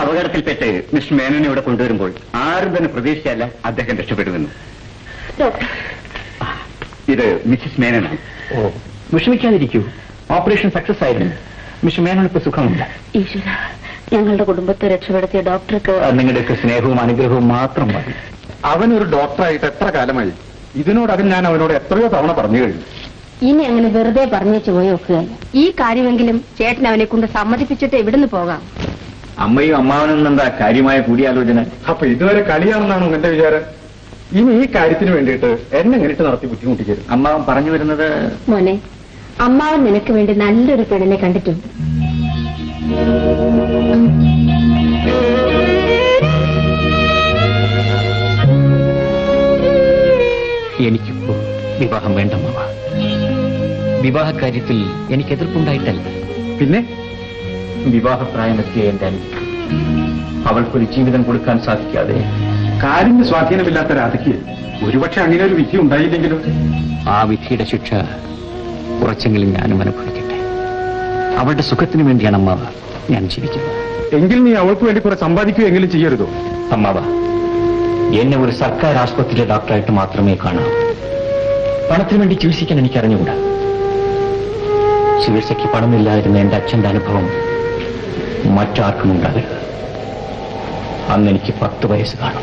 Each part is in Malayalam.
അപകടത്തിൽപ്പെട്ട് മിസ്റ്റർ മേനോനെ ഇവിടെ കൊണ്ടുവരുമ്പോൾ ആരും തന്നെ പ്രതീക്ഷിച്ചല്ല അദ്ദേഹം രക്ഷപ്പെടുമെന്ന്. ഇത് മിസ്സിസ് മേനോനാണ്. ഓ, വിഷമിക്കാതിരിക്കൂ. ഓപ്പറേഷൻ സക്സസ് ആയിരുന്നു. മിസ്റ്റർ മേനോൻ ഇപ്പൊ സുഖമില്ല. ഈശ്വര, ഞങ്ങളുടെ കുടുംബത്തെ രക്ഷപ്പെടുത്തിയ ഡോക്ടർക്ക് നിങ്ങളുടെയൊക്കെ സ്നേഹവും അനുഗ്രഹവും മാത്രം മതി. അവനൊരു ഡോക്ടറായിട്ട് എത്ര കാലമായി? ഇതിനോടകം ഞാൻ അവനോട് എത്രയോ തവണ പറഞ്ഞു കഴിഞ്ഞു. ഇനി അങ്ങനെ വെറുതെ പറഞ്ഞേച്ചു പോയി നോക്കുകയല്ല. ഈ കാര്യമെങ്കിലും ചേട്ടൻ അവനെ കൊണ്ട് സമ്മതിപ്പിച്ചിട്ട് ഇവിടുന്ന് പോകാം. അമ്മയും അമ്മാവനും എന്താ കാര്യമായ കൂടിയാലോചന? അപ്പൊ ഇതുവരെ കളിയാണെന്നാണോ എന്റെ വിചാരം? ഇനി ഈ കാര്യത്തിന് വേണ്ടിയിട്ട് എന്നെ നേരിട്ട് നടത്തി ബുദ്ധിമുട്ടിക്കരുത്. അമ്മാവൻ പറഞ്ഞു വരുന്നത്? മോനെ, അമ്മാവൻ നിനക്ക് വേണ്ടി നല്ലൊരു പെണ്ണിനെ കണ്ടിട്ടുണ്ട്. എനിക്കിപ്പോ വിവാഹം വേണ്ട മാവ. വിവാഹകാര്യത്തിൽ എനിക്ക് എതിർപ്പുണ്ടായിട്ടല്ല. പിന്നെ വിവാഹപ്രായമെത്തിയ എന്റെ അവൾക്കൊരു ജീവിതം കൊടുക്കാൻ സാധിക്കാതെ കാര്യങ്ങൾ സ്വാധീനമില്ലാത്ത രാധയ്ക്ക് ഒരുപക്ഷെ അങ്ങനെ ഒരു വിധി ഉണ്ടായില്ലെങ്കിലും ആ വിധിയുടെ ശിക്ഷ കുറച്ചെങ്കിലും ഞാനും അനുഭവിക്കട്ടെ. അവളുടെ സുഖത്തിന് വേണ്ടിയാണ് അമ്മാവ ഞാൻ ജീവിക്കുന്നത്. എങ്കിൽ നീ അവൾക്ക് വേണ്ടി കുറെ സമ്പാദിക്കുകയെങ്കിലും ചെയ്യരുതോ? അമ്മാവ, എന്നെ ഒരു സർക്കാർ ആശുപത്രിയിലെ ഡോക്ടറായിട്ട് മാത്രമേ കാണാവൂ. പണത്തിന് വേണ്ടി ചികിത്സിക്കാൻ എനിക്ക് അറിഞ്ഞുകൂടാ. ചികിത്സയ്ക്ക് പണമില്ലാതിരുന്ന എന്റെ അച്ഛന്റെ അനുഭവം മറ്റാർക്കും ഉണ്ടാകരുത്. അന്ന് എനിക്ക് 10 വയസ്സ് കാണും.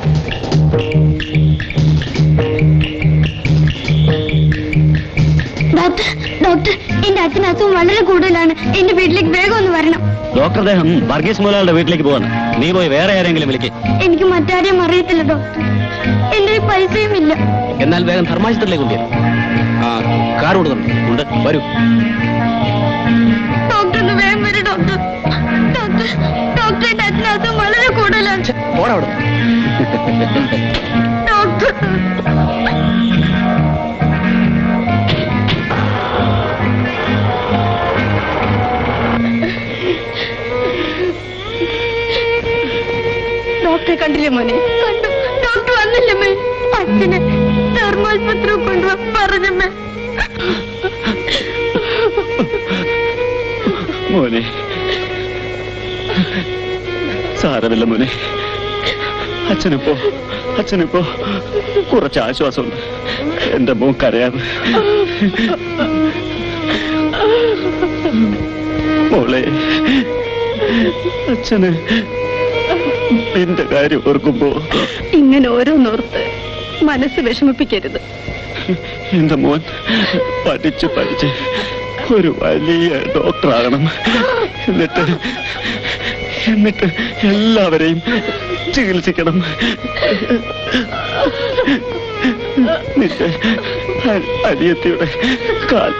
ഡോക്ടർ, എന്റെ അച്ഛൻ അസുഖം വളരെ കൂടുതലാണ്. എന്റെ വീട്ടിലേക്ക് വേഗം ഒന്ന് വരണം. ഡോക്ടർ അദ്ദേഹം വർഗീസ് മുതലാളിയുടെ വീട്ടിലേക്ക് പോവാണ്. നീ പോയി വേറെ ആരെങ്കിലും വിളിക്ക്. എനിക്ക് മറ്റാരെയും അറിയത്തില്ല ഡോക്ടർ. എന്റെ പൈസയും ഇല്ല. എന്നാൽ വേഗം ധർമാശുപത്രിയിലേക്ക് കൊണ്ടുവരും. കാർ കൊടുക്കുന്നുണ്ട്, വരൂ. ഡോക്ടർ ഒന്ന് വേഗം വരും. ഡോക്ടർ, എന്റെ അച്ഛൻ അസുഖം വളരെ കൂടുതലാണ്. പോടവിടെ. ഡോക്ടർ, ഡോക്ടറെ കണ്ടില്ലേ മോനെ? കണ്ടു. ഡോക്ടർ വന്നില്ലമ്മേ. അച്ഛനെ ധർമാശുപത്രി കൊണ്ടുപോകാൻ പറഞ്ഞമ്മേ. മോനെ, സാരമില്ല മോനെ. അച്ഛനിപ്പോ കുറച്ച് ആശ്വാസമുണ്ട്. എന്റെ മോൻ കരയാതെ. മോളെ, അച്ഛന് നിന്റെ കാര്യം ഓർക്കുമ്പോ ഇങ്ങനെ ഓരോന്നോർത്ത് മനസ്സ് വിഷമിപ്പിക്കരുത്. എന്റെ മോൻ പഠിച്ച് ഒരു വലിയ ഡോക്ടറാകണം. എന്നിട്ട് എല്ലാവരെയും ചികിത്സിക്കണം. നിന്റെ അനിയത്തിയുടെ കാൽ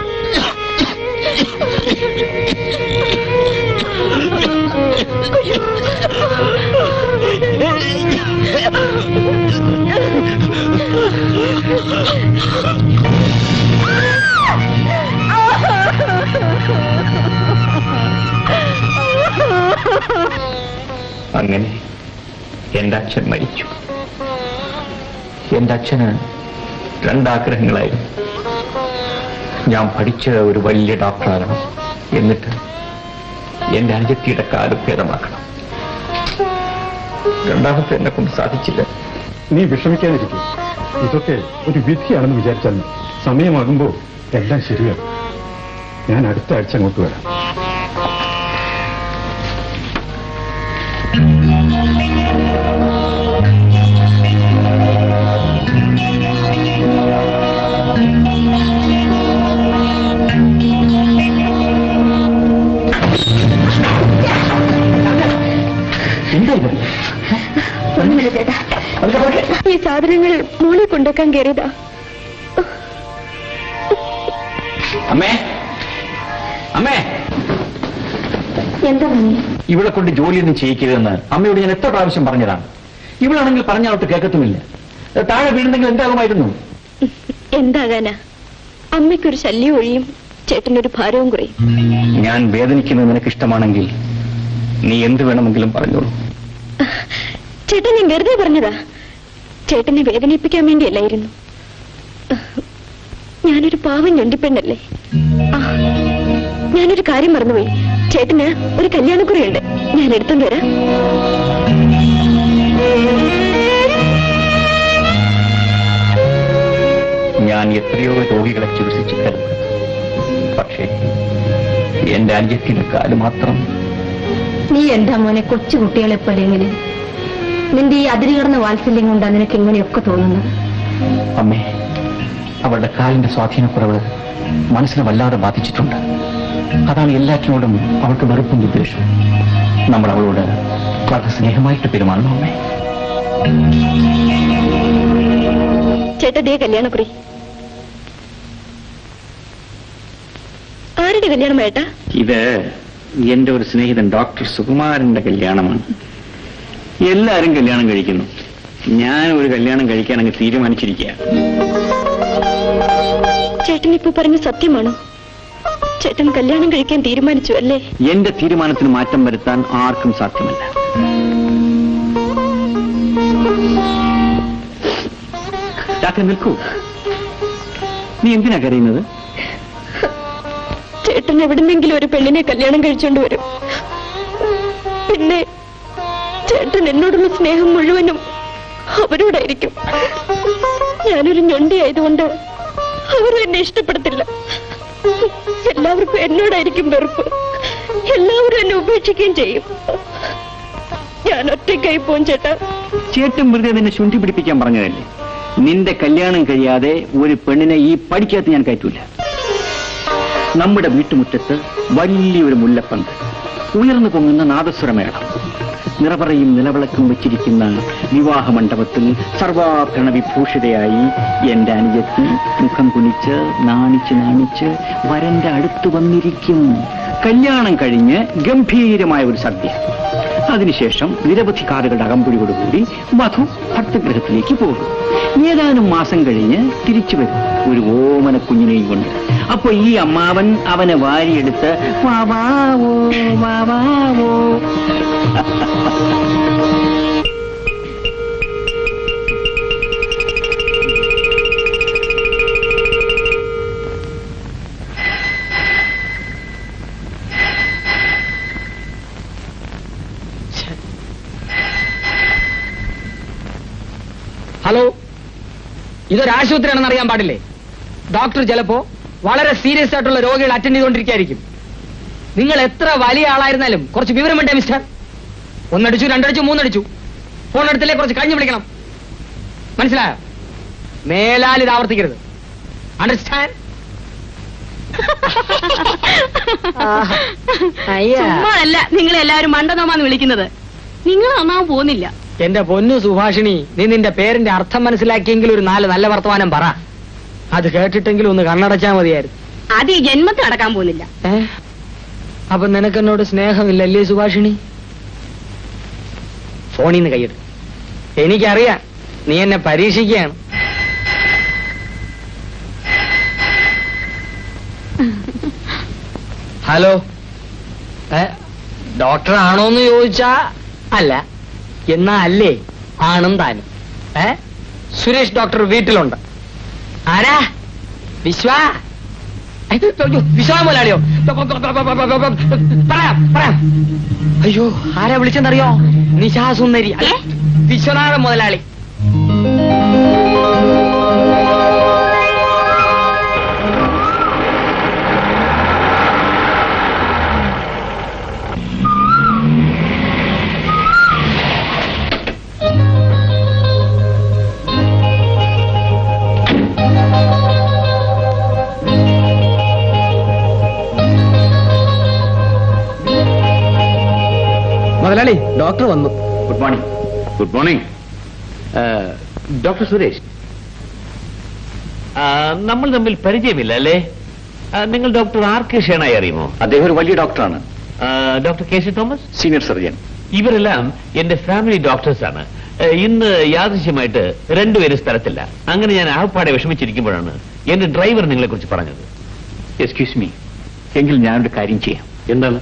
അങ്ങനെ എന്റെ അച്ഛൻ മരിച്ചു. എന്റെ അച്ഛന് 2 ആഗ്രഹങ്ങളായിരുന്നു. ഞാൻ പഠിച്ച ഒരു വലിയ ഡോക്ടറാകണം, എന്നിട്ട് എന്റെ അനുജത്തിയുടെ കാല് ഭേദമാക്കണം. രണ്ടാമത്തെ എന്നെ കൊണ്ട് സാധിച്ചില്ല. നീ വിഷമിക്കാതിരിക്കും. ഇതൊക്കെ ഒരു വിധിയാണെന്ന് വിചാരിച്ചാൽ സമയമാകുമ്പോൾ എല്ലാം ശരിയാകും. ഞാൻ അടുത്ത ആഴ്ച അങ്ങോട്ട് വരാം. ഈ സാധനങ്ങൾ മോളെ കൊണ്ടുവെക്കാൻ കയറിയതാ. അമ്മേ, എന്താ മോനെ? ഇവിടെ കൊണ്ട് ജോലിയൊന്നും ചെയ്യിക്കരുതെന്ന് അമ്മയോട് ഞാൻ എത്ര പ്രാവശ്യം പറഞ്ഞതാണ്. ഇവളാണെങ്കിൽ പറഞ്ഞ അവർക്ക് കേൾക്കത്തുമില്ല. താഴെ വീഴുന്നെങ്കിൽ എന്താകുമായിരുന്നു? എന്താകാനാ? അമ്മയ്ക്കൊരു ശല്യം ഒഴിയും, ചേട്ടനൊരു ഭാരവും കുറയും. ഞാൻ വേദനിക്കുന്നത് നിനക്കിഷ്ടമാണെങ്കിൽ നീ എന്ത് വേണമെങ്കിലും പറഞ്ഞോളൂ. ചേട്ടൻ ഞാൻ വെറുതെ പറഞ്ഞതാ. ചേട്ടനെ വേദനിപ്പിക്കാൻ വേണ്ടിയല്ലായിരുന്നു. ഞാനൊരു പാവം ഞൊണ്ടിപ്പെണ്ണല്ലേ. ഞാനൊരു കാര്യം മറന്നുപോയി. ചേട്ടന് ഒരു കല്യാണക്കുറിയുണ്ട്. ഞാൻ എടുത്തോണ്ട് വരാം. ഞാൻ എത്രയോ രോഗികളെ ചികിത്സിച്ചിട്ടുണ്ട്. പക്ഷേ എന്റെ അനുജത്തിന്റെ കാല് മാത്രം. നീ എന്താ മോനെ കൊച്ചുകുട്ടികളെ പോലെ എങ്ങനെ? നിന്റെ ഈ അതിരുകടന്ന വാത്സല്യം കൊണ്ടാണ് നിനക്ക് ഇങ്ങനെയൊക്കെ തോന്നുന്നത്. അമ്മേ, അവളുടെ കാലിന്റെ സ്വാധീനക്കുറവ് മനസ്സിനെ വല്ലാതെ ബാധിച്ചിട്ടുണ്ട്. അതാണ് എല്ലാറ്റിനോടും അവൾക്ക് വെറുപ്പും വിദ്വേഷവും. നമ്മൾ അവളോട് വളരെ സ്നേഹമായിട്ട് പെരുമാറണം അമ്മേ. ചേട്ടതേ കല്യാണക്കുറി. ആരുടെ കല്യാണം ഏട്ടാ? ഇത് എന്റെ ഒരു സ്നേഹിതൻ ഡോക്ടർ സുകുമാരന്റെ കല്യാണമാണ്. എല്ലാരും കല്യാണം കഴിക്കുന്നു. ഞാൻ ഒരു കല്യാണം കഴിക്കാൻ അങ്ങ് തീരുമാനിച്ചിരിക്കുക. ചേട്ടൻ ഇപ്പൊ പറഞ്ഞ സത്യമാണോ? ചേട്ടൻ കല്യാണം കഴിക്കാൻ തീരുമാനിച്ചു അല്ലേ? എന്റെ തീരുമാനത്തിന് മാറ്റം വരുത്താൻ ആർക്കും സാധ്യമല്ല. നിൽക്കൂ. നീ എന്തിനാ കരയുന്നത്? ചേട്ടൻ എവിടുന്നെങ്കിലും ഒരു പെണ്ണിനെ കല്യാണം കഴിച്ചോണ്ട് വരും. പിന്നെ ചേട്ടൻ എന്നോടുള്ള സ്നേഹം മുഴുവനും അവരോടായിരിക്കും. ഞാനൊരു ഞൊണ്ടിയായതുകൊണ്ട് അവരും എന്നെ ഇഷ്ടപ്പെടത്തില്ല. എല്ലാവർക്കും എന്നോടായിരിക്കും വെറുപ്പ്. എല്ലാവരും എന്നെ ഉപേക്ഷിക്കുകയും ചെയ്യും. ഞാൻ ഒറ്റയ്ക്കായി പോകും ചേട്ടാ. ചേട്ടൻ വെറുതെ നിന്നെ ശുണ്ഠി പിടിപ്പിക്കാൻ പറഞ്ഞതല്ലേ? നിന്റെ കല്യാണം കഴിയാതെ ഒരു പെണ്ണിനെ ഈ പഠിക്കകത്ത് ഞാൻ കയറ്റൂല. നമ്മുടെ വീട്ടുമുറ്റത്ത് വലിയൊരു മുല്ലപ്പന്ത്, ഉയർന്നു പൊങ്ങുന്ന നാദസ്വരമേളം, നിറപറയും നിലവിളക്കും വെച്ചിരിക്കുന്ന വിവാഹ മണ്ഡപത്തിൽ സർവാഭരണ വിഭൂഷിതയായി എന്റെ അനുജത്തി മുഖം കുനിച്ച് നാണിച്ച് വരന്റെ അടുത്ത് വന്നിരിക്കും. കല്യാണം കഴിഞ്ഞ് ഗംഭീരമായ ഒരു സദ്യ. അതിനുശേഷം നിരവധി കാറുകളുടെ അകമ്പൊഴിയോടുകൂടി വധു ഭർത്തഗൃഹത്തിലേക്ക് പോകും. ഏതാനും മാസം കഴിഞ്ഞ് തിരിച്ചു വരും ഒരു ഓമന കുഞ്ഞിനെയും കൊണ്ട്. അപ്പൊ ഈ അമ്മാവൻ അവനെ വാരിയെടുത്ത് വാവാവോ വാവാവോ. ഹലോ, ഇതൊരു ആശുപത്രിയാണെന്ന് അറിയാൻ പാടില്ലേ? ഡോക്ടർ ചിലപ്പോ വളരെ സീരിയസ് ആയിട്ടുള്ള രോഗികൾ അറ്റൻഡ് ചെയ്തുകൊണ്ടിരിക്കുകയായിരിക്കും. നിങ്ങൾ എത്ര വലിയ ആളായിരുന്നാലും കുറച്ച് വിവരം വേണ്ടേ മിസ്റ്റർ? ഒന്നടിച്ചു, രണ്ടടിച്ചു, മൂന്നടിച്ചു, ഫോൺ എടുത്തില്ലേ കുറച്ച് കഴിഞ്ഞ് വിളിക്കണം. മനസ്സിലായോ? മേലാൽ ഇത് ആവർത്തിക്കരുത്. അണ്ടർസ്റ്റാൻഡ്? അല്ല, നിങ്ങളെല്ലാവരും മണ്ടനോമാന്ന് വിളിക്കുന്നത്. നിങ്ങൾ നന്നാവാൻ പോകുന്നില്ല. എന്റെ പൊന്നു സുഭാഷിണി, നീ നിന്റെ പേരിന്റെ അർത്ഥം മനസ്സിലാക്കിയെങ്കിൽ ഒരു 4 നല്ല വർത്തമാനം പറ. അത് കേട്ടിട്ടെങ്കിലും ഒന്ന് കണ്ണടച്ചാ മതിയായിരുന്നു. അത് ഈ ജന്മത്തിൽ നടക്കാൻ പോകുന്നില്ല. അപ്പൊ നിനക്കെന്നോട് സ്നേഹമില്ലല്ലേ സുഭാഷിണി? ഫോണിൽ നിന്ന് കൈയ്യെടു. എനിക്കറിയാം നീ എന്നെ പരീക്ഷിക്കുകയാണ്. ഹലോ, ഡോക്ടർ ആണോന്ന് ചോദിച്ചാ അല്ല, എന്നാ അല്ലേ ആണും താനും. സുരേഷ് ഡോക്ടർ വീട്ടിലുണ്ട്. ആരാ? വിശ്വാ? വിശ്വാ മുതലാളിയോ? പറയാം. അയ്യോ, ആരാ വിളിച്ചെന്നറിയോ? നിശാസുന്ദരി, വിശ്വനാഥൻ മുതലാളി. മുതലാളി, ഡോക്ടർ വന്നു. Good morning. Good morning. Doctor Suresh, നമ്മൾ തമ്മിൽ പരിചയമില്ല അല്ലേ? നിങ്ങൾ ഡോക്ടർ ആർ കെ ഷേണായി അറിയുമോ? അദ്ദേഹം ഒരു വലിയ ഡോക്ടറാണ്. Doctor K C Thomas, senior surgeon. ഇവരെല്ലാം എന്റെ ഫാമിലി ഡോക്ടേഴ്സാണ്. ഇന്ന് യാദൃശ്യമായിട്ട് രണ്ടുപേരും സ്ഥലത്തില്ല. അങ്ങനെ ഞാൻ ആപ്പാടെ വിഷമിച്ചിരിക്കുമ്പോഴാണ് എന്റെ ഡ്രൈവർ നിങ്ങളെ കുറിച്ച് പറഞ്ഞത്. എക്സ്ക്യൂസ് മീ, എങ്കിൽ ഞാനൊരു കാര്യം ചെയ്യാം. എന്താണ്?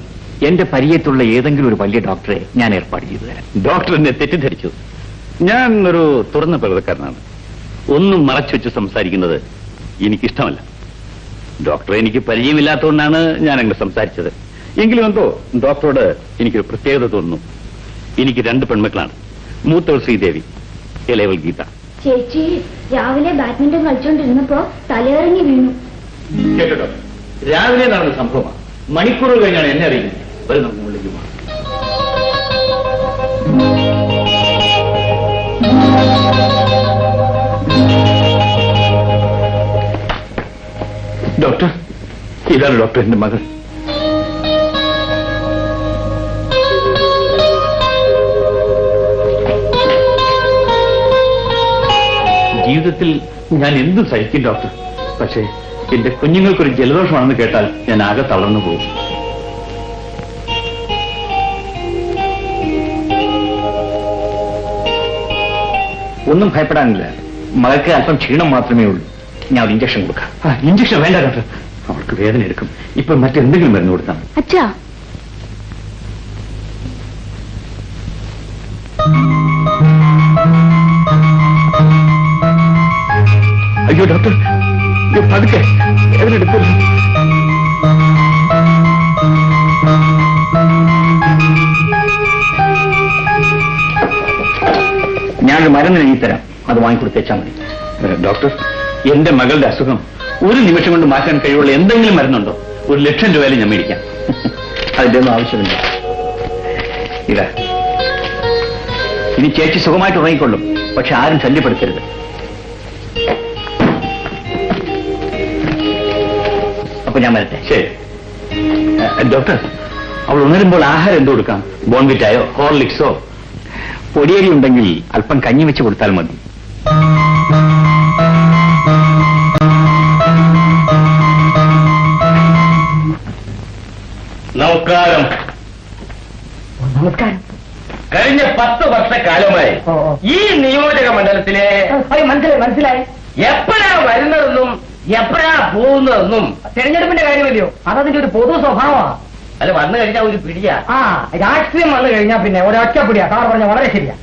എന്റെ പരിചയത്തുള്ള ഏതെങ്കിലും ഒരു വലിയ ഡോക്ടറെ ഞാൻ ഏർപ്പാട് ചെയ്തു തരാം. ഡോക്ടർ എന്നെ തെറ്റിദ്ധരിച്ചു. ഞാൻ ഒരു തുറന്ന പ്രകൃതക്കാരനാണ്. ഒന്നും മറച്ചു വെച്ച് സംസാരിക്കുന്നത് എനിക്കിഷ്ടമല്ല. ഡോക്ടറെ എനിക്ക് പരിചയമില്ലാത്തതുകൊണ്ടാണ് ഞാൻ അങ്ങ് സംസാരിച്ചത്. എങ്കിലും എന്തോ ഡോക്ടറോട് എനിക്കൊരു പ്രത്യേകത തോന്നുന്നു. എനിക്ക് 2 പെൺമക്കളാണ്. മൂത്തവൾ ശ്രീദേവി, ഇളയവൾ ഗീത. ചേച്ചി രാവിലെ ബാഡ്മിന്റൺ കളിച്ചോണ്ടിരുന്നപ്പോ തലയിറങ്ങി വീണു. കേട്ടോ, രാവിലെ നടന്ന സംഭവമാണ്. മണിക്കൂറുകൾ കഴിഞ്ഞാണ് എന്നെ അറിയുന്നത്. വരും നമുക്ക് മുകളിലേക്ക് പോകാം. ഡോക്ടർ, ഇതാണ് ഡോക്ടർ, എന്റെ മകൾ. ജീവിതത്തിൽ ഞാൻ എന്തും സഹിക്കും ഡോക്ടർ. പക്ഷേ എന്റെ കുഞ്ഞുങ്ങൾക്കൊരു ജലദോഷമാണെന്ന് കേട്ടാൽ ഞാൻ ആകെ തളർന്നു പോകും. ഒന്നും ഭയപ്പെടാനില്ല. മകൾക്ക് അല്പം ക്ഷീണം മാത്രമേ ഉള്ളൂ. ഞാൻ ഒരു ഇഞ്ചക്ഷൻ കൊടുക്കാം. ഇഞ്ചക്ഷൻ വേണ്ട ഡോക്ടർ, അവൾക്ക് വേദന എടുക്കും. ഇപ്പൊ മറ്റെന്തെങ്കിലും മരുന്ന് കൊടുത്താൽ മതി. അച്ഛാ, അയ്യോ ഡോക്ടർ, പതുക്കെ, വേദന എടുക്കില്ല. ഞാനൊരു മരുന്ന് എഴുതിത്തരാം, അത് വാങ്ങിക്കൊടുത്തേച്ചാൽ മതി. ഡോക്ടർ, എന്റെ മകളുടെ അസുഖം ഒരു നിമിഷം കൊണ്ട് മാറ്റാൻ കഴിവുള്ള എന്തെങ്കിലും മരുന്നുണ്ടോ? 1,00,000 രൂപയിലും ഞാൻ മേടിക്കാം. അതിന്റെ ഒന്നും ആവശ്യമില്ല. ഇതാ, ഇനി ചേച്ചി സുഖമായിട്ട് ഉറങ്ങിക്കൊള്ളും. പക്ഷെ ആരും ശല്യപ്പെടുത്തരുത്. അപ്പൊ ഞാൻ വരട്ടെ. ശരി ഡോക്ടർ, അവൾ ഉണരുമ്പോൾ ആഹാരം എന്ത് കൊടുക്കാം? ബോൺവിറ്റായോ ഹോർലിക്സോ? പൊടിയരി ഉണ്ടെങ്കിൽ അല്പം കഞ്ഞി വെച്ച് കൊടുത്താൽ മതി. നമസ്കാരം. നമസ്കാരം. കഴിഞ്ഞ 10 വർഷക്കാലമായി ഈ നിയോജക മണ്ഡലത്തിലെ മനസ്സിലായി എപ്പോഴാ വരുന്നതെന്നും എപ്പോഴാ പോകുന്നതെന്നും തെരഞ്ഞെടുപ്പിന്റെ കാര്യമല്ലയോ? അതതിന്റെ ഒരു പൊതു സ്വഭാവമാണ്. അത് വന്നു കഴിഞ്ഞാൽ ഒരു പിടിയാ. രാഷ്ട്രീയം വന്നു കഴിഞ്ഞാൽ പിന്നെ ഒരൊറ്റ പിടിയാ. സാർ പറഞ്ഞ വളരെ ശരിയാ.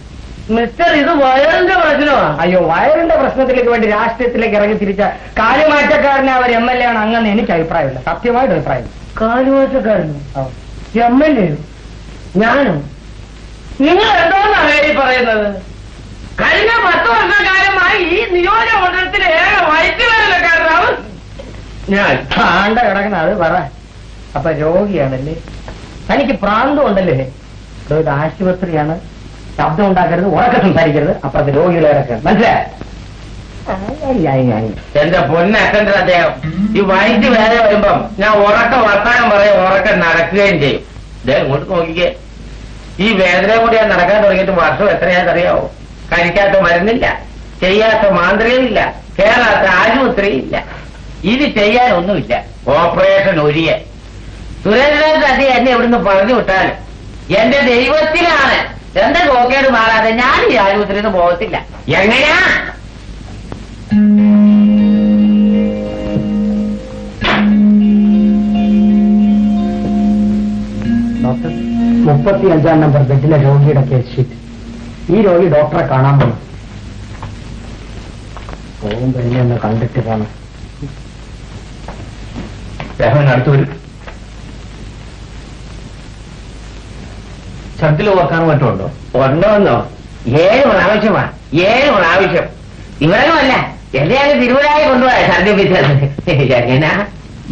മിസ്റ്റർ, ഇത് വയറിന്റെ പ്രശ്നമാണ്. അയ്യോ, വയറിന്റെ പ്രശ്നത്തിലേക്ക് വേണ്ടി രാഷ്ട്രീയത്തിലേക്ക് ഇറങ്ങി തിരിച്ച കാലുമാറ്റക്കാരനെ അവർ MLA ആണ് അങ്ങനെ എനിക്ക് അഭിപ്രായമില്ല. സത്യമായിട്ട് അഭിപ്രായം. കാലുമാറ്റക്കാരനും MLA ഞാനും? നിങ്ങൾ എന്തോന്നാണ് ഈ പറയുന്നത്? കഴിഞ്ഞ 10 വർഷക്കാലമായി ഈ നിയോജക മണ്ഡലത്തിലെ ഏക വൈദ്യുതകാരനാണ് ഞാൻ. ആണ്ട കിടക്കുന്ന അത് പറ. അപ്പൊ രോഗിയാണല്ലേ? തനിക്ക് പ്രാന്തം ഉണ്ടല്ലേ? ഇത് ആശുപത്രിയാണ്. ശബ്ദം ഉണ്ടാക്കരുത്, ഉറക്കെ സംസാരിക്കരുത്. അപ്പുറത്ത് രോഗികളെ ഇറക്കുക. മനസ്സിലായി? എന്റെ പൊന്നറ്റൻഡർ അദ്ദേഹം ഈ വൈദ്യ വേദന വരുമ്പം ഞാൻ ഉറക്ക വർത്താനം പറയും, ഉറക്കം നടക്കുകയും ചെയ്യും. അദ്ദേഹം ഇങ്ങോട്ട് നോക്കിക്കേ. ഈ വേദന കൂടി ഞാൻ നടക്കാൻ തുടങ്ങിയിട്ട് വർഷം എത്രയാണെന്നറിയാവോ? കഴിക്കാത്ത മരുന്നില്ല, ചെയ്യാത്ത മാന്ത്രികമില്ല, കേറാത്ത ആശുപത്രിയില്ല. ഇത് ചെയ്യാനൊന്നുമില്ല. ഓപ്പറേഷൻ ഒഴിയ സുരേന്ദ്രനാഥ് അതി എന്നെ ഇവിടുന്ന് പറഞ്ഞു വിട്ടാൽ എന്റെ ദൈവത്തിലാണ് എന്റെ നോക്കേട് മാറാതെ ഞാൻ ഈ ആശുപത്രിയിൽ നിന്ന് പോകത്തില്ല. എങ്ങനെയാ? ഡോക്ടർ, 35 നമ്പർ ബെഡിലെ രോഗിയുടെ കേസ് ഷീറ്റ്. ഈ രോഗി ഡോക്ടറെ കാണാൻ പോകും. പോകുമ്പോ എന്നെ ഒന്ന് കണ്ടിട്ട് പോണം. അടുത്ത് വരും. ഛർദിൽ ഓർക്കാൻ പറ്റുണ്ടോ? ഉണ്ടോന്നോ? 7 പ്രാവശ്യമാ. 7 പ്രാവശ്യം. ഇവരൊന്നുമല്ല, എന്നെയാണ് തിരുവനായി കൊണ്ടുപോയ ഛർദിപ്പിച്ചത്. എങ്ങനാ?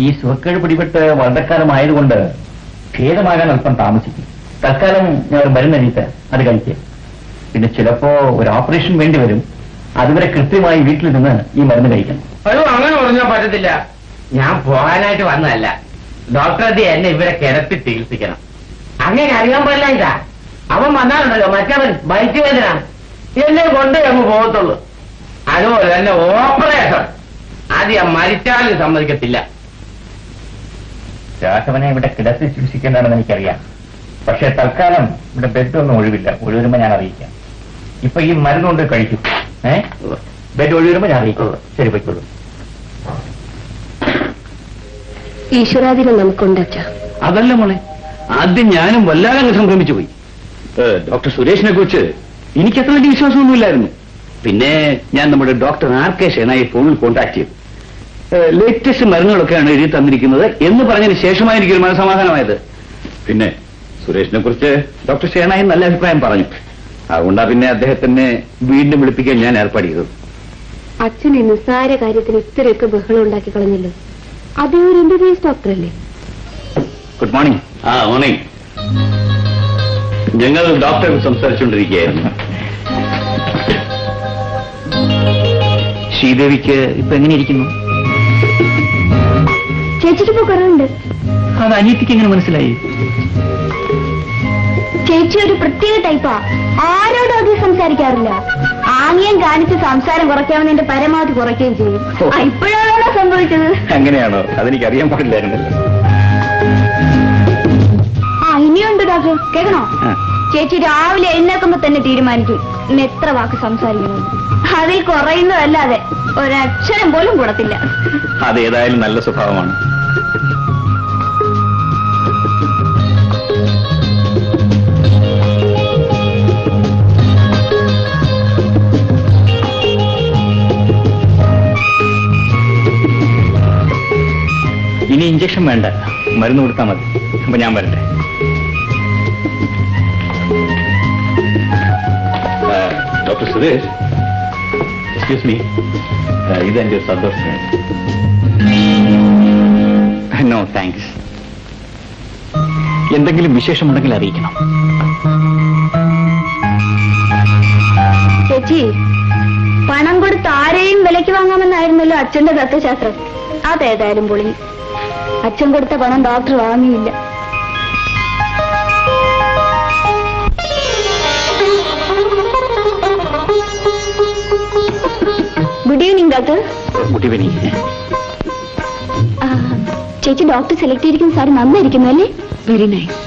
ഈ സുഖക്കേട് പിടിപെട്ട് വളരെക്കാലമായതുകൊണ്ട് ഭേദമാകാൻ അല്പം താമസിക്കും. തൽക്കാലം ഞാൻ ഒരു മരുന്ന് എഴുതി അത് കഴിക്കുക. പിന്നെ ചിലപ്പോ ഒരു ഓപ്പറേഷൻ വേണ്ടി വരും. അതുവരെ കൃത്യമായി വീട്ടിൽ നിന്ന് ഈ മരുന്ന് കഴിക്കണം. അയ്യോ, അങ്ങനെ പറഞ്ഞാൽ പറ്റത്തില്ല. ഞാൻ പോകാനായിട്ട് വന്നതല്ല. ഡോക്ടർ എന്നെ ഇവരെ കിടത്തി ചികിത്സിക്കണം. അങ്ങനെ അറിയാൻ പാടില്ല. ഇതാ അവൻ വന്നാലുണ്ടല്ലോ, മറ്റവൻ ബൈക്ക് വേദന എന്നെ കൊണ്ടേ അങ്ങ് പോകത്തുള്ളൂ. അതുപോലെ തന്നെ ഓപ്പറേഷൻ അത് ഞാൻ മരിച്ചാലും സമ്മതിക്കത്തില്ല. രാഘവനെ ഇവിടെ കിടത്തി ചികിത്സിക്കേണ്ടതെന്ന് എനിക്കറിയാം. പക്ഷെ തൽക്കാലം ഇവിടെ ബെഡൊന്നും ഒഴിവില്ല. ഒഴിവരുമ്പോ ഞാൻ അറിയിക്കാം. ഇപ്പൊ ഈ മരുന്നുകൊണ്ട് കഴിക്കും. ബെഡ് ഒഴിവരുമ്പോ ഞാൻ അറിയിക്കും. ശരി, പോയിക്കോളൂ. ഈശ്വരാധീനം നമുക്കുണ്ട് അച്ഛാ. അതല്ല മോളെ, ആദ്യം ഞാനും വല്ലാതെ സംഭ്രമിച്ചു പോയി. ഡോക്ടർ സുരേഷിനെ കുറിച്ച് എനിക്ക് അത്ര വലിയ വിശ്വാസമൊന്നുമില്ലായിരുന്നു. പിന്നെ ഞാൻ നമ്മുടെ ഡോക്ടർ RK ഷേനായി ഫോണിൽ കോൺടാക്ട് ചെയ്തു. ലേറ്റസ്റ്റ് മരുന്നുകളൊക്കെയാണ് എഴുതി തന്നിരിക്കുന്നത് എന്ന് പറഞ്ഞതിന് ശേഷമായി എനിക്കൊരു മനസ്സമാധാനമായത്. പിന്നെ സുരേഷിനെ കുറിച്ച് ഡോക്ടർ ഷേണായി നല്ല അഭിപ്രായം പറഞ്ഞു. അതുകൊണ്ടാ പിന്നെ അദ്ദേഹത്തിനെ വീണ്ടും വിളിപ്പിക്കാൻ ഞാൻ ഏർപ്പാട് ചെയ്തത്. അച്ഛൻ ഈ നിസ്സാര കാര്യത്തിന് ഇത്രയൊക്കെ ബഹളം ഉണ്ടാക്കി കളഞ്ഞല്ലോ. അതേ ഒരു MBBS ഡോക്ടറല്ലേ? Good morning. മോർണിംഗ്. ഞങ്ങൾ ഡോക്ടറെ സംസാരിച്ചുകൊണ്ടിരിക്കുകയായിരുന്നു. ശ്രീദേവിക്ക് ഇപ്പൊ എങ്ങനെയിരിക്കുന്നു? ചേച്ചിക്ക് ഇപ്പൊ കുറവുണ്ട്. അത് അനിയത്തിക്ക് എങ്ങനെ മനസ്സിലായി? ചേച്ചി ഒരു പ്രത്യേക ടൈപ്പാ. ആരോടും അധികം സംസാരിക്കാറില്ല. ആംഗ്യം കാണിച്ച് സംസാരം കുറയ്ക്കാമെന്ന് എന്റെ പരമാവധി കുറയ്ക്കുകയും ചെയ്യും. ഇപ്പോഴാണോ സംഭവിച്ചത്? അങ്ങനെയാണോ? അതെനിക്കറിയാൻ പാടില്ലായിരുന്നല്ലോ. ഇനിയുണ്ട് ഡോക്ടർ, കേൾക്കണോ? ചേച്ചി രാവിലെ എഴുന്നേൽക്കുമ്പോ തന്നെ തീരുമാനിക്കും ഇന്ന് എത്ര വാക്ക് സംസാരിക്കണം. അതിൽ കുറയുന്നതല്ലാതെ ഒരക്ഷരം പോലും കൂടത്തില്ല. അതേതായാലും നല്ല സ്വഭാവമാണ്. ഇനി ഇഞ്ചക്ഷൻ വേണ്ട, മരുന്ന് കൊടുത്താൽ മതി. അപ്പൊ ഞാൻ വരട്ടെ. ഡോക്ടർ സുരേഷ്, എക്സ്ക്യൂസ് മീ, ഇതെന്റെ സന്തോഷം. No thanks. എന്തെങ്കിലും വിശേഷമുണ്ടെങ്കിൽ അറിയിക്കണം. ചേച്ചി, പണം കൊടുത്ത് ആരെയും വിലയ്ക്ക് വാങ്ങാമെന്നായിരുന്നല്ലോ അച്ഛന്റെ തത്വശാസ്ത്രം. അതേതായാലും പൊളി. അച്ഛൻ കൊടുത്ത പണം ഡോക്ടർ വാങ്ങിയില്ല. Good evening doctor. Good evening. ചേച്ചി ഡോക്ടർ സെലക്ട് ചെയ്തിരിക്കുന്ന സാരി നന്നായിരിക്കുന്നു അല്ലേ? Very nice.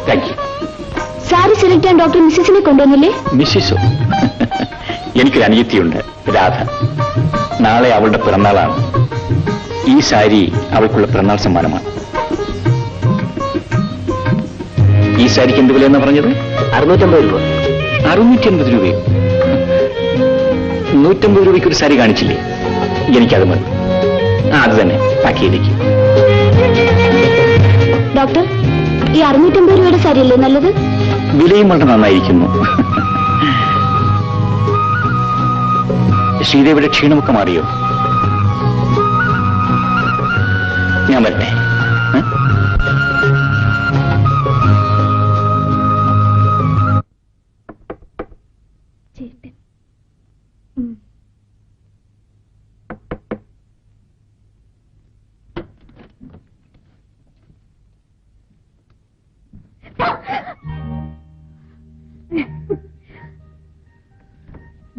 Thank you. Sari select ചെയ്യാൻ ഡോക്ടർ മിസ്സിസിനെ കൊണ്ടുവന്നില്ലേ? മിസ്സിസോ? എനിക്കൊരു അനിയത്തിയുണ്ട്, രാധ. നാളെ അവളുടെ പിറന്നാളാണ്. ഈ സാരി അവൾക്കുള്ള പിറന്നാൾ സമ്മാനമാണ്. ഈ സാരിക്ക് എന്ത് വിലയെന്നാ പറഞ്ഞത്? 650 രൂപ. 680 രൂപയോ? 150 രൂപയ്ക്ക് ഒരു സാരി കാണിച്ചില്ലേ? എനിക്കത് മതി. അത് തന്നെ പാക്ക് ചെയ്തേക്ക്. ഡോക്ടർ, ഈ 650 രൂപയുടെ സാരിയല്ലേ നല്ലത്? വിലയും വളരെ നന്നായിരിക്കുന്നു. ശ്രീദേവിയുടെ ക്ഷീണമൊക്കെ മാറിയോ? ഞാൻ വരട്ടെ.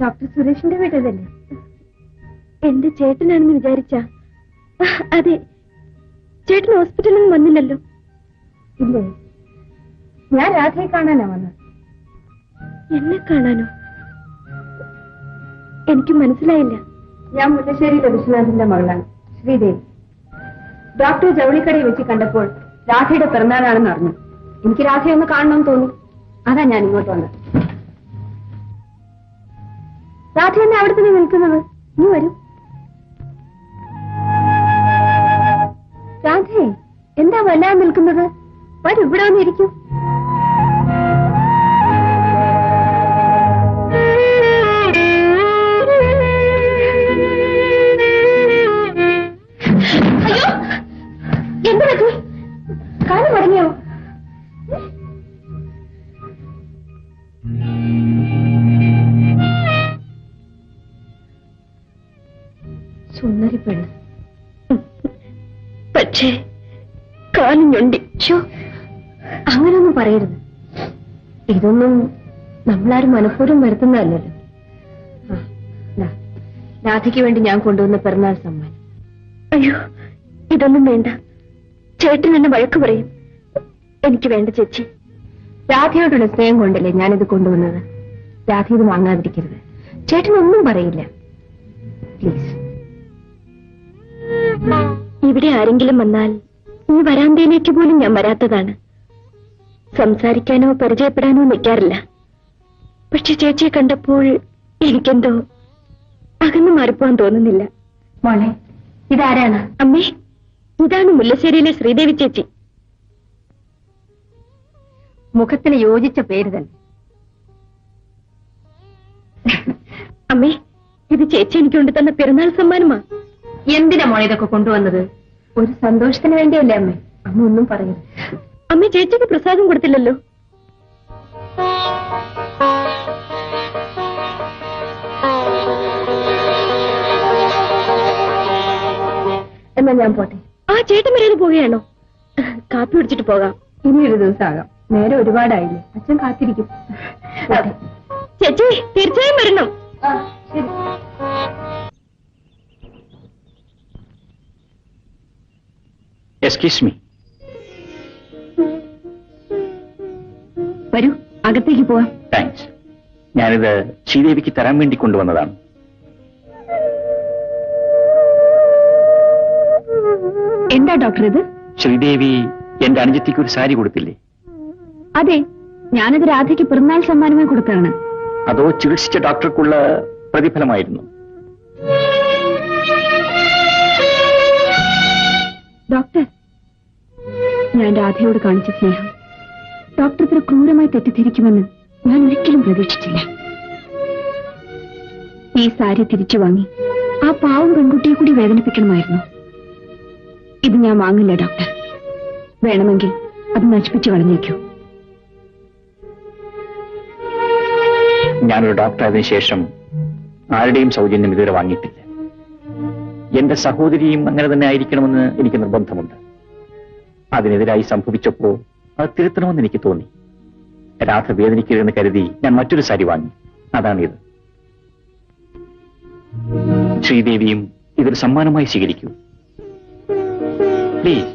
ഡോക്ടർ സുരേഷിന്റെ വീട്ടതല്ലേ? എന്റെ ചേട്ടനാണെന്ന് വിചാരിച്ച? അതെ. ചേട്ടൻ ഹോസ്പിറ്റലിൽ നിന്ന് വന്നില്ലല്ലോ? ഇല്ലേ, ഞാൻ രാധയെ കാണാനാ വന്നത്. എന്നെ കാണാനോ? എനിക്ക് മനസ്സിലായില്ല. ഞാൻ മുല്ലശ്ശേരിയിലെ വിശ്വനാഥിന്റെ മകളാണ്, ശ്രീദേവി. ഡോക്ടർ ജൗളിക്കടയിൽ വെച്ച് കണ്ടപ്പോൾ രാധയുടെ പിറന്നാളാണെന്ന് അറിഞ്ഞു. എനിക്ക് രാധയെ ഒന്ന് കാണണമെന്ന് തോന്നി. അതാ ഞാൻ ഇങ്ങോട്ട് വന്നത്. രാധ എന്നെ അവിടെ തന്നെ നിൽക്കുന്നത്. നീ വരൂ. രാധേ, എന്താ വല്ലാതെ നിൽക്കുന്നത്? വരൂ, ഇവിടെ വന്നിരിക്കൂ. അയ്യോ, എന്താ പറ്റി? കാലം മടങ്ങിയോ? സുന്ദരി പെണ്ണ്, പക്ഷേ കാലം ഞൊണ്ടിച്ചോ. അങ്ങനൊന്നും പറയരുത്. ഇതൊന്നും നമ്മളാരും മനഃപൂർവ്വം വരുത്തുന്നതല്ലല്ലോ. രാധയ്ക്ക് വേണ്ടി ഞാൻ കൊണ്ടുവന്ന പിറന്നാൾ സമ്മാനം. അയ്യോ, ഇതൊന്നും വേണ്ട. ചേട്ടൻ എന്നെ വഴക്ക് പറയും. എനിക്ക് വേണ്ട ചേച്ചി. രാധയോടുള്ള സ്നേഹം കൊണ്ടല്ലേ ഞാനിത് കൊണ്ടുവന്നത്. രാധ ഇത് വാങ്ങാതിരിക്കരുത്. ചേട്ടനൊന്നും പറയില്ല, പ്ലീസ്. ഇവിടെ ആരെങ്കിലും വന്നാൽ ഈ വരാന്തയിലേക്ക് പോലും ഞാൻ വരാത്തതാണ്. സംസാരിക്കാനോ പരിചയപ്പെടാനോ നിൽക്കാറില്ല. പക്ഷെ ചേച്ചിയെ കണ്ടപ്പോൾ എനിക്കെന്തോ അകന്നു മാറിപ്പോവാൻ തോന്നുന്നില്ല. മോളെ, ഇതാരാണ്? അമ്മേ, ഇതാണ് മുല്ലശ്ശേരിയിലെ ശ്രീദേവി ചേച്ചി. മുഖത്തിന് യോജിച്ച പേര് തന്നെ. അമ്മേ, ഇത് ചേച്ചി എനിക്ക് കൊണ്ടു തന്ന പിറന്നാൾ സമ്മാനമാ. എന്തിനാ മോളെ ഇതൊക്കെ കൊണ്ടുവന്നത്? ഒരു സന്തോഷത്തിന് വേണ്ടിയല്ലേ അമ്മേ. അമ്മ ഒന്നും പറയൂ. അമ്മ ചേച്ചിക്ക് പ്രസാദം കൊടുത്തില്ലല്ലോ. എന്നാ ഞാൻ പോട്ടെ. ആ ചേട്ടൻ വരെ പോവുകയാണോ? കാപ്പി കുടിച്ചിട്ട് പോകാം. ഇനി ഒരു ദിവസം ആകാം. നേരെ ഒരുപാടായില്ലേ. അച്ഛൻ കാത്തിരിക്കും. ചേച്ചി തീർച്ചയായും വരണം. Excuse me. വരൂ, അകത്തേക്ക് പോവാം. താങ്ക്സ്. ഞാനിത് ശ്രീദേവിക്ക് തരാൻ വേണ്ടി കൊണ്ടുവന്നതാണ്. എന്താ ഡോക്ടർ ഇത്? ശ്രീദേവി എന്റെ അനുജത്തിക്ക് ഒരു സാരി കൊടുത്തില്ലേ? അതെ, ഞാനത് രാധയ്ക്ക് പിറന്നാൾ സമ്മാനമായി കൊടുത്താണ്. അതോ ചികിത്സിച്ച ഡോക്ടർക്കുള്ള പ്രതിഫലമായിരുന്നു? ഡോക്ടർ, ഞാൻ രാധയോട് കാണിച്ച സ്നേഹം ഡോക്ടർ ഇത്ര ക്രൂരമായി തെറ്റിദ്ധരിക്കുമെന്ന് ഞാൻ ഒരിക്കലും പ്രതീക്ഷിച്ചില്ല. ഈ സാരി തിരിച്ചു വാങ്ങി ആ പാവം പെൺകുട്ടിയെ കൂടി വേദനിപ്പിക്കണമായിരുന്നു. ഇത് ഞാൻ വാങ്ങില്ല ഡോക്ടർ. വേണമെങ്കിൽ അത് നശിപ്പിച്ചു കളഞ്ഞേക്കൂ. ഞാനൊരു ഡോക്ടർ ആയതിനു ശേഷം ആരുടെയും സൗജന്യം ഇതുവരെ വാങ്ങിയിട്ടില്ല. എന്റെ സഹോദരിയും അങ്ങനെ തന്നെ ആയിരിക്കണമെന്ന് എനിക്ക് നിർബന്ധമുണ്ട്. അതിനെതിരായി സംഭവിച്ചപ്പോ അത് തിരുത്തണമെന്ന് എനിക്ക് തോന്നി. രാധ വേദനിക്കരുതെന്ന് കരുതി ഞാൻ മറ്റൊരു സാരി വാങ്ങി. അതാണിത്. ശ്രീദേവിയും ഇതൊരു സമ്മാനമായി സ്വീകരിക്കൂ പ്ലീസ്.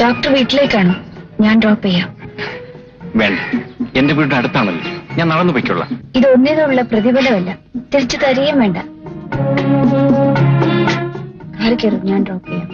ഡോക്ടർ വീട്ടിലേക്കാണോ? ഞാൻ ഡ്രോപ്പ് ചെയ്യാം. വേണ്ട, എന്റെ വീടിന്റെ അടുത്താണല്ലോ, ഞാൻ നടന്നു പോയിക്കൊള്ളാം. ഇതൊന്നിനുള്ള പ്രതിഫലമല്ല, തിരിച്ചു തരികയും വേണ്ട. കാർ കയറും, ഞാൻ ഡ്രോപ്പ് ചെയ്യാം.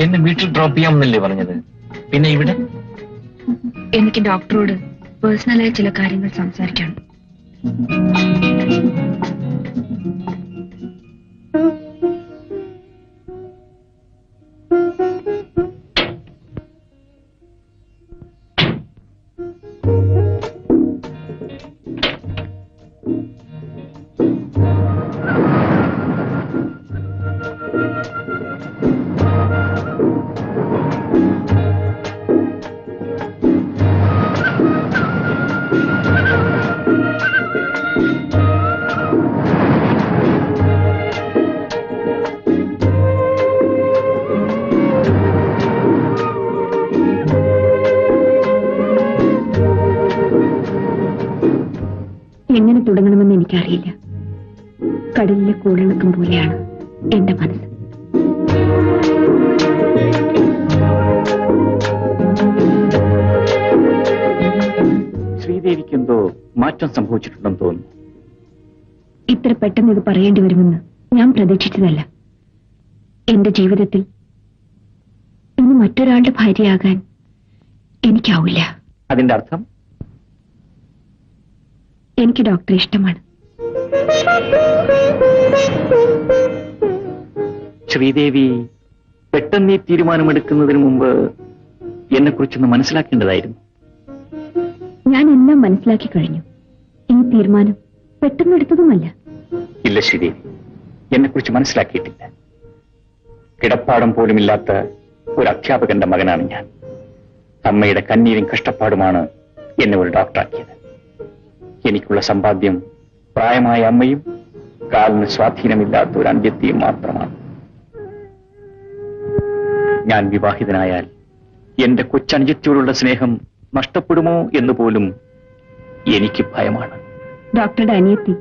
എന്നെ വീട്ടിൽ ഡ്രോപ്പ് ചെയ്യാമെന്നല്ലേ പറഞ്ഞത്? പിന്നെ ഇവിടെ? എനിക്ക് ഡോക്ടറോട് പേഴ്സണലായ ചില കാര്യങ്ങൾ സംസാരിക്കണം. എങ്ങനെ തുടങ്ങണമെന്ന് എനിക്കറിയില്ല. കടലിലെ കൂടിളക്കം പോലെയാണ് എന്റെ മനസ്സ്. ശ്രീദേവിക്ക് എന്തോ മാറ്റം സംഭവിച്ചിട്ടുണ്ടെന്ന് തോന്നുന്നു. ഇത്ര പെട്ടെന്ന് ഇത് പറയേണ്ടി വരുമെന്ന് ഞാൻ പ്രതീക്ഷിച്ചതല്ല. എന്റെ ജീവിതത്തിൽ ഇനി മറ്റൊരാളുടെ ഭാര്യയാകാൻ എനിക്കാവില്ല. അതിന്റെ അർത്ഥം? എനിക്ക് ഡോക്ടറെ ഇഷ്ടമാണ്. ശ്രീദേവി പെട്ടെന്ന് ഈ തീരുമാനമെടുക്കുന്നതിന് മുമ്പ് എന്നെക്കുറിച്ചൊന്ന് മനസ്സിലാക്കേണ്ടതായിരുന്നു. ഞാൻ എല്ലാം മനസ്സിലാക്കി കഴിഞ്ഞു. ഈ തീരുമാനം പെട്ടെന്നെടുത്തതുമല്ല. ഇല്ല ശ്രീദേവി, എന്നെക്കുറിച്ച് മനസ്സിലാക്കിയിട്ടില്ല. കിടപ്പാടം പോലുമില്ലാത്ത ഒരു അധ്യാപകന്റെ മകനാണ് ഞാൻ. അമ്മയുടെ കണ്ണീരും കഷ്ടപ്പാടുമാണ് എന്നെ ഒരു ഡോക്ടറാക്കിയത്. എനിക്കുള്ള സമ്പാദ്യം പ്രായമായ അമ്മയും കാലിന് സ്വാധീനമില്ലാത്ത ഒരു അന്ത്യത്തെയും മാത്രമാണ്. ഞാൻ വിവാഹിതനായാൽ എന്റെ കൊച്ചനുജത്തിയോടുള്ള സ്നേഹം നഷ്ടപ്പെടുമോ എന്ന് പോലും എനിക്ക് ഭയമാണ്. ഡോക്ടറുടെ അനിയത്തി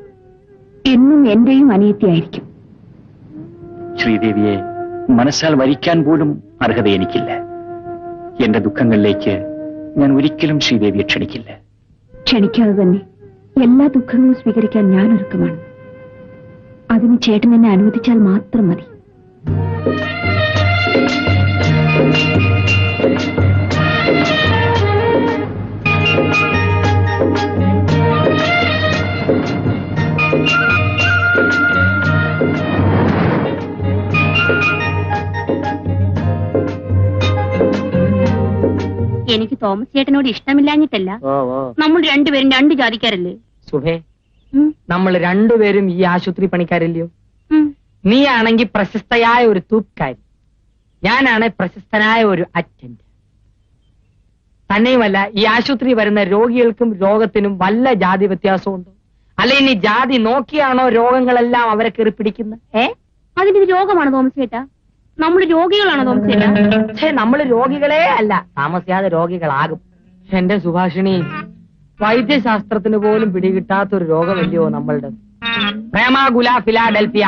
എന്നും എന്റെയും അനിയത്തിയായിരിക്കും. ശ്രീദേവിയെ മനസ്സാൽ വരിക്കാൻ പോലും അർഹത എനിക്കില്ല. എന്റെ ദുഃഖങ്ങളിലേക്ക് ഞാൻ ഒരിക്കലും ശ്രീദേവിയെ ക്ഷണിക്കില്ല. ക്ഷണിക്കാതെ തന്നെ എല്ലാ ദുഃഖങ്ങളും സ്വീകരിക്കാൻ ഞാൻ ഒരുക്കമാണ്. അതിന് ചേട്ടൻ എന്നെ അനുവദിച്ചാൽ മാത്രം മതി. എനിക്ക് തോമസ് ചേട്ടനോട് ഇഷ്ടമില്ലാഞ്ഞിട്ടല്ല, നമ്മൾ രണ്ടുപേരും രണ്ട് ജാതിക്കാരല്ലേ. സുഭേ, നമ്മൾ രണ്ടുപേരും ഈ ആശുപത്രി പണിക്കാരല്ലയോ? നീ ആണെങ്കിൽ പ്രശസ്തയായ ഒരു തൂപ്പ്കാരി, ഞാനാണ് പ്രശസ്തനായ ഒരു അറ്റൻഡ്. തന്നെയുമല്ല, ഈ ആശുപത്രി വരുന്ന രോഗികൾക്കും രോഗത്തിനും വല്ല ജാതി വ്യത്യാസമുണ്ടോ? അല്ല, ഇനി ജാതി നോക്കിയാണോ രോഗങ്ങളെല്ലാം അവരെ കയറി പിടിക്കുന്നത്? അതിന് രോഗമാണ് തോമസ് ചേട്ടാ, നമ്മൾ രോഗികളാണോ തോമസ് ചേട്ടാ? പക്ഷേ നമ്മൾ രോഗികളെ അല്ല, താമസിയാതെ രോഗികളാകും. എന്റെ സുഭാഷിണി, വൈദ്യശാസ്ത്രത്തിന് പോലും പിടികിട്ടാത്തൊരു രോഗമല്ലയോ നമ്മളുടെ പ്രേമാകുല ഫിലാഡൽഫിയ.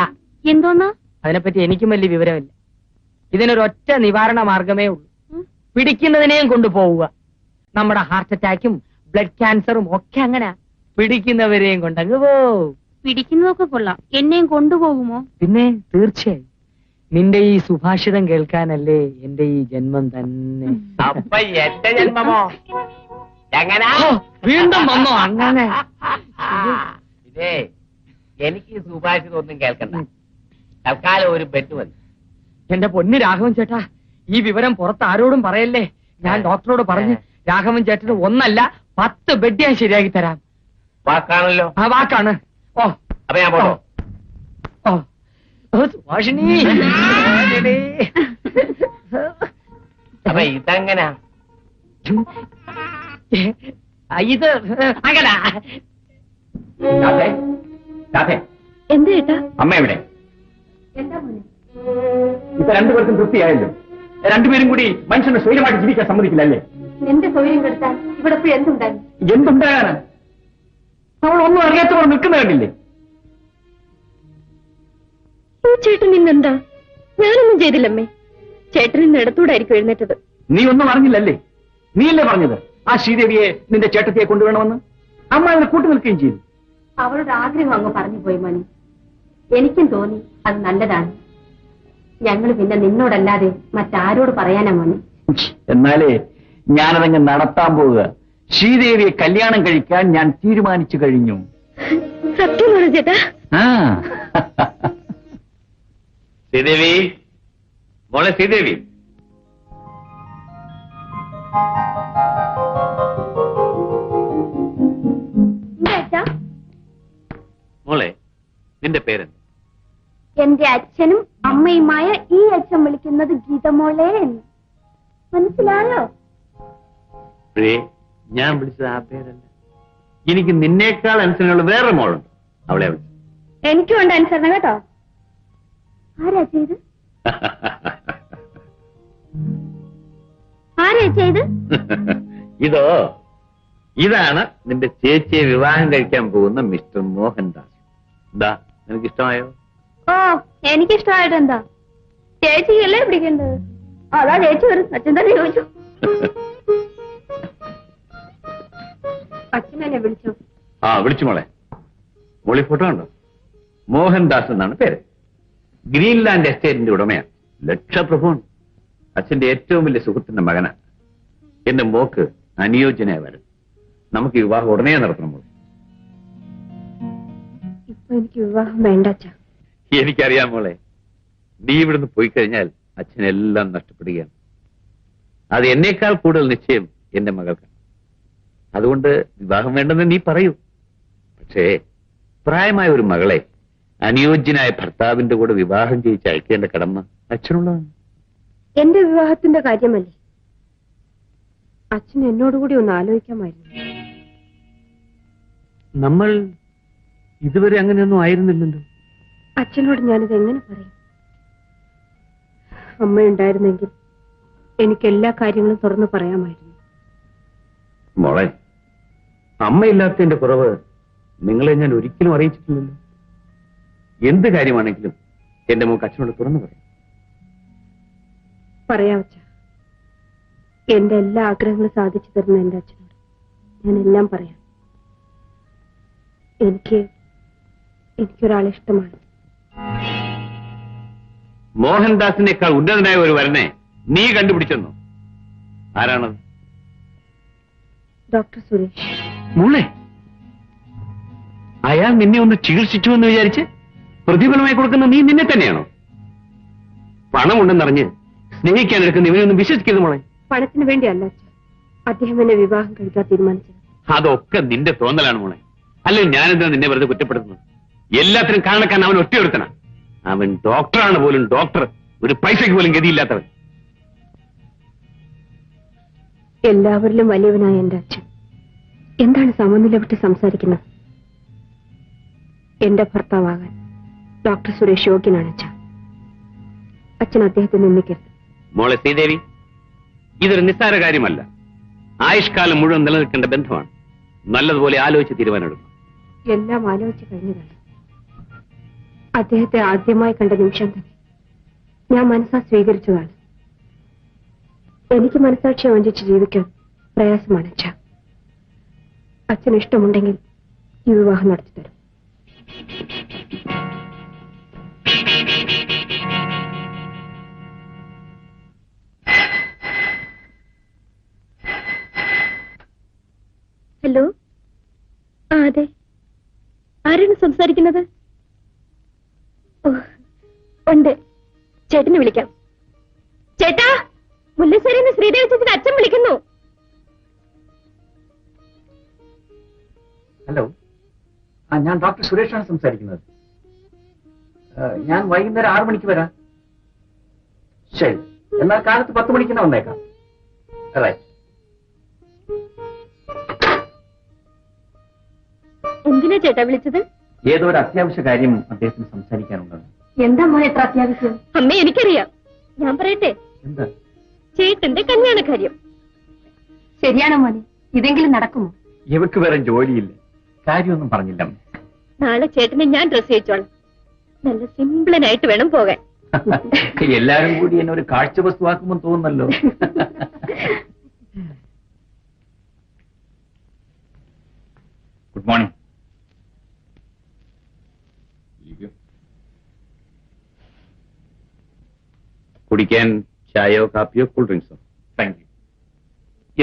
എന്തോന്നാ? അതിനെപ്പറ്റി എനിക്കും വലിയ വിവരമില്ല. ഇതിനൊരൊറ്റ നിവാരണ മാർഗമേ ഉള്ളൂ, പിടിക്കുന്നതിനെയും കൊണ്ടുപോവുക. നമ്മുടെ ഹാർട്ട് അറ്റാക്കും ബ്ലഡ് ക്യാൻസറും ഒക്കെ അങ്ങനെ പിടിക്കുന്നവരെയും കൊണ്ടങ്ങ് പോവും. പിടിക്കുന്നതൊക്കെ കൊള്ളാം, എന്നെയും കൊണ്ടുപോകുമോ? പിന്നെ തീർച്ചയായും. നിന്റെ ഈ സുഭാഷിതം കേൾക്കാനല്ലേ എന്റെ ഈ ജന്മം തന്നെ. അപ്പൊ എന്റെ ജന്മമോ എങ്ങനെ വീണ്ടും വന്നോ അങ്ങനെ? ഇതേ എനിക്ക് സുഭാഷിതം ഒന്നും കേൾക്കണ്ട, തൽക്കാലം ഒരു ബെറ്റ് വന്നു. എന്റെ പൊന്ന് രാഘവൻ ചേട്ടാ, ഈ വിവരം പുറത്ത് ആരോടും പറയല്ലേ. ഞാൻ ഡോക്ടറോട് പറഞ്ഞ് രാഘവൻ ചേട്ടന് 1 അല്ല 10 ബെഡ് ഞാൻ ശരിയാക്കി തരാം. വാക്കാണല്ലോ. ആ വാക്കാണ്. ഓ അപ്പൊ ഞാൻ പോട്ടോ. ഓ സുഭാഷിണി, അപ്പൊ ഇതെങ്ങനാ? ഇത് അങ്ങനെ എന്താ ചേട്ടാ? അമ്മ എവിടെ? എന്താ മോനെ? ഇപ്പൊ രണ്ടുപേർക്കും തൃപ്തിയായല്ലോ. രണ്ടുപേരും കൂടി മനുഷ്യനെ സ്വൈര്യമായിട്ട് ജീവിക്കാൻ സമ്മതിക്കില്ലല്ലേ? എന്റെ സൗകര്യം കെടുത്താൻ ഇവിടെ പോയി എന്തുണ്ടായി? എന്തുണ്ടാകാനാ? നമ്മൾ ഒന്നും അറിയാത്തവർ നിൽക്കുന്ന കണ്ടില്ലേ? ചേട്ടൻ ഇന്നെന്താ? ഞാനൊന്നും ചെയ്തില്ലമ്മേ. ചേട്ടൻ ഇന്ന് ഇടത്തൂടായിരിക്കും എഴുന്നേറ്റത്. നീ ഒന്നും അറിഞ്ഞില്ലല്ലേ? നീയല്ലേ പറഞ്ഞത് ആ ശ്രീദേവിയെ നിന്റെ ചേട്ടത്തിയെ കൊണ്ടുവരണമെന്ന്? അമ്മ അതിനെ കൂട്ടു നിൽക്കുകയും ചെയ്തു. അവളുടെ ആഗ്രഹം അങ്ങ് പറഞ്ഞു പോയി മോനെ. എനിക്കും തോന്നി അത് നല്ലതാണ്. ഞങ്ങൾ പിന്നെ നിന്നോടല്ലാതെ മറ്റാരോട് പറയാനാ മോനെ? എന്നാലേ ഞാനതങ്ങ് നടത്താൻ പോവുക. ശ്രീദേവിയെ കല്യാണം കഴിക്കാൻ ഞാൻ തീരുമാനിച്ചു കഴിഞ്ഞു. സത്യമാണോ ചേട്ടാ? ആ ശ്രീദേവി, മോളെ ശ്രീദേവി. മോളെ, നിന്റെ പേരെന്ത്? എന്റെ അച്ഛനും അമ്മയുമായ ഈ അച്ഛൻ വിളിക്കുന്നത് ഗീതമോളെ എന്ന്. മനസ്സിലായോ? ഞാൻ വിളിച്ചത് ആ പേരല്ല. എനിക്ക് നിന്നേക്കാൾ അനുസരണയുള്ള വേറെ മോളുണ്ട്, അവളെ വിളിച്ചു. എനിക്കും ഉണ്ട് അനുസരണ കേട്ടോ. ആരാ ചെയ്ത്? ആരാ ചെയ്ത്? ഇതാണ് നിന്റെ ചേച്ചിയെ വിവാഹം കഴിക്കാൻ പോകുന്ന മിസ്റ്റർ മോഹൻദാസ്. എന്താ, നിനക്ക് ഇഷ്ടമായോ? ഓ, എനിക്കിഷ്ടമായിട്ട് എന്താ? ചേച്ചിയല്ലേ പിടിക്കേണ്ടത്. അതാ ചേച്ചി വരും. അച്ഛൻ തന്നെ ചോദിച്ചു. അച്ഛനെ വിളിച്ചു. ആ, വിളിച്ചു മോളെ. മോളി ഫോട്ടോ ഉണ്ടോ? മോഹൻദാസ് എന്നാണ് പേര്. ഗ്രീൻലാൻഡ് എസ്റ്റേറ്റിന്റെ ഉടമയാണ്. ലക്ഷപ്രഭുവാണ്. അച്ഛന്റെ ഏറ്റവും വലിയ സുഹൃത്തിന്റെ മകനാണ്. എന്റെ മോക്ക് അനുയോജ്യനായ വരും. നമുക്ക് വിവാഹം ഉടനെ നടത്തണം മോളെ. ഇപ്പൊ എനിക്ക് വിവാഹം വേണ്ട അച്ഛാ. എനിക്കറിയാം മോളെ, നീ ഇവിടുന്ന് പോയി കഴിഞ്ഞാൽ അച്ഛനെല്ലാം നഷ്ടപ്പെടുകയാണ്. അത് എന്നേക്കാൾ കൂടുതൽ നിശ്ചയം എന്റെ മകൾക്കാണ്. അതുകൊണ്ട് വിവാഹം വേണ്ടെന്ന് നീ പറയൂ. പക്ഷേ പ്രായമായ ഒരു മകളെ അനുയോജ്യനായ ഭർത്താവിന്റെ കൂടെ വിവാഹം ചെയ്യിച്ച് അയക്കേണ്ട കടമ അച്ഛനുള്ളതാണ്. എന്റെ വിവാഹത്തിന്റെ കാര്യമല്ലേ? അച്ഛൻ എന്നോടുകൂടി ഒന്ന് ആലോചിക്കാമായിരുന്നു. നമ്മൾ ഇതുവരെ അങ്ങനെയൊന്നും ആയിരുന്നില്ലല്ലോ. അച്ഛനോട് ഞാനിത് എങ്ങനെ പറയും? അമ്മയുണ്ടായിരുന്നെങ്കിൽ എനിക്ക് എല്ലാ കാര്യങ്ങളും തുറന്നു പറയാമായിരുന്നു. മോളെ, അമ്മയില്ലാത്തതിന്റെ കുറവ് നിങ്ങളെ ഞാൻ ഒരിക്കലും അറിയിച്ചിട്ടില്ലല്ലോ. എന്ത് കാര്യമാണെങ്കിലും എന്റെ മോക്ക് അച്ഛനോട് തുറന്നു പറയും. പറയാം അച്ഛ. എന്റെ എല്ലാ ആഗ്രഹങ്ങളും സാധിച്ചു തരുന്ന എന്റെ അച്ഛനോട് ഞാൻ എല്ലാം പറയാം. എനിക്കൊരാളെ ഇഷ്ടമാണ്. മോഹൻദാസിനേക്കാൾ ഉന്നതനായ ഒരു വരനെ നീ കണ്ടുപിടിച്ചെന്നു. ആരാണത്? ഡോക്ടർ സുരേഷ്. മോളെ, അയാൾ നിന്നെ ഒന്ന് ചികിത്സിച്ചു എന്ന് വിചാരിച്ച് പ്രതിഫലമായി കൊടുക്കുന്ന നീ നിന്നെ തന്നെയാണോ? പണമുണ്ടെന്നറിഞ്ഞ് സ്നേഹിക്കാൻ എടുക്കുന്ന ഇവനൊന്നും വിശ്വസിക്കരുത് മോളെ. പണത്തിന് വേണ്ടിയല്ല അച്ഛ അദ്ദേഹം എന്നെ വിവാഹം കഴിക്കാൻ തീരുമാനിച്ചത്. അതൊക്കെ നിന്റെ തോന്നലാണ് മോളെ. അല്ലെങ്കിൽ ഞാനെന്താ നിന്നെ വെറുതെ കുറ്റപ്പെടുത്തുന്നത്? എല്ലാത്തിനും കാരണക്കാൻ അവൻ ഒറ്റയൊരുത്തനാ. അവൻ ഡോക്ടറാണ് പോലും ഡോക്ടർ. ഒരു പൈസയ്ക്ക് പോലും ഗതിയില്ലാത്തവൻ. എല്ലാവരിലും വലിയവനായ എന്റെ അച്ഛൻ എന്താണ് സമനില വിട്ട് സംസാരിക്കുന്നത്? എന്റെ ഭർത്താവാകാൻ ഡോക്ടർ സുരേഷ് യോഗ്യനാണ് അച്ഛൻ. അച്ഛൻ അദ്ദേഹത്തെ നിന്ദിക്കരുത്. മോളെ ശ്രീദേവി, ഇതൊരു നിസ്സാര കാര്യമല്ല. ആയുഷ്കാലം മുഴുവൻ നിലനിൽക്കേണ്ട ബന്ധമാണ്. നല്ലതുപോലെ ആലോചിച്ച് തീരുമാനമെടുക്കണം. എല്ലാം ആലോചിച്ച് കഴിഞ്ഞതാണ്. അദ്ദേഹത്തെ ആദ്യമായി കണ്ട നിമിഷം തന്നെ ഞാൻ മനസ്സാ സ്വീകരിച്ചതാണ്. എനിക്ക് മനസാക്ഷിയെ വഞ്ചിച്ച് ജീവിക്കാൻ പ്രയാസമാണ് അച്ഛ. അച്ഛന് ഇഷ്ടമുണ്ടെങ്കിൽ ഈ വിവാഹം നടത്തിത്തരും. ഹലോ, അതെ, ആരാണ് സംസാരിക്കുന്നത്? ഉണ്ട്, ചേട്ടനെ വിളിക്കാം. ചേട്ടാ, മുല്ലശ്ശേരിന്ന് ശ്രീദേവി ചേച്ചിയുടെ അച്ഛൻ വിളിക്കുന്നു. ഹലോ, ഞാൻ ഡോക്ടർ സുരേഷാണ് സംസാരിക്കുന്നത്. ഞാൻ വൈകുന്നേരം 6 മണിക്ക് വരാം. ശരി, എന്നാൽ കാലത്ത് 10 മണിക്ക് തന്നെ വന്നേക്കാം. റൈറ്റ്. എന്തിനാ ചേട്ടാ വിളിച്ചത്? ഏതോ ഒരു അത്യാവശ്യ കാര്യം അദ്ദേഹത്തിന് സംസാരിക്കാനുണ്ടെന്ന്. എന്താ മോനെ എത്ര അത്യാവശ്യം? അമ്മേ, എനിക്കറിയാം. ഞാൻ പറയട്ടെ? എന്താ? ചേട്ടന്റെ കല്യാണ കാര്യം. ശരിയാണോ മോനെ? ഇതെങ്കിലും നടക്കുമോ? ഇവക്ക് വേറെ ജോലിയില്ല. കാര്യമൊന്നും പറഞ്ഞില്ല. നാളെ ചേട്ടനെ ഞാൻ ഡ്രസ് ചെയ്യിച്ചോളാം. നല്ല സിംപിളനായിട്ട് വേണം പോകാൻ. എല്ലാരും കൂടി എന്നെ ഒരു കാഴ്ച വസ്തുവാക്കുമെന്ന് തോന്നുന്നല്ലോ. Good morning. കുടിക്കാൻ ചായയോ കാപ്പിയോ കൂൾ ഡ്രിങ്ക്സോ? Thank you.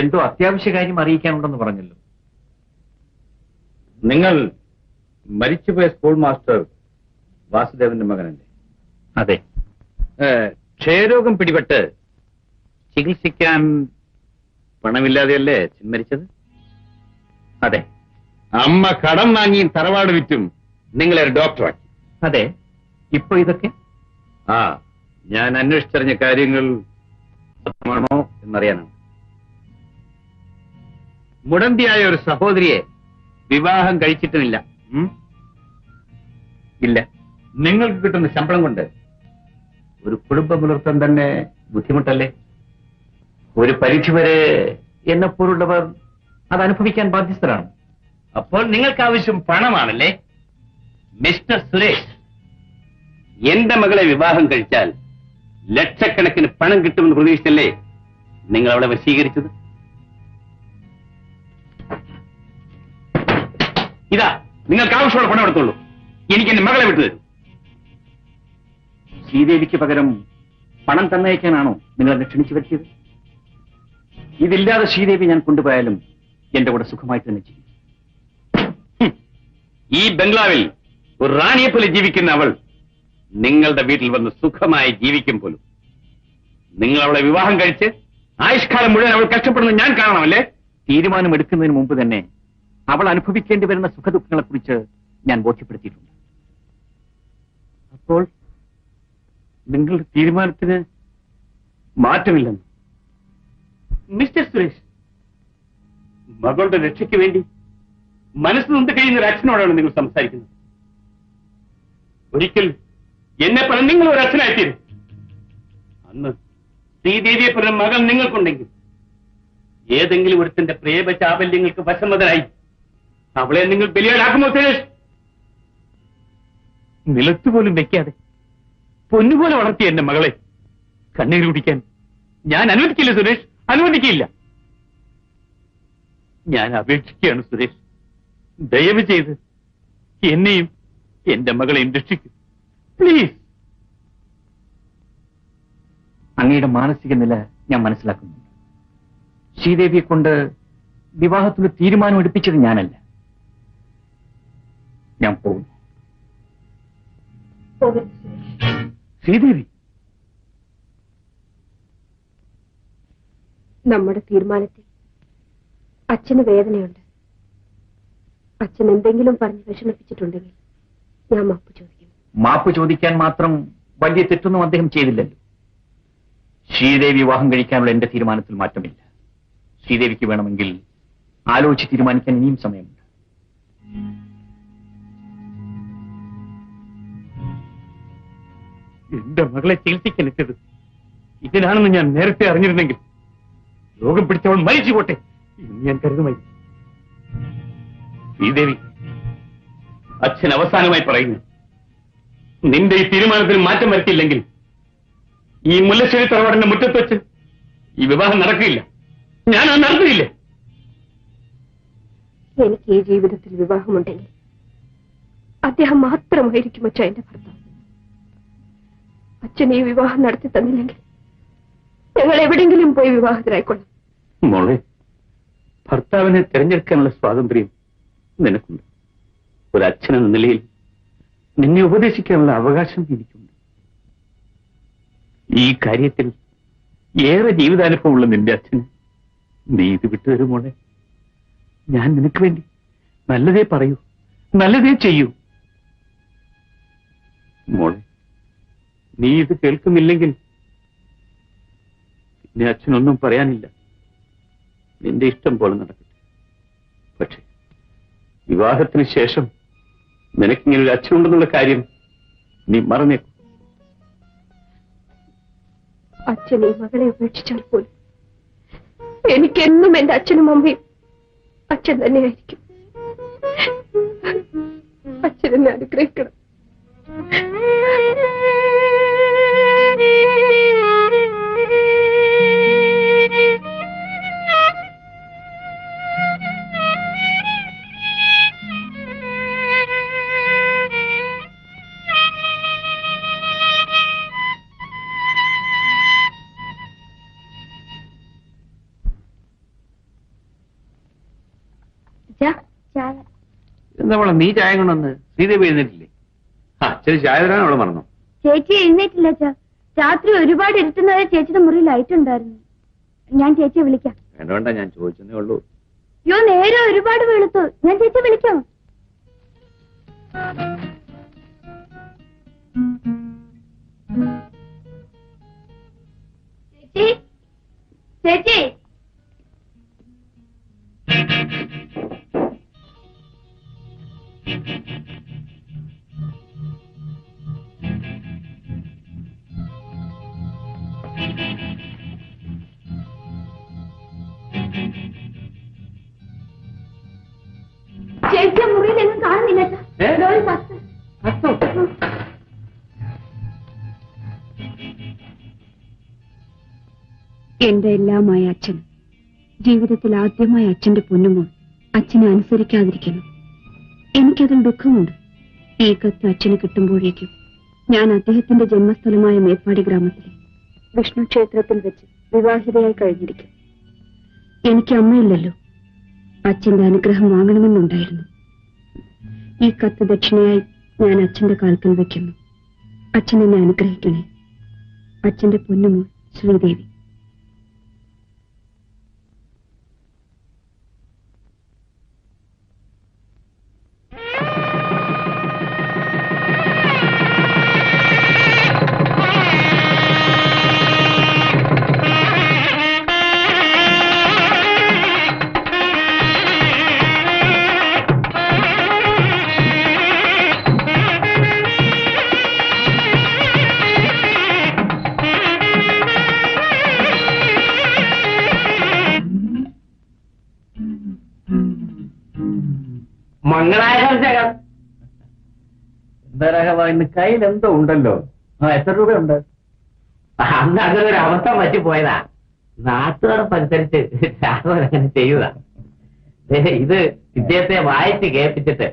എന്തോ അത്യാവശ്യ കാര്യം അറിയിക്കാനുണ്ടെന്ന് പറഞ്ഞല്ലോ. നിങ്ങൾ മരിച്ചുപോയ സ്കൂൾ മാസ്റ്റർ വാസുദേവന്റെ മകനല്ലേ? അതെ. ക്ഷയരോഗം പിടിപെട്ട് ചികിത്സിക്കാൻ പണമില്ലാതെയല്ലേ അച്ഛൻ മരിച്ചത്? അതെ. അമ്മ കടം വാങ്ങിയും തറവാട് വിറ്റും നിങ്ങളെ ഒരു ഡോക്ടറാക്കി. അതെ. ഇപ്പൊ ഇതൊക്കെ ഞാൻ അന്വേഷിച്ചറിഞ്ഞ കാര്യങ്ങൾ സത്യമാണോ എന്നറിയാനാണ്. മുടന്തിയായ ഒരു സഹോദരിയെ വിവാഹം കഴിച്ചിട്ടുമില്ല. ഇല്ല. നിങ്ങൾക്ക് കിട്ടുന്ന ശമ്പളം കൊണ്ട് ഒരു കുടുംബം പുലർത്താൻ തന്നെ ബുദ്ധിമുട്ടല്ലേ? ഒരു പരിധിവരെ എന്നെപ്പോലുള്ളവർ അത് അനുഭവിക്കാൻ ബാധ്യസ്ഥരാണ്. അപ്പോൾ നിങ്ങൾക്ക് ആവശ്യം പണമാണല്ലേ? മിസ്റ്റർ സുരേഷ്, എന്റെ മകളെ വിവാഹം കഴിച്ചാൽ ലക്ഷക്കണക്കിന് പണം കിട്ടുമെന്ന് പ്രതീക്ഷിച്ചല്ലേ നിങ്ങൾ അവളെ വശീകരിച്ചത്? ഇതാ, നിങ്ങൾക്ക് ആവശ്യമുള്ള പണം എടുത്തോളൂ. എനിക്ക് എന്റെ മകളെ വിട്ടുതരൂ. ശ്രീദേവിക്ക് പകരം പണം തന്നയക്കാനാണോ നിങ്ങൾ എന്നെ ക്ഷണിച്ചു വരുത്തിയത്? ഇതില്ലാതെ ശ്രീദേവി ഞാൻ കൊണ്ടുപോയാലും എന്റെ കൂടെ സുഖമായിട്ട് തന്നെ ചെയ്യും. ഈ ബംഗ്ലാവിൽ ഒരു റാണിയെ പോലെ ജീവിക്കുന്ന അവൾ നിങ്ങളുടെ വീട്ടിൽ വന്ന് സുഖമായി ജീവിക്കും പോലും. നിങ്ങൾ അവളെ വിവാഹം കഴിച്ച് ആയുഷ്കാലം മുഴുവൻ അവൾ കഷ്ടപ്പെടുന്നത് ഞാൻ കാണണമല്ലേ? തീരുമാനമെടുക്കുന്നതിന് മുമ്പ് തന്നെ അവൾ അനുഭവിക്കേണ്ടി വരുന്ന സുഖദുഃഖങ്ങളെക്കുറിച്ച് ഞാൻ ബോധ്യപ്പെടുത്തിയിട്ടുണ്ട്. അപ്പോൾ നിങ്ങളുടെ തീരുമാനത്തിന് മാറ്റമില്ലെന്ന്? മിസ്റ്റർ സുരേഷ്, മകളുടെ രക്ഷയ്ക്ക് വേണ്ടി മനസ്സ് നൊന്ത് കഴിയുന്ന ഒരു അച്ഛനോടാണ് നിങ്ങൾ സംസാരിക്കുന്നത്. ഒരിക്കൽ എന്നെ പറഞ്ഞ നിങ്ങൾ ഒരു അച്ഛനായിത്തീരും. അന്ന് ശ്രീദേവിയെ പറഞ്ഞ മകൾ നിങ്ങൾക്കുണ്ടെങ്കിൽ ഏതെങ്കിലും ഒരുത്തിന്റെ പ്രേമ ചാബല്യങ്ങൾക്ക് വശമതനായി അവളെ നിങ്ങൾ ബലിയാടാക്കുമോ സുരേഷ്? നിലത്തുപോലും വെക്കാതെ പൊന്നുപോലെ വളർത്തിയ എന്റെ മകളെ കണ്ണീര് കുടിക്കാൻ ഞാൻ അനുവദിക്കില്ല സുരേഷ്, അനുവദിക്കില്ല. ഞാൻ അപേക്ഷിക്കുകയാണ് സുരേഷ്, ദയവ് ചെയ്ത് എന്നെയും എന്റെ മകളെയും രക്ഷിക്കും പ്ലീസ്. അങ്ങയുടെ മാനസിക നില ഞാൻ മനസ്സിലാക്കുന്നു. ശ്രീദേവിയെ കൊണ്ട് വിവാഹത്തിന് തീരുമാനം എടുപ്പിച്ചത് ഞാനല്ല. ഞാൻ പോകുന്നു. ശ്രീദേവി, നമ്മുടെ തീരുമാനത്തിൽ അച്ഛന് വേദനയുണ്ട്. അച്ഛൻ എന്തെങ്കിലും പറഞ്ഞ് വിഷമിപ്പിച്ചിട്ടുണ്ടെങ്കിൽ ഞാൻ മാപ്പ് ചോദിക്കും. മാപ്പ് ചോദിക്കാൻ മാത്രം വലിയ തെറ്റൊന്നും അദ്ദേഹം ചെയ്തില്ലല്ലോ. ശ്രീദേവി വിവാഹം കഴിക്കാനുള്ള എന്റെ തീരുമാനത്തിൽ മാറ്റമില്ല. ശ്രീദേവിക്ക് വേണമെങ്കിൽ ആലോചിച്ച് തീരുമാനിക്കാൻ ഇനിയും സമയമുണ്ട്. എന്റെ മകളെ ചികിത്സിക്കാനെത്തിയത് ഇതിനാണെന്ന് ഞാൻ നേരത്തെ അറിഞ്ഞിരുന്നെങ്കിൽ രോഗം പിടിച്ചവൾ മരിച്ചു പോട്ടെ എന്ന് ഞാൻ കരുതുമായി. ശ്രീദേവി, അച്ഛൻ അവസാനമായി പറയുന്നു, നിന്റെ ഈ തീരുമാനത്തിന് മാറ്റം വരുത്തിയില്ലെങ്കിൽ ഈ മുല്ലശ്ശേരി തറവാടിന്റെ മുറ്റത്ത് വെച്ച് ഈ വിവാഹം നടക്കില്ല. ഞാനത് നടത്തിയില്ല. എനിക്ക് ഈ ജീവിതത്തിൽ വിവാഹമുണ്ടെങ്കിൽ അദ്ദേഹം മാത്രമായിരിക്കും അച്ഛൻ എന്റെ ഭർത്താവ്. അച്ഛൻ ഈ വിവാഹം നടത്തി തന്നില്ലെങ്കിൽ ഞങ്ങൾ എവിടെയെങ്കിലും പോയി വിവാഹത്തിലായിക്കൊള്ളാം. മോളെ, ഭർത്താവിനെ തിരഞ്ഞെടുക്കാനുള്ള സ്വാതന്ത്ര്യം നിനക്കുണ്ട്. ഒരു അച്ഛനെന്ന നിലയിൽ നിന്നെ ഉപദേശിക്കാനുള്ള അവകാശം എനിക്കുണ്ട്. ഈ കാര്യത്തിൽ ഏറെ ജീവിതാനുഭവമുള്ള നിന്റെ അച്ഛന് നീ ഇത് വിട്ടുതരും മോളെ. ഞാൻ നിനക്ക് വേണ്ടി നല്ലതേ പറയൂ, നല്ലതേ ചെയ്യൂ. മോളെ, നീ ഇത് കേൾക്കുന്നില്ലെങ്കിൽ പിന്നെ അച്ഛനൊന്നും പറയാനില്ല. നിന്റെ ഇഷ്ടം പോലെ നടക്കട്ടെ. പക്ഷെ വിവാഹത്തിന് ശേഷം നിനക്കിങ്ങനെ ഒരു അച്ഛനുണ്ടെന്നുള്ള കാര്യം നീ മറന്നേക്കും. അച്ഛൻ ഈ മകളെ ഉപേക്ഷിച്ചാൽ പോലും എനിക്കെന്നും എന്റെ അച്ഛനും അമ്മയും അച്ഛൻ തന്നെയായിരിക്കും. അച്ഛനെന്നെ അനുഗ്രഹിക്കണം. എന്താ മോളെ, നീ ചായ കൊണ്ടുവന്ന് ശ്രീദേവി എഴുന്നേറ്റില്ലേ? അച്ഛന് ചായ തരാൻ അവളെ മറന്നു. ചേച്ചി എഴുന്നേറ്റില്ല അച്ഛാ. രാത്രി ഒരുപാട് ഇരുട്ടുന്നവരെ ചേച്ചിയുടെ മുറി ലൈറ്റ് ഉണ്ടായിരുന്നു. ഞാൻ ചേച്ചിയെ വിളിക്കാം. വേണ്ട വേണ്ട, ഞാൻ ചോദിച്ചതേ ഉള്ളൂ. യോ, നേരെ ഒരുപാട് വെളുത്തു. ഞാൻ ചേച്ചിയെ വിളിക്കാം. ചേച്ചി, ചേച്ചി. ചേച്ചിയെ മുറിയിലെങ്ങും കാണുന്നില്ല അച്ഛാ. എന്റെ എല്ലാമായ അച്ഛൻ, ജീവിതത്തിൽ ആദ്യമായ അച്ഛന്റെ പൊന്നുമോൾ അച്ഛനെ അനുസരിക്കാതിരിക്കുന്നു. എനിക്കതിൽ ദുഃഖമുണ്ട്. ഈ കത്ത് അച്ഛന് കിട്ടുമ്പോഴേക്കും ഞാൻ അദ്ദേഹത്തിന്റെ ജന്മസ്ഥലമായ മേപ്പാടി ഗ്രാമത്തിലെ വിഷ്ണു ക്ഷേത്രത്തിൽ വെച്ച് വിവാഹിതയായി കഴിഞ്ഞിരിക്കും. എനിക്ക് അമ്മയില്ലല്ലോ. അച്ഛന്റെ അനുഗ്രഹം വാങ്ങണമെന്നുണ്ടായിരുന്നു. ഈ കത്ത് ദക്ഷിണയായി ഞാൻ അച്ഛന്റെ കാൽക്കൽ വെക്കുന്നു. അച്ഛൻ എന്നെ അനുഗ്രഹിക്കണേ. അച്ഛന്റെ പൊന്നുമോൾ ശ്രീദേവി. മംഗളാശംസകൾ. എന്താ രാഘവ, ഇന്ന് കയ്യിൽ എന്തോ ഉണ്ടല്ലോ. എത്ര രൂപയുണ്ട്? അന്ന് അങ്ങനെ ഒരു അവസ്ഥ പറ്റിപ്പോയതാ. നാട്ടുകാരനുസരിച്ച് രാഘവൻ അങ്ങനെ ചെയ്യുക. ഇത് ഇദ്ദേഹത്തെ വായിച്ച് കേൾപ്പിച്ചിട്ട്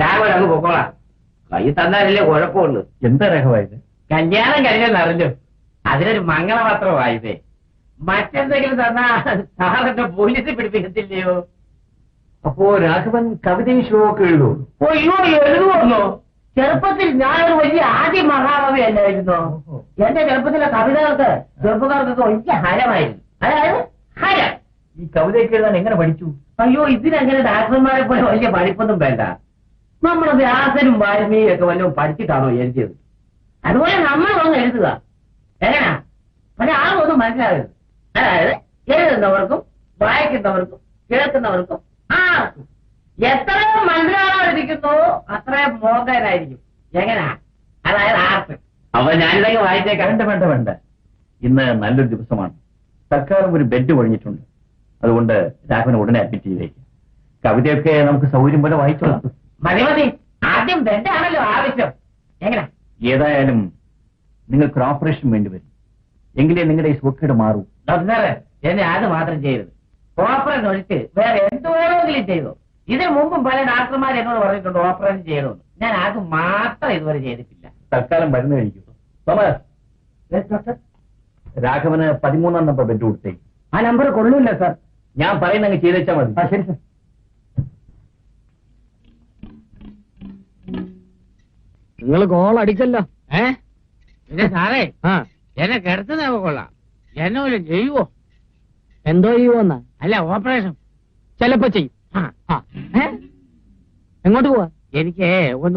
രാഘവൻ അങ്ങ് പൊക്കോളാം. കൈ തന്നാലല്ലേ കുഴപ്പമുള്ളൂ. എന്താ രാഘവ ഇത്? കല്യാണം കഴിഞ്ഞെന്നറിഞ്ഞു, അതിനൊരു മംഗളപത്രമായതേ. മറ്റെന്തെങ്കിലും തന്നാ സാറെന്നെ പോലീസിൽ പിടിപ്പിക്കത്തില്ലയോ? അപ്പോ രാഘവൻ കവിതയും ഷോക്കെ എഴുതുമോ? അയ്യോ, എഴുതുമോ? ചെറുപ്പത്തിൽ ഞാനൊരു വലിയ ആദ്യ മഹാകവി അല്ലായിരുന്നോ? എന്റെ ചെറുപ്പത്തിലെ കവിതകൾക്ക് ചെറുപ്പക്കാർക്കൊക്കെ വലിയ ഹരമായിരുന്നു. അതായത് ഹരം. ഈ കവിതയൊക്കെ എഴുതാൻ എങ്ങനെ പഠിച്ചു? അയ്യോ, ഇതിനങ്ങനെ ഡാക്ടർമാരെ പോലെ വലിയ പഠിപ്പൊന്നും വേണ്ട. നമ്മുടെ വ്യാസനും വാൽമീകിയും ഒക്കെ വല്ലതും പഠിച്ചിട്ടാണോ എഴുതിയത്? അതുപോലെ നമ്മൾ ഒന്ന് എഴുതുക. എങ്ങനാ? പക്ഷെ ആളൊന്നും മനസ്സിലാകരുത്. അതായത് എഴുതുന്നവർക്കും വായിക്കുന്നവർക്കും കേൾക്കുന്നവർക്കും ആർക്കും എത്രയും മനസ്സിലാകാതിരിക്കുന്നു അത്രയും മോഹനായിരിക്കും. എങ്ങനാ? അതായത് ആർക്ക്. അപ്പൊ ഞാനിതൊക്കെ വായിച്ചേക്കാം. വേണ്ട. ഇന്ന് നല്ലൊരു ദിവസമാണ്. സർക്കാരും ഒരു ബെഡ് ഒഴിഞ്ഞിട്ടുണ്ട്. അതുകൊണ്ട് രാഘവനെ ഉടനെ അഡ്മിറ്റ് ചെയ്തേക്കും. കവിതയൊക്കെ നമുക്ക് സൗകര്യം പോലെ വായിച്ചോളാം. മതി. ആദ്യം ബെഡാണല്ലോ ആവശ്യം. എങ്ങനെ? ഏതായാലും നിങ്ങൾക്ക് ഓപ്പറേഷൻ വേണ്ടിവരും. എങ്കിലേ നിങ്ങളുടെ ഈ സുഖക്കേട് മാറൂ. ഡോക്ടറെ, എന്നെ അത് മാത്രം ചെയ്യരുത്. ഓപ്പറേഷൻ ഒഴിച്ച് വേറെ എന്ത് വേണമെങ്കിലും ചെയ്തു. ഇതിനു മുമ്പും പല ഡോക്ടർമാർ എന്നോട് പറഞ്ഞിട്ടുണ്ട് ഓപ്പറേഷൻ ചെയ്യണമെന്ന്. ഞാൻ അത് മാത്രം ഇതുവരെ ചെയ്തിട്ടില്ല. തൽക്കാലം മരുന്ന് കഴിക്കും. ഡോക്ടർ, രാഘവന് 13-ാം നമ്പർ ബെഡ് കൊടുത്തേക്ക്. ആ നമ്പർ കൊള്ളൂല്ല സാർ. ഞാൻ പറയുന്നങ്ങ് ചെയ്തേച്ചാൽ മതി. ശരി സാർ. നിങ്ങൾ ഗോൾ അടിച്ചല്ലോ. സാറേ, എന്നെ കിടത്തുന്ന കൊള്ളാം. എന്നെ വല്ലതും ചെയ്യുവോ? എന്തോ ചെയ്യുവോന്നാ? അല്ല, ഓപ്പറേഷൻ ചിലപ്പോ ചെയ്യും. എങ്ങോട്ട് പോവാ? എനിക്ക്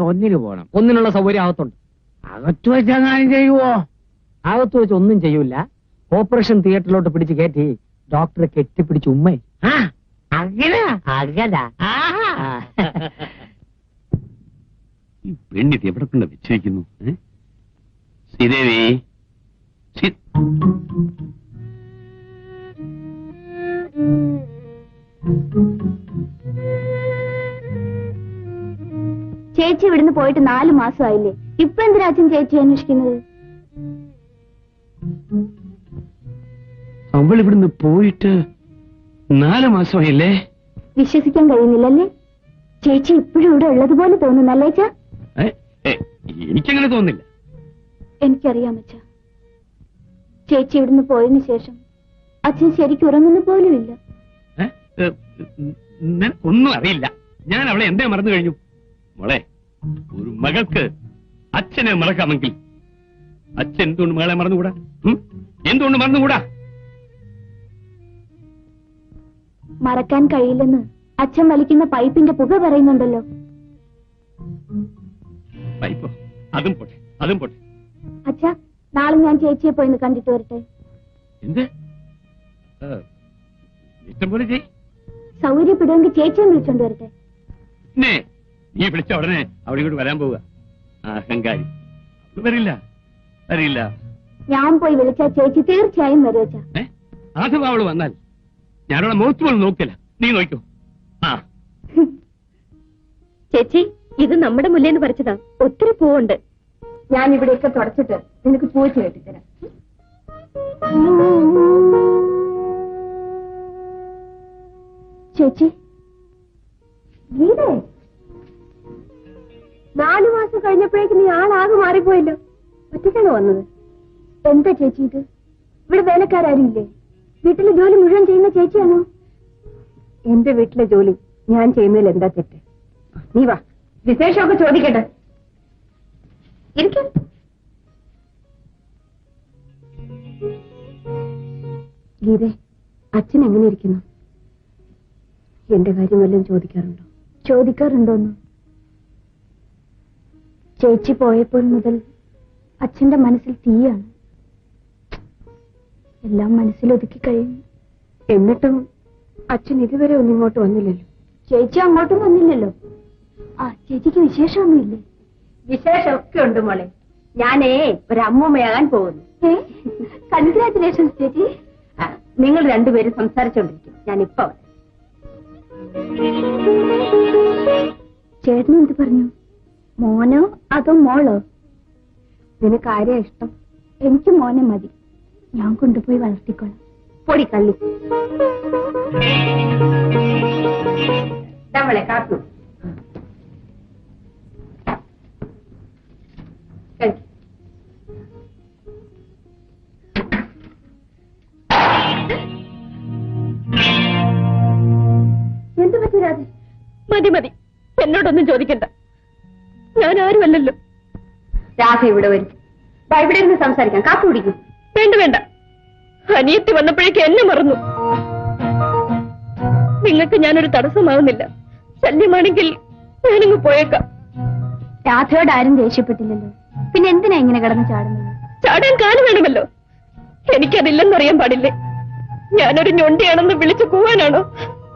ഒന്നിന് പോണം. ഒന്നിനുള്ള സൗകര്യം അകത്തുണ്ട്. അകത്ത് വെച്ചെങ്ങാനും ചെയ്യുവോ? അകത്ത് വെച്ച് ഒന്നും ചെയ്യൂല. ഓപ്പറേഷൻ തിയേറ്ററിലോട്ട് പിടിച്ച് കയറ്റി ഡോക്ടറെ കെട്ടിപ്പിടിച്ച് ഉമ്മേ. അങ്ങനെ ഈ പെണ്ണിത് എവിടെ കൊണ്ട് വെച്ചിരിക്കുന്നു? ശ്രീദേവി, ചേച്ചി ഇവിടുന്ന് പോയിട്ട് 4 മാസമായില്ലേ? ഇപ്പൊ എന്തിനാ അച്ഛൻ ചേച്ചി അന്വേഷിക്കുന്നത്? അവൾ ഇവിടുന്ന് പോയിട്ട് 4 മാസമായില്ലേ? വിശ്വസിക്കാൻ കഴിയുന്നില്ലല്ലേ? ചേച്ചി ഇപ്പോഴും ഇവിടെ ഉള്ളതുപോലെ തോന്നുന്നല്ലേ അച്ഛാ? എനിക്കങ്ങനെ തോന്നില്ല. എനിക്കറിയാം അച്ഛാ. ചേച്ചി ഇവിടുന്ന് പോയതിനു ശേഷം അച്ഛൻ ശരിക്കും ഉറങ്ങുന്ന പോലും ഇല്ല. ഒന്നും അറിയില്ല. ഞാൻ അവളെ എന്തേ മറന്നു കഴിഞ്ഞു? മോളെ, ഒരു മകൾക്ക് അച്ഛനെ മറക്കാമെങ്കിൽ അച്ഛൻ എന്തുകൊണ്ട് മകളെ മറന്നുകൂടാ? എന്തുകൊണ്ട് മറന്നുകൂടാ? മറക്കാൻ കഴിയില്ലെന്ന് അച്ഛൻ വലിക്കുന്ന പൈപ്പിന്റെ പുക പറയുന്നുണ്ടല്ലോ. പൈപ്പോ? അതും പോട്ടെ. അച്ഛാ, നാളെ ഞാൻ ചേച്ചിയെ പോയിന്ന് കണ്ടിട്ട് വരട്ടെ. എന്ത്? ഇഷ്ടം പോലെ ചെയ്. സൗകര്യപ്പെടുമെങ്കിൽ ചേച്ചിയെ വിളിച്ചോണ്ട് വരട്ടെ. നീ വിളിച്ച ഉടനെ അവിടെ ഇങ്ങോട്ട് വരാൻ പോവുക. അഹങ്കാരി. വരില്ല. ഞാൻ പോയി വിളിച്ചാ ചേച്ചി തീർച്ചയായും വരും അച്ഛാ. അഥവാ അവള് വന്നാൽ ഞാനവിടെ മുഖത്ത് പോലും നോക്കില്ല. നീ നോക്കോ. ചേച്ചി, ഇത് നമ്മുടെ മുല്ലേന്ന് പറിച്ചതാ. ഒത്തിരി പൂവുണ്ട്. ഞാൻ ഇവിടെയൊക്കെ തുടച്ചിട്ട് നിനക്ക് പൂ കെട്ടിത്തരാം. ചേച്ചി, ഗീതേ, 4 മാസം കഴിഞ്ഞപ്പോഴേക്ക് നീ ആളാകെ മാറിപ്പോയല്ലോ. ഒറ്റയ്ക്കാണ് വന്നത്. എന്താ ചേച്ചി ഇത്? ഇവിടെ വേലക്കാരും ഇല്ലേ? വീട്ടിലെ ജോലി മുഴുവൻ ചെയ്യുന്ന ചേച്ചിയാണോ? എന്റെ വീട്ടിലെ ജോലി ഞാൻ ചെയ്യുന്നതിൽ എന്താ തെറ്റ്? നീ വാ, വിശേഷമൊക്കെ ചോദിക്കട്ടെ. ഇരിക്കും. ഗീതേ, അച്ഛൻ എങ്ങനെ ഇരിക്കുന്നു? എന്റെ കാര്യം വല്ലതും ചോദിക്കാറുണ്ടോ? ചോദിക്കാറുണ്ടോന്ന്? ചേച്ചി പോയപ്പോൾ മുതൽ അച്ഛന്റെ മനസ്സിൽ തീയാണ്. എല്ലാം മനസ്സിലൊതുക്കി കഴിഞ്ഞു. എന്നിട്ടും അച്ഛൻ ഇതുവരെ ഒന്നും ഇങ്ങോട്ട് വന്നില്ലല്ലോ. ചേച്ചി അങ്ങോട്ടും വന്നില്ലല്ലോ. ചേച്ചിക്ക് വിശേഷമൊന്നുമില്ലേ? വിശേഷമൊക്കെ ഉണ്ട് മോളെ. ഞാനേ ഒരു അമ്മൂമ്മയാകാൻ പോകുന്നു. കൺഗ്രാറ്റുലേഷൻസ് ചേച്ചി. നിങ്ങൾ രണ്ടുപേരും സംസാരിച്ചോണ്ടിരിക്കും. ഞാനിപ്പോ ചേട്ടൻ എന്ത് പറഞ്ഞു? മോനോ അതോ മോളോ? നിനക്ക് ആരെയാ ഇഷ്ടം? എനിക്ക് മോനെ മതി. ഞാൻ കൊണ്ടുപോയി വളർത്തിക്കോളാം. പൊടി കള്ളി. നമ്മളെ കാത്തു എന്ത് പറ്റി രാധേ? മതി മതി, എന്നോടൊന്നും ചോദിക്കണ്ട. ഞാൻ ആരുമല്ലല്ലോ. രാധ ഇവിടെ വരും. ഇവിടെ ഇരുന്ന് സംസാരിക്കാം. കാപ്പി കുടിക്കും. വേണ്ട വേണ്ട, അനിയത്തി വന്നപ്പോഴേക്ക് എന്നെ മറന്നു. നിങ്ങൾക്ക് ഞാനൊരു തടസ്സമാവുന്നില്ല. ശല്യമാണെങ്കിൽ ഞാനിങ്ങ് പോയേക്കാം. രാധയോട് ആരും ദേഷ്യപ്പെട്ടില്ലല്ലോ, പിന്നെ എന്തിനാ ഇങ്ങനെ കിടന്ന് ചാടുന്നത്? ചാടാൻ കാല് വേണമല്ലോ. എനിക്കതില്ലെന്നറിയാൻ പാടില്ലേ? ഞാനൊരു ഞൊണ്ടിയാണെന്ന് വിളിച്ചു കൂവാനാണോ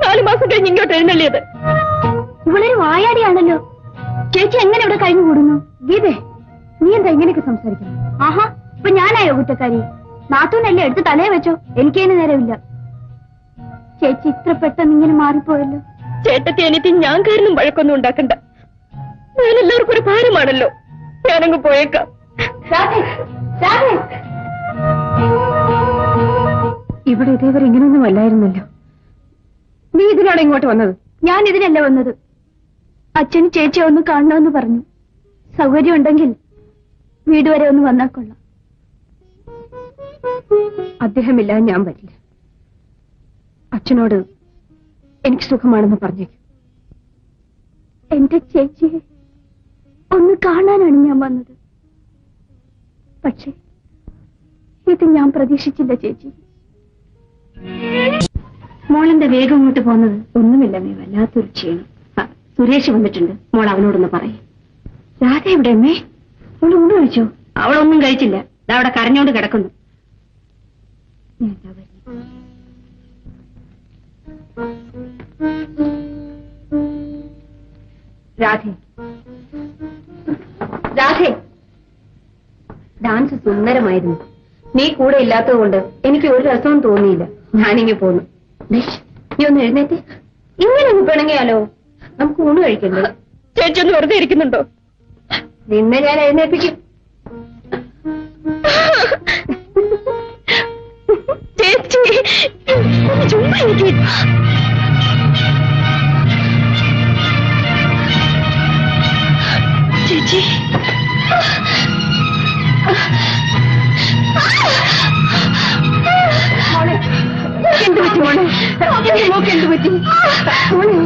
4 മാസം കഴിഞ്ഞ് ഇങ്ങോട്ട് എഴുന്നള്ളിയത്? ഇവളൊരു വായാടിയാണല്ലോ. ചേച്ചി എങ്ങനെ ഇവിടെ കഴിഞ്ഞു കൂടുന്നു? ഗീതേ, നീ എന്താ ഇങ്ങനെയൊക്കെ സംസാരിക്കണം? ആഹാ, ഇപ്പൊ ഞാനായോ കുറ്റക്കാരി? നാത്തൂനല്ലേ എടുത്ത് തലയെ വെച്ചോ. എനിക്കതിന് നേരമില്ല. ചേച്ചി ഇത്ര പെട്ടെന്ന് ഇങ്ങനെ മാറിപ്പോയല്ലോ. ചേട്ടത്തി അനിയത്തി ഞാൻ കാരണം വഴക്കൊന്നും ഉണ്ടാക്കണ്ട. ഞാൻ എല്ലാവർക്കും ഒരു ഭാരമാണല്ലോ. ഞാനങ്ങ് പോയേക്കാം. ഇവിടെ ഇതേവരെ ഇങ്ങനെയൊന്നും അല്ലായിരുന്നല്ലോ. നീ ഇതിനാണ് ഇങ്ങോട്ട് വന്നത്? ഞാൻ ഇതിനല്ല വന്നത്. അച്ഛന് ചേച്ചിയെ ഒന്ന് കാണണമെന്ന് പറഞ്ഞു. സൗകര്യം ഉണ്ടെങ്കിൽ വീട് വരെ ഒന്ന് വന്നാൽ കൊള്ളാം. അദ്ദേഹമില്ല, ഞാൻ വരില്ല. അച്ഛനോട് എനിക്ക് സുഖമാണെന്ന് പറഞ്ഞേക്കും. എന്റെ ചേച്ചിയെ ഒന്ന് കാണാനാണ് ഞാൻ വന്നത്. പക്ഷേ ഇത് ഞാൻ പ്രതീക്ഷിച്ചില്ല ചേച്ചി. മോളെന്താ വേഗം ഇങ്ങോട്ട് പോകുന്നത്? ഒന്നുമില്ല, നീ വല്ലാത്തൊരു ക്ഷീണം. സുരേഷ് വന്നിട്ടുണ്ട്, മോൾ അവനോടൊന്ന് പറയും. രാധ എവിടെ അമ്മേ? അവൾ ഊണ് കഴിച്ചോ? അവളൊന്നും കഴിച്ചില്ല, അവിടെ കരഞ്ഞോണ്ട് കിടക്കുന്നു. രാധേ, രാധേ, ഡാൻസ് സുന്ദരമായിരുന്നു. നീ കൂടെ ഇല്ലാത്തത് കൊണ്ട് എനിക്ക് ഒരു രസവും തോന്നിയില്ല. ഞാനിങ്ങി പോന്നു. നീ ഒന്ന് എഴുന്നേറ്റ്. ഇങ്ങനെ ഒന്ന് പിണങ്ങിയാലോ? നമുക്ക് ഊണ് കഴിക്കണ്ടേ? ചേച്ചി ഒന്ന് വെറുതെ ഇരിക്കുന്നുണ്ടോ? നിന്നെ ഞാൻ എഴുന്നേൽപ്പിക്കും. ചേച്ചി ചുമ്മാ എനിക്ക് ചേച്ചി എന്ത് പറ്റി മോളെ? മോക്ക് എന്ത് പറ്റി മോളെ?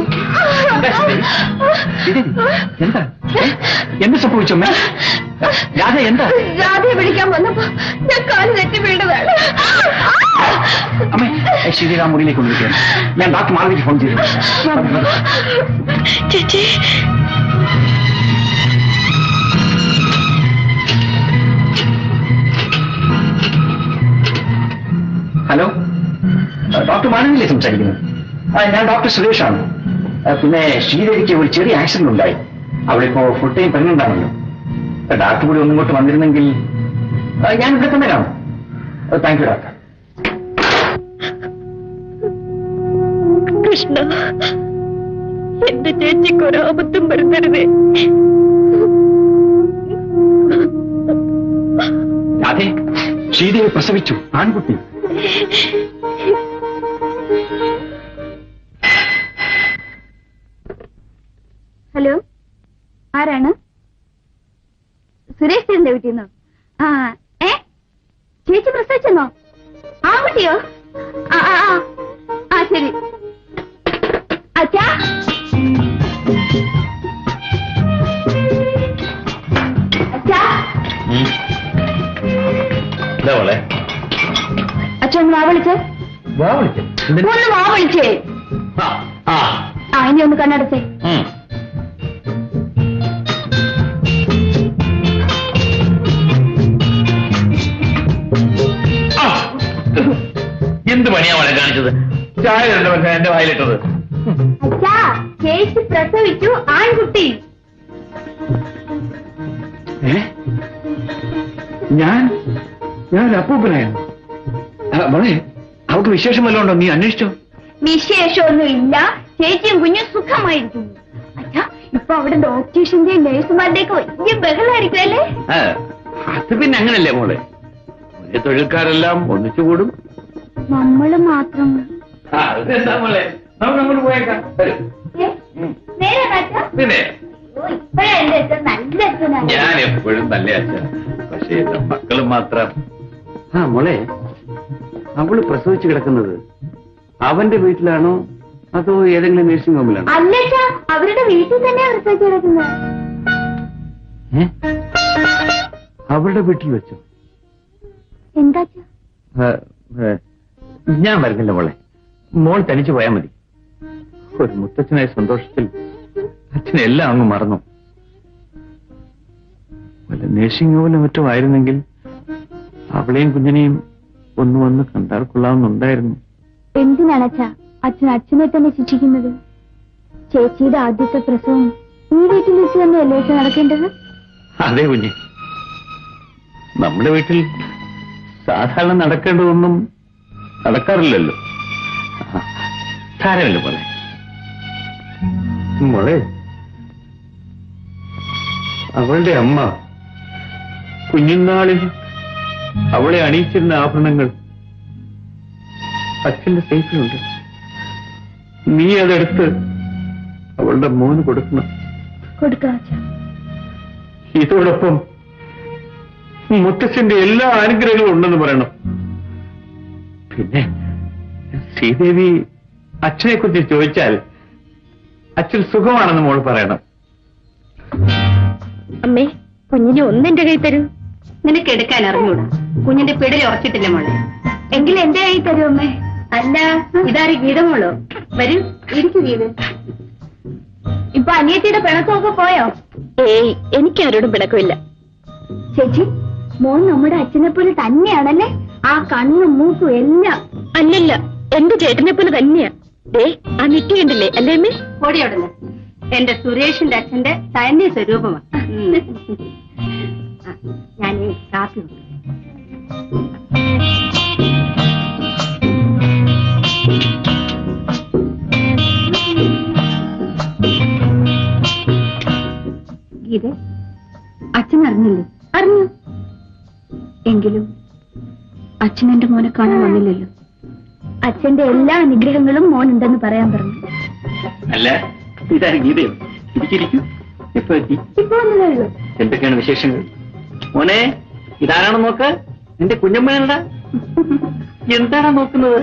എന്താ എന്ത് സംഭവിച്ചു അമ്മേ? രാധ എന്താ? രാധയെ വിളിക്കാൻ വന്നപ്പോ ഞാൻ കാല് തെറ്റി വീണതാണ്. അമ്മേ, ശ്രീരാം മുറിയിലേക്ക് കൊണ്ടുവരികയാണ്. ഞാൻ ഡോക്ടർ മാളവിക്ക് ഫോൺ ചെയ്തു. ചേച്ചി ഹലോ, ഡോക്ടർ മാളവിയിലെ സംസാരിക്കുന്നത്? ഞാൻ ഡോക്ടർ സുരേഷാണ്. പിന്നെ ശ്രീദേവിക്ക് ഒരു ചെറിയ ആക്സിഡന്റ് ഉണ്ടായി. അവളിപ്പോ ഫുൾ ടൈം പ്രഗ്നന്റ് ആണല്ലോ. ഡോക്ടർ കൂടി ഒന്നിങ്ങോട്ട് വന്നിരുന്നെങ്കിൽ ഞാൻ ഇവിടെ തന്നെ കാണും. Thank you doctor. കൃഷ്ണ, എന്റെ ചേച്ചിക്ക് ഒരാപത്തും വരുത്തരുതേ. രാധേ, ശ്രീദേവി പ്രസവിച്ചു, ആൺകുട്ടി. ഹലോ, ആരാണ്? സുരേഷ് ചേട്ടന്റെ വീട്ടിൽ നിന്നോ? ചേച്ചി പ്രസവിച്ചെന്നോ? ആൺകുട്ടിയോ? ശരി. അച്ഛാ, അച്ഛാ, അച്ഛൻ ഒന്ന് വാ വിളിച്ചേ. ഒന്ന് വാ വിളിച്ചേ. ഇനി ഒന്ന് കണ്ണടച്ചേ. എന്ത് പണിയാ മോളെ കാണിച്ചത്? ചായ കണ്ടു പക്ഷേ എന്റെ വായിലിട്ടത്. അച്ഛാ, ചേച്ചി പ്രസവിച്ചു, ആൺകുട്ടി. ഞാൻ അപ്പൂപ്പനായിരുന്നു. മോളെ, അവൾക്ക് വിശേഷം വല്ലതും ഉണ്ടോ? നീ അന്വേഷിച്ചോ? വിശേഷമൊന്നും ഇല്ല. ചേച്ചിയും കുഞ്ഞും സുഖമായിരിക്കുന്നു. അച്ഛാ, ഇപ്പൊ അവിടെ ഡോക്ടേഴ്സിന്റെയും നേഴ്സുമാരുടെയൊക്കെ വലിയ ബഹളമായിരിക്കും അല്ലേ? അത് പിന്നെ അങ്ങനല്ലേ മോളെ, വലിയ തൊഴിൽക്കാരെല്ലാം ഒന്നിച്ചു കൂടും. നമ്മള് മാത്രം അതെന്താ മോളെ, നമുക്ക് അങ്ങോട്ട് പോയേക്കാം. വരും. നേരെ കാറ്റാ? പിന്നെ ഇപ്പഴാ എന്റെ അച്ഛൻ നല്ല അച്ഛനാണ്. ഞാൻ എപ്പോഴും നല്ല അച്ഛ, പക്ഷേ എന്റെ മക്കള് മാത്രം. മോളെ, അവള് പ്രസവിച്ചു കിടക്കുന്നത് അവന്റെ വീട്ടിലാണോ അതോ ഏതെങ്കിലും നഴ്സിംഗ് ഹോമിലാണോ? അല്ലച്ചാ, അവരുടെ വീട്ടിൽ തന്നെ പ്രസവിച്ച് കിടക്കുന്നത്. അവരുടെ വീട്ടിൽ വെച്ചോ? എന്താ ഞാൻ വരുന്നില്ല മോളെ, മോൾ തനിച്ചു പോയാൽ മതി. ഒരു മുത്തച്ഛനായ സന്തോഷത്തിൽ അച്ഛനെല്ലാം അങ്ങ് മറന്നു. വല്ല നഴ്സിംഗ് ഹോമിലും മറ്റും ആയിരുന്നെങ്കിൽ അവളെയും കുഞ്ഞിനെയും ഒന്ന് വന്ന് കണ്ടാൽ കൊള്ളാവുന്നുണ്ടായിരുന്നു. എന്തിനാണ് അച്ഛാ അച്ഛൻ അച്ഛനെ തന്നെ ശിക്ഷിക്കുന്നത്? ചേച്ചിയുടെ ആദ്യത്തെ പ്രസവം ഈ വീട്ടിൽ വെച്ച് തന്നെയല്ലേ അച്ഛൻ നടക്കേണ്ടത്? അതെ കുഞ്ഞ്, നമ്മുടെ വീട്ടിൽ സാധാരണ നടക്കേണ്ടതൊന്നും നടക്കാറില്ലല്ലോ. സാരമില്ല മോളെ. മോളെ, അവളുടെ അമ്മ കുഞ്ഞുനാളിൽ അവളെ അണിയിച്ചിരുന്ന ആഭരണങ്ങൾ അച്ഛന്റെ സേഫിലുണ്ട്. നീ അതെടുത്ത് അവളുടെ മോന് കൊടുക്കണം. കൊടുക്കാം അച്ഛാ. ഇതോടൊപ്പം മുത്തച്ഛന്റെ എല്ലാ അനുഗ്രഹങ്ങളും ഉണ്ടെന്ന് പറയണം. പിന്നെ ശ്രീദേവി അച്ഛനെ കുറിച്ച് ചോദിച്ചാൽ അച്ഛൻ സുഖമാണെന്ന് മോൾ പറയണം. അമ്മേ, കുഞ്ഞിനെ ഒന്നെന്റെ കൈ തരൂ. നിനക്ക് എടുക്കാൻ അറിഞ്ഞൂടാ, കുഞ്ഞിന്റെ പിടൽ ഉറച്ചിട്ടില്ല മോളെ. എങ്കിൽ എന്റെ കൈ തരൂ അമ്മേ. അല്ല, ഇതാര് ഗീതമോളോ? വരൂ, ഇരിക്കു ഗീത. ഇപ്പൊ അനിയത്തിയുടെ പിണക്കമൊക്കെ പോയോ? ഏയ്, എനിക്കാരോടും പിണക്കമില്ല. ചേച്ചി, മോൻ നമ്മുടെ അച്ഛനെ പോലെ തന്നെയാണല്ലേ? ആ കണ്ണും മൂക്കും എല്ലാം. അല്ലല്ല, എന്റെ ചേട്ടനെ പോലെ തന്നെയാ. ദേ, ആ നെറ്റി കണ്ടില്ലേ അല്ലേ അമ്മേ? ഓടിയോടല്ല, എന്റെ സുരേഷിന്റെ അച്ഛന്റെ തന്റെ സ്വരൂപമാണ്. ഞാൻ കാപ്പി ഗീത, അച്ഛൻ അറിഞ്ഞില്ലേ? അറിഞ്ഞു. എങ്കിലും അച്ഛൻ എന്റെ മോനെ കാണാൻ വന്നില്ലല്ലോ. അച്ഛന്റെ എല്ലാ അനുഗ്രഹങ്ങളും മോൻ ഉണ്ടെന്ന് പറയാൻ പറഞ്ഞു. അല്ല, ഇതാണ് ഗീതയോ? ഇരിക്കും. ഇപ്പൊ എത്തി. ഇപ്പൊ വന്നതേ ഉള്ളൂ. എന്തൊക്കെയാണ് വിശേഷങ്ങൾ? മോനെ, ഇതാരാണോ നോക്ക്? നിന്റെ കുഞ്ഞമ്മേനടാ. എന്താണ് നോക്കുന്നത്?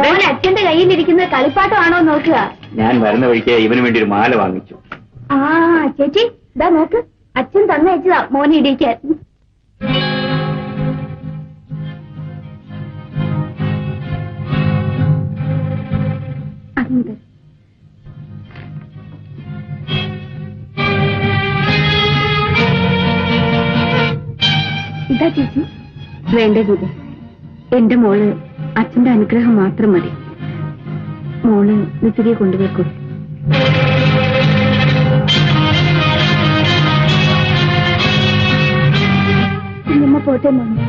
മോൻ അച്ഛന്റെ കയ്യിലിരിക്കുന്ന കളിപ്പാട്ടമാണോ നോക്കുക? ഞാൻ വരുന്ന വഴിക്ക് ഇവന് വേണ്ടി ഒരു മാല വാങ്ങിച്ചു. ആ ചേച്ചി, ഇതാ നോക്ക്, അച്ഛൻ തന്നയച്ചതാ മോനെ ഇടിക്കാൻ. അതെന്ത്? ഇതാ ചേച്ചി. വേണ്ടത് എന്റെ മോള് അച്ഛന്റെ അനുഗ്രഹം മാത്രം മതി. മോള് നിത്തിരിയെ കൊണ്ടുപോയിക്കോ. നമ്മ പോട്ടെ മോനെ.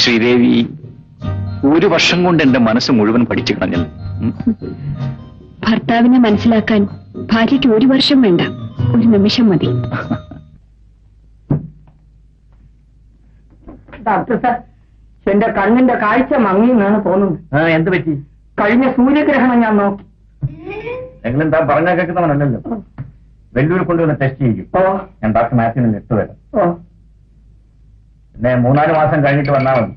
ശ്രീദേവി, ഒരു വർഷം കൊണ്ട് എന്റെ മനസ്സ് മുഴുവൻ പഠിച്ചു കളഞ്ഞു. ഭർത്താവിനെ മനസ്സിലാക്കാൻ ഭാര്യയ്ക്ക് ഒരു വർഷം വേണ്ട, ഒരു നിമിഷം മതി. ഡോക്ടർ സാർ, എന്റെ കണ്ണിന്റെ കാഴ്ച മങ്ങിയെന്നാണ് തോന്നുന്നത്. എന്ത് പറ്റി? കഴിഞ്ഞ സൂര്യഗ്രഹണം ഞാൻ നോക്കി. നിങ്ങളെന്താ പറഞ്ഞാൽ കേൾക്കുന്നവനല്ലല്ലോ. വെല്ലൂർ കൊണ്ടുവന്ന് ടെസ്റ്റ് ചെയ്യും. ഞാൻ ഡോക്ടർ മാത്യുവിനെ ഇട്ട് വരാം. പിന്നെ 3-4 മാസം കഴിഞ്ഞിട്ട് വന്നാൽ മതി.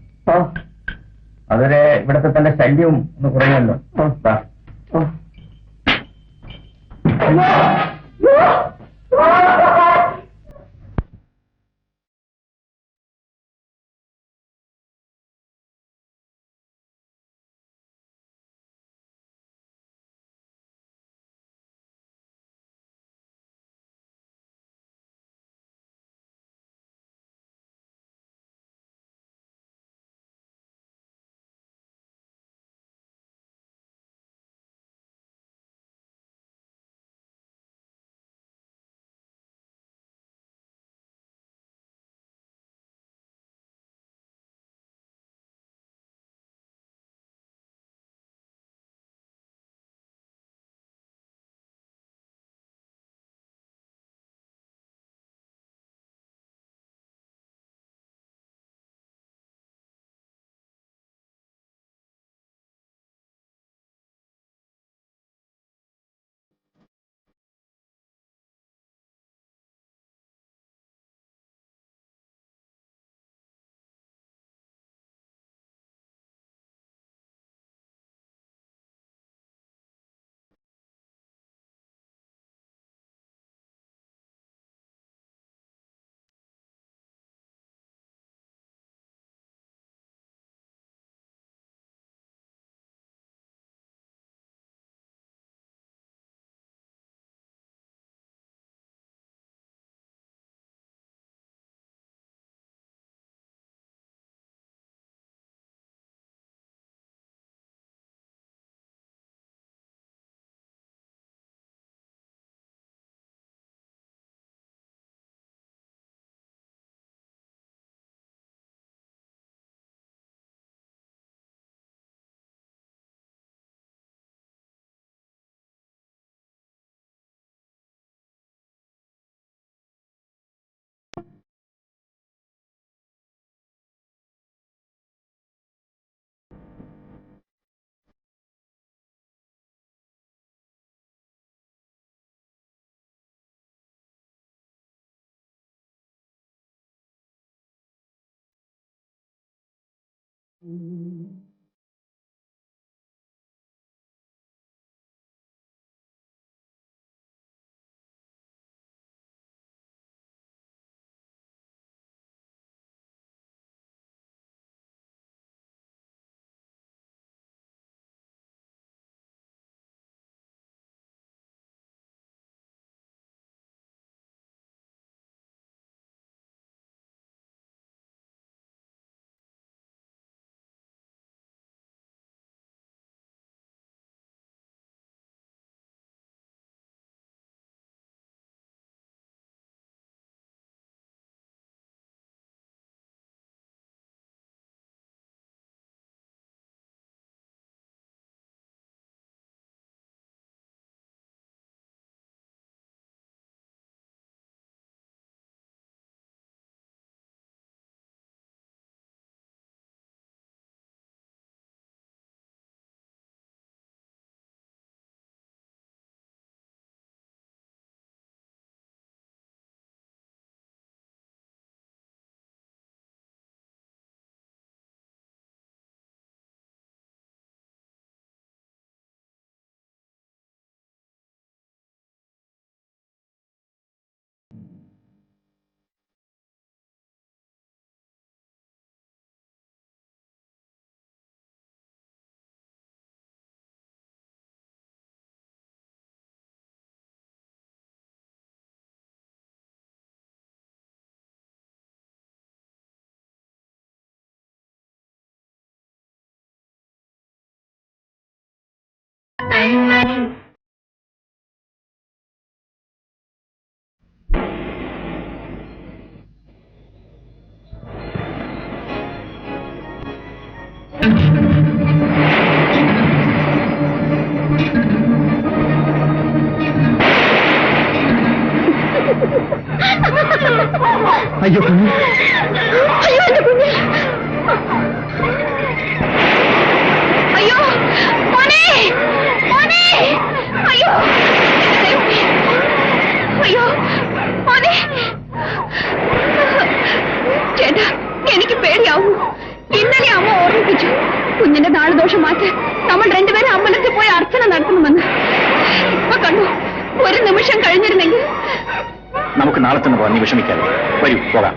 അതുവരെ ഇവിടത്തെ തന്റെ ശല്യവും ഒന്ന് കുറയുമല്ലോ. അയ്യോ കുഞ്ഞ്, അയ്യോ എന്റെ കുഞ്ഞ്, അയ്യോ മോനെ, മോനെ, അയ്യോ അയ്യോ മോനെ. ചേട്ടാ, എനിക്ക് പേടിയാവുന്നു. ഇന്നലെ അമ്മ ഓർമ്മിപ്പിച്ചു, കുഞ്ഞിന്റെ നാളുദോഷം മാറ്റി നമ്മൾ രണ്ടുപേരും അമ്പലത്തിൽ പോയി അർച്ചന നടത്തണമെന്ന്. ഇപ്പൊ കണ്ടു, ഒരു നിമിഷം കഴിഞ്ഞിരുന്നെങ്കിൽ. നമുക്ക് നാളെ തന്നെ പോകാം, നീ വിഷമിക്കാതെ. വരൂ പോകാം.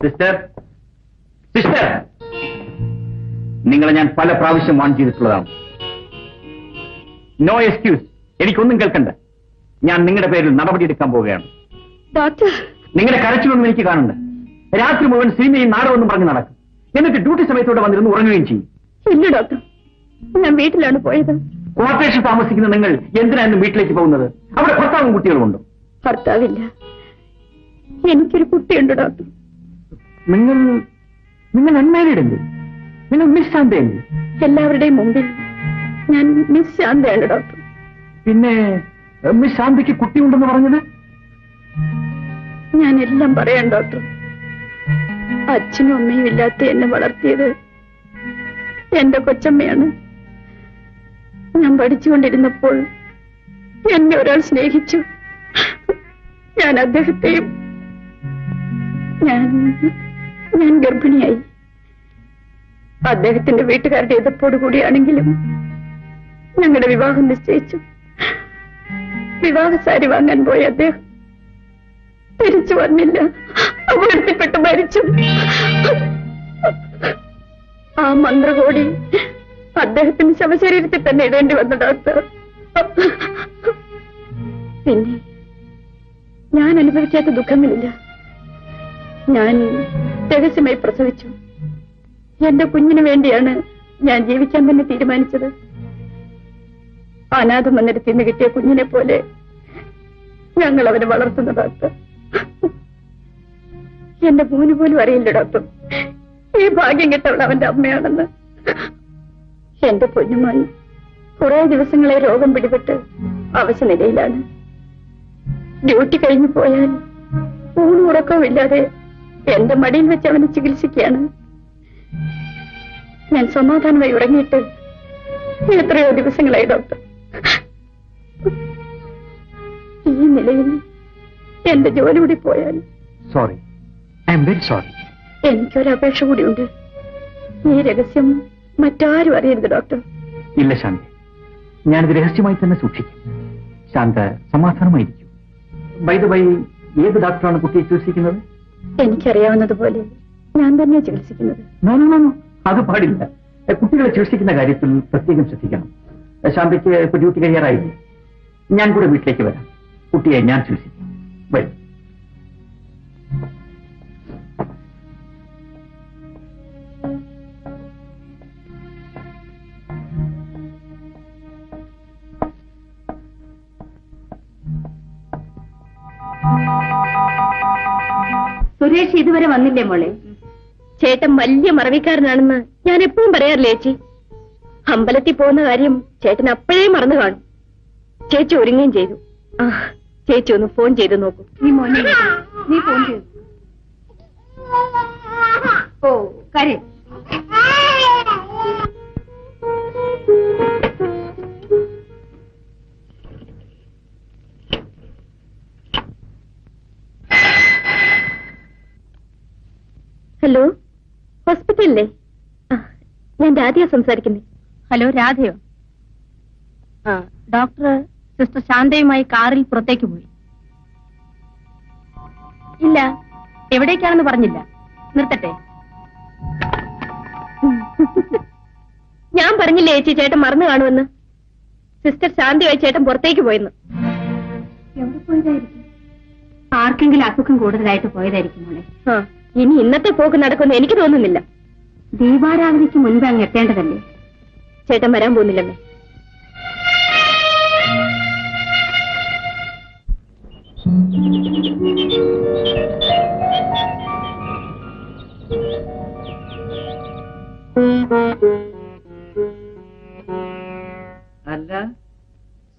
സിസ്റ്റർ, സിസ്റ്റർ, നിങ്ങളെ ഞാൻ പല പ്രാവശ്യം വാൺ ചെയ്തിട്ടുള്ളതാണ്. നോ എക്സ്ക്യൂസ്, എനിക്കൊന്നും കേൾക്കണ്ട. ഞാൻ നിങ്ങളുടെ പേരിൽ നടപടിയെടുക്കാൻ പോവുകയാണ്. ഡോക്ടർ, നിങ്ങളുടെ കരച്ചിലൊന്നും എനിക്ക് കാണണ്ട. രാത്രി മുഴുവൻ സിനിമയും നാടകമൊന്നും പറഞ്ഞ് നടക്കും, എന്നിട്ട് ഡ്യൂട്ടി സമയത്തോടെ വന്നിരുന്ന് ഉറങ്ങുകയും ചെയ്യും. ഇല്ല ഡോക്ടർ, ഞാൻ വീട്ടിലാണ് പോയത്. ക്വാർട്ടേഴ്സിൽ താമസിക്കുന്ന നിങ്ങൾ എന്തിനാണ് വീട്ടിലേക്ക് പോകുന്നത്? അവിടെ ഭർത്താവും കുട്ടികളുമുണ്ടോ? ഭർത്താവില്ല, എനിക്കൊരു കുട്ടിയുണ്ട് ഡോക്ടർ. നിങ്ങൾ അൺമാരീഡ് അല്ലേ? നിങ്ങൾ മിസ് ശാന്തയല്ലേ? എല്ലാവരുടെയും മുമ്പിൽ ഞാൻ മിസ് ശാന്തയാണ് ഡോക്ടർ. പിന്നെ മിസ് ശാന്തയ്ക്ക് കുട്ടിയുണ്ടെന്ന് പറഞ്ഞത്? ഞാൻ എല്ലാം പറയാം ഡോക്ടർ. അച്ഛനും അമ്മയും ഇല്ലാത്ത എന്നെ വളർത്തിയത് എന്റെ കൊച്ചമ്മയാണ്. ഞാൻ പഠിച്ചുകൊണ്ടിരുന്നപ്പോൾ എന്നെ ഒരാൾ സ്നേഹിച്ചു. ഞാൻ അദ്ദേഹത്തെയും ഞാൻ ഗർഭിണിയായി. അദ്ദേഹത്തിന്റെ വീട്ടുകാരുടെ എതിർപ്പോടുകൂടിയാണെങ്കിലും ഞങ്ങളുടെ വിവാഹം നിശ്ചയിച്ചു. വിവാഹ സാരി വാങ്ങാൻ പോയ അദ്ദേഹം തിരിച്ചു വന്നില്ല, അപകടത്തിൽപ്പെട്ട് മരിച്ചു. ആ മന്ത്രകോടി അദ്ദേഹത്തിന്റെ ശവശരീരത്തിൽ തന്നെ ഇടേണ്ടി വന്നു ഡോക്ടർ. പിന്നെ ഞാൻ അനുഭവിക്കാത്ത ദുഃഖങ്ങളില്ല. ഞാൻ രഹസ്യമായി പ്രസവിച്ചു. എന്റെ കുഞ്ഞിന് വേണ്ടിയാണ് ഞാൻ ജീവിക്കാൻ തന്നെ തീരുമാനിച്ചത്. അനാഥ മന്ദിരത്തിൽ നിന്ന് കിട്ടിയ കുഞ്ഞിനെ പോലെ ഞങ്ങൾ അവനെ വളർത്തുന്നു ഡോക്ടർ. എന്റെ മോന് പോലും അറിയില്ല ഡോക്ടർ, ഈ ഭാഗ്യം കിട്ടവൾ അവന്റെ അമ്മയാണെന്ന്. എന്റെ പൊന്നുമോൻ കുറെ ദിവസങ്ങളെ രോഗം പിടിപെട്ട് അവശ നിലയിലാണ്. ഡ്യൂട്ടി കഴിഞ്ഞു പോയാൽ ഊണും ഉറക്കവും ഇല്ലാതെ എന്റെ മടിയിൽ വെച്ച് അവനെ ചികിത്സിക്കുകയാണ്. ഞാൻ സമാധാനമായി ഉറങ്ങിയിട്ട് എത്രയോ ദിവസങ്ങളായി ഡോക്ടർ. ഈ നിലയിൽ എന്റെ ജോലി കൂടി പോയാൽ sorry, I'm very sorry. എനിക്കൊരപേക്ഷ കൂടിയുണ്ട്. ഈ രഹസ്യം മറ്റാരും അറിയരുത് ഡോക്ടർ. ഇല്ല ശാന്തി, ഞാനിത് രഹസ്യമായി തന്നെ സൂക്ഷിക്കും. ശാന്ത സമാധാനമായിരിക്കും. ബൈ ദ ബൈ, ഏത് ഡോക്ടറാണ് കുട്ടിയെ ചികിത്സിക്കുന്നത്? എനിക്കറിയാവുന്നതുപോലെ ഞാൻ തന്നെയാണ് ചികിത്സിക്കുന്നത്. നോ നോ നോ, അത് പാടില്ല. കുട്ടികളെ ചികിത്സിക്കുന്ന കാര്യത്തിൽ പ്രത്യേകം ശ്രദ്ധിക്കണം. ശാന്തയ്ക്ക് ഇപ്പൊ ഡ്യൂട്ടി കഴിയാറായില്ലേ? ഞാൻ കൂടെ വീട്ടിലേക്ക് വരാം. കുട്ടിയെ ഞാൻ ചികിത്സിക്കാം. വരും. സുരേഷ് ഇതുവരെ വന്നില്ലേ മോളെ? ചേട്ടൻ വലിയ മറവിക്കാരനാണെന്ന് ഞാൻ എപ്പോഴും പറയാറില്ലേ ചേച്ചി? അമ്പലത്തിൽ പോകുന്ന കാര്യം ചേട്ടൻ അപ്പോഴേ മറന്നു കാണും. ചേച്ചി ഒരുങ്ങുകയും ചെയ്തു. ആ, ചേച്ചി ഒന്ന് ഫോൺ ചെയ്ത് നോക്കൂ. നീ മോനെ നീ ഫോൺ ചെയ്തു. ഓ കാര്യം ഹലോ, ഹോസ്പിറ്റലിലെ? ഞാൻ രാധയോ സംസാരിക്കുന്നത്. ഹലോ, രാധയോ? ആ, ഡോക്ടർ സിസ്റ്റർ ശാന്തയുമായി കാറിൽ പുറത്തേക്ക് പോയി. ഇല്ല, എവിടേക്കാണെന്ന് പറഞ്ഞില്ല. നിർത്തട്ടെ. ഞാൻ പറഞ്ഞില്ലേ ചേച്ചി, ചേട്ടൻ മറന്നു കാണുമെന്ന്. സിസ്റ്റർ ശാന്തയുമായി ചേട്ടൻ പുറത്തേക്ക് പോയെന്ന്. എവിടെ പോയതായിരിക്കും? ആർക്കെങ്കിലും അസുഖം കൂടുതലായിട്ട് പോയതായിരിക്കും മോളെ. ആ, ഇനി ഇന്നത്തെ പോക്ക് നടക്കുമെന്ന് എനിക്ക് തോന്നുന്നില്ല. ദീപാരാധനയ്ക്ക് മുൻപ് അങ്ങ് എത്തേണ്ടതല്ലേ? ചേട്ടൻ വരാൻ പോകുന്നില്ലമ്മേ. അല്ല,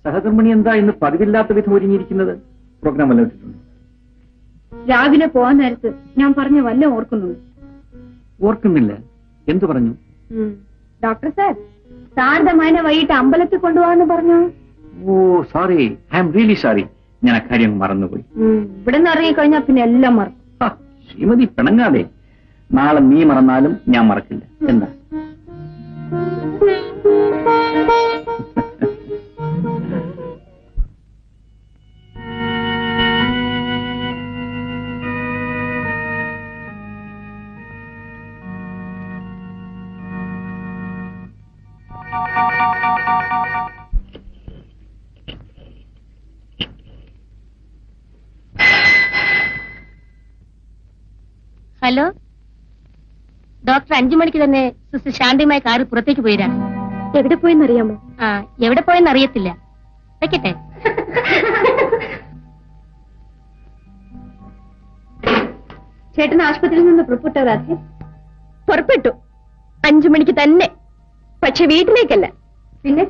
സഹധർമ്മിണി എന്താ ഇന്ന് പതിവില്ലാത്ത വിധം ഒരുങ്ങിയിരിക്കുന്നത്? പ്രോഗ്രാം വല്ല ഇട്ടിട്ടുണ്ട്? രാവിലെ പോവാൻ നേരത്ത് ഞാൻ പറഞ്ഞ വല്ല ഓർക്കുന്നുണ്ട്? ഓർക്കുന്നില്ല. എന്തു പറഞ്ഞു? ഡോക്ടർ സാർ, ശാന്തമായനെ വൈകിട്ട് അമ്പലത്തിൽ കൊണ്ടുപോകാന്ന് പറഞ്ഞു. Oh sorry, I'm really sorry. ഞാൻ അക്കാര്യം മറന്നുപോയി. ഇവിടെ നിന്ന് ഇറങ്ങിക്കഴിഞ്ഞാൽ പിന്നെ എല്ലാം മറക്കും. ശ്രീമതി പിണങ്ങാതെ. നാളെ നീ മറന്നാലും ഞാൻ മറക്കില്ല. എന്താ? ഹലോ ഡോക്ടർ, 5 മണിക്ക് തന്നെ സിസ്റ്റർ ശാന്തയുമായി കാറ് പുറത്തേക്ക് പോയിരാ. എവിടെ പോയെന്നറിയാമോ? ആ, എവിടെ പോയെന്ന് അറിയത്തില്ല. വെക്കട്ടെ. ചേട്ടൻ ആശുപത്രിയിൽ നിന്ന് പുറപ്പെട്ടു രാധേ? പുറപ്പെട്ടു 5 മണിക്ക് തന്നെ. പക്ഷെ വീട്ടിലേക്കല്ല. പിന്നെ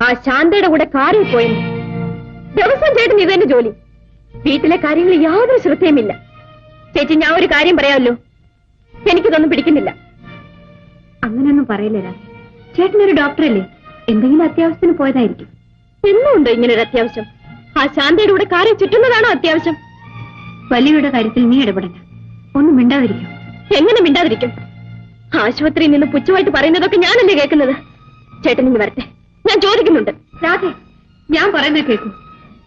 ആ ശാന്തയുടെ കൂടെ കാറിൽ പോയെന്ന്. ദിവസം ചേട്ടൻ ഇതെന്റെ ജോലി. വീട്ടിലെ കാര്യങ്ങൾ യാതൊരു ശ്രദ്ധയുമില്ല. ചേച്ചി, ഞാൻ ഒരു കാര്യം പറയാമല്ലോ, എനിക്കിതൊന്നും പിടിക്കുന്നില്ല. അങ്ങനെയൊന്നും പറയില്ല രാധ. ചേട്ടനൊരു ഡോക്ടറല്ലേ, എന്തെങ്കിലും അത്യാവശ്യത്തിന് പോയതായിരിക്കും. എന്നുണ്ടോ ഇങ്ങനൊരു അത്യാവശ്യം? ആ ശാന്തയുടെ കൂടെ കാറിൽ ചുറ്റുന്നതാണോ അത്യാവശ്യം? വലിയുടെ കാര്യത്തിൽ നീ ഇടപെടണ്ട. ഒന്നും മിണ്ടാതിരിക്കും. എങ്ങനെ മിണ്ടാതിരിക്കും? ആശുപത്രിയിൽ നിന്ന് പുച്ഛമായിട്ട് പറയുന്നതൊക്കെ ഞാനല്ലേ കേൾക്കുന്നത്. ചേട്ടൻ ഇനി വരട്ടെ, ഞാൻ ചോദിക്കുന്നുണ്ട്. രാധേ, ഞാൻ പറയുന്നത് കേൾക്കൂ.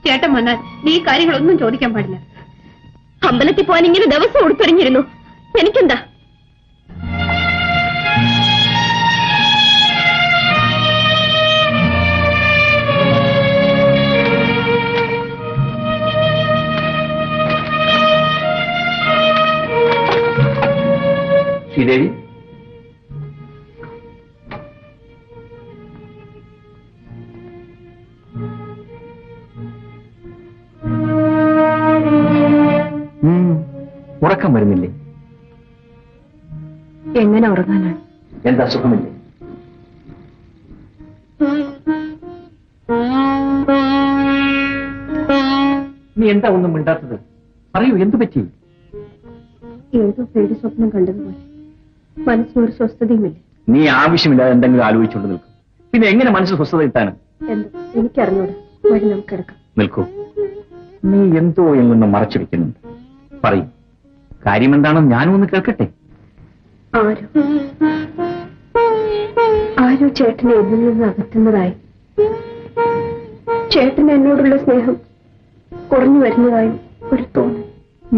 ചേട്ടൻ വന്നാൽ നീ കാര്യങ്ങളൊന്നും ചോദിക്കാൻ പാടില്ല. അമ്പലത്തിൽ പോകാൻ ഇങ്ങനെ ദിവസം ഉടുത്തൊരിഞ്ഞിരുന്നു. എനിക്കെന്താ? ശ്രീദേവി, ഉറക്കം വരുന്നില്ലേ? എങ്ങനെ ഉറങ്ങാനാണ്? എന്താ സുഖമില്ലേ? നീ എന്താ ഒന്നും മിണ്ടാത്തത്? പറയൂ, എന്തു പറ്റി? ഏതോ പേടി സ്വപ്നം കണ്ടതുപോലെ മനസ്സിനൊരു സ്വസ്ഥതയുമില്ല. നീ ആവശ്യമില്ലാതെ എന്തെങ്കിലും ആലോചിച്ചുകൊണ്ട് നിൽക്കും. പിന്നെ എങ്ങനെ മനസ്സിൽ സ്വസ്ഥത കിട്ടാനും? എന്തോ എനിക്കറിഞ്ഞൂടാ. വഴി നമുക്ക് കിടക്കാം. നിൽക്കൂ, നീ എന്തോ എന്നൊന്ന് മറച്ചു വെക്കുന്നുണ്ട്. പറയും. കാര്യമെന്താണെന്ന് ഞാനും ഒന്ന് കേൾക്കട്ടെ. ആരോ ചേട്ടനെ എന്നിൽ നിന്ന് അകറ്റുന്നതായി, ചേട്ടൻ എന്നോടുള്ള സ്നേഹം കുറഞ്ഞു വരുന്നതായി ഒരു തോന്നൽ.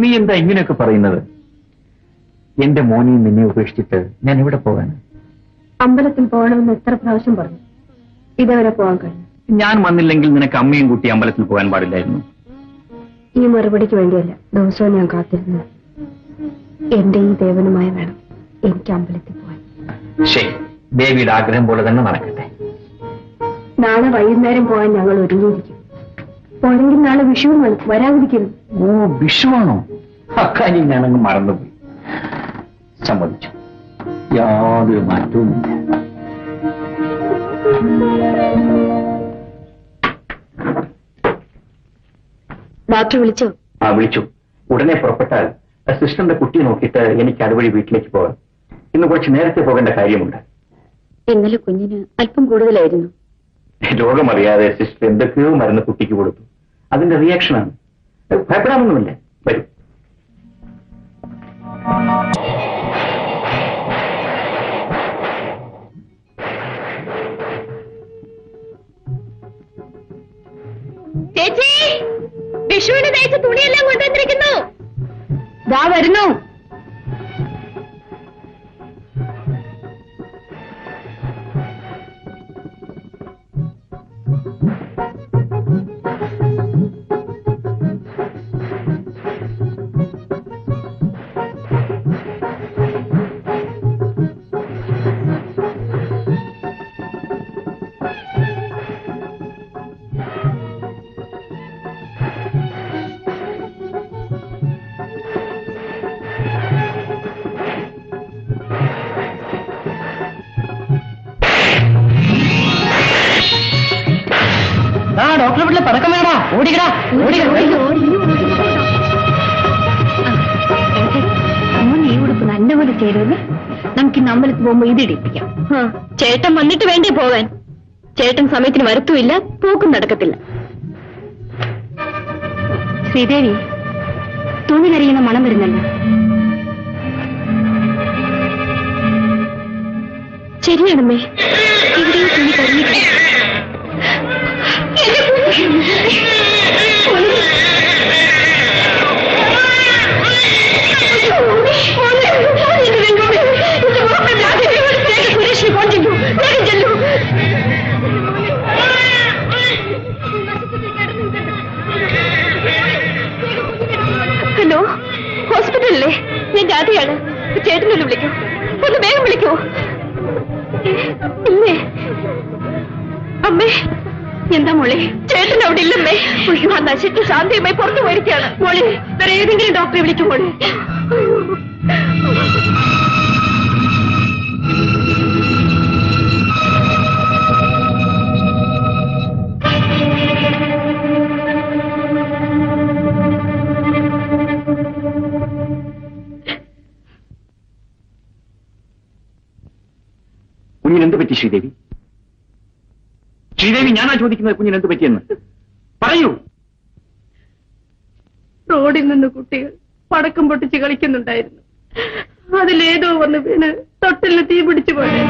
നീ എന്താ ഇങ്ങനെയൊക്കെ പറയുന്നത്? എന്റെ മോനെയും നിന്നെ ഉപേക്ഷിച്ചിട്ട് ഞാൻ എവിടെ പോകാൻ? അമ്പലത്തിൽ പോകണമെന്ന് എത്ര പ്രാവശ്യം പറഞ്ഞു, ഇതുവരെ പോകാൻ കഴിഞ്ഞു. ഞാൻ വന്നില്ലെങ്കിൽ നിനക്ക് അമ്മയും കൂട്ടി അമ്പലത്തിൽ പോകാൻ പാടില്ലായിരുന്നു. ഈ മറുപടിക്ക് വേണ്ടിയല്ല ദിവസവും ഞാൻ കാത്തിരുന്നത്. എന്റെ ഈ ദേവനുമായി വേണം എനിക്ക് അമ്പലത്തിൽ പോകാൻ. ശരി, ദേവിയുടെ ആഗ്രഹം പോലെ തന്നെ നടക്കട്ടെ. നാളെ വൈകുന്നേരം പോകാൻ ഞങ്ങൾ ഒരുങ്ങിയിരിക്കും. പോരെങ്കിൽ നാളെ വിഷുവാണ്, വരാതിരിക്കരുത്. ഓ, വിഷുവാണോ? അക്കാര്യം ഞാനങ്ങ് മറന്നുപോയി. സമ്മതിച്ചു, യാതൊരു മാറ്റവുമില്ല. ഡോക്ടർ വിളിച്ചോ? വിളിച്ചു. ഉടനെ പുറപ്പെട്ടാൽ സിസ്റ്ററിന്റെ കുട്ടിയെ നോക്കിയിട്ട് എനിക്ക് അതുവഴി വീട്ടിലേക്ക് പോകാം. ഇന്ന് കുറച്ച് നേരത്തെ പോകേണ്ട കാര്യമുണ്ട്. ഇന്നലെ കുഞ്ഞിന് അല്പം കൂടുതലായിരുന്നു. രോഗമറിയാതെ സിസ്റ്റർ എന്തൊക്കെയോ മരുന്ന് കുട്ടിക്ക് കൊടുത്തു. അതിന്റെ റിയാക്ഷനാണ്. ഭയപ്പെടാമൊന്നുമില്ല. വരും. ചേച്ചി, വിഷുവിന് തയ്ച്ച തുണിയെല്ലാം കൊണ്ടുവന്നിരിക്കുന്നു. ദാ വരുന്നു. ഡോക്ടറെ വീട്ടിലെ പടക്കം വേടാ, ഓടിക്കടാ, ഈ ഉടുപ്പ് നല്ലപോലെ ചേരുവല്ലേ? നമുക്ക് ഇന്ന് അമ്പലത്തിൽ പോകുമ്പോ ഇത് ഇടിപ്പിക്കാം. ചേട്ടൻ വന്നിട്ട് വേണ്ടേ പോകാൻ? ചേട്ടൻ സമയത്തിന് വരത്തുമില്ല, പോക്കും നടക്കത്തില്ല. ശ്രീദേവി, തുണി കരിയുന്ന മണം വരുന്നല്ലോ. ശരിയാണമ്മേ, എവിടെയോ തുണി കരിഞ്ഞിട്ടില്ല. ഹലോ, ഹോസ്പിറ്റലല്ലേ? ഞാൻ ജാതിയാണ്. ചേട്ടനൊന്ന് വിളിക്കൂ, ഒന്ന് വേഗം വിളിക്കൂ. ഇല്ലേ അമ്മേ? എന്താ മോളെ? ചേട്ടൻ അവിടെ ഇല്ലമ്മേ. ആ നശിച്ച് ശാന്തിയമ്മയെ പുറത്തു പോയിരിക്കുകയാണ്. മോളെ, വേറെ ഏതെങ്കിലും ഡോക്ടറെ വിളിക്കും മോളെ. കുഞ്ഞിനെന്ത് പറ്റി ശ്രീദേവി? ശ്രീദേവി, ഞാനാ ചോദിക്കുന്നത് കുഞ്ഞിനെന്ത് പറ്റിയെന്ന് പറയൂ. റോഡിൽ നിന്ന് കുട്ടികൾ പടക്കം പൊട്ടിച്ച് കളിക്കുന്നുണ്ടായിരുന്നു. അതിലേതോ വന്ന് വീണ് തൊട്ടിലിന് തീ പിടിച്ചു പോയി.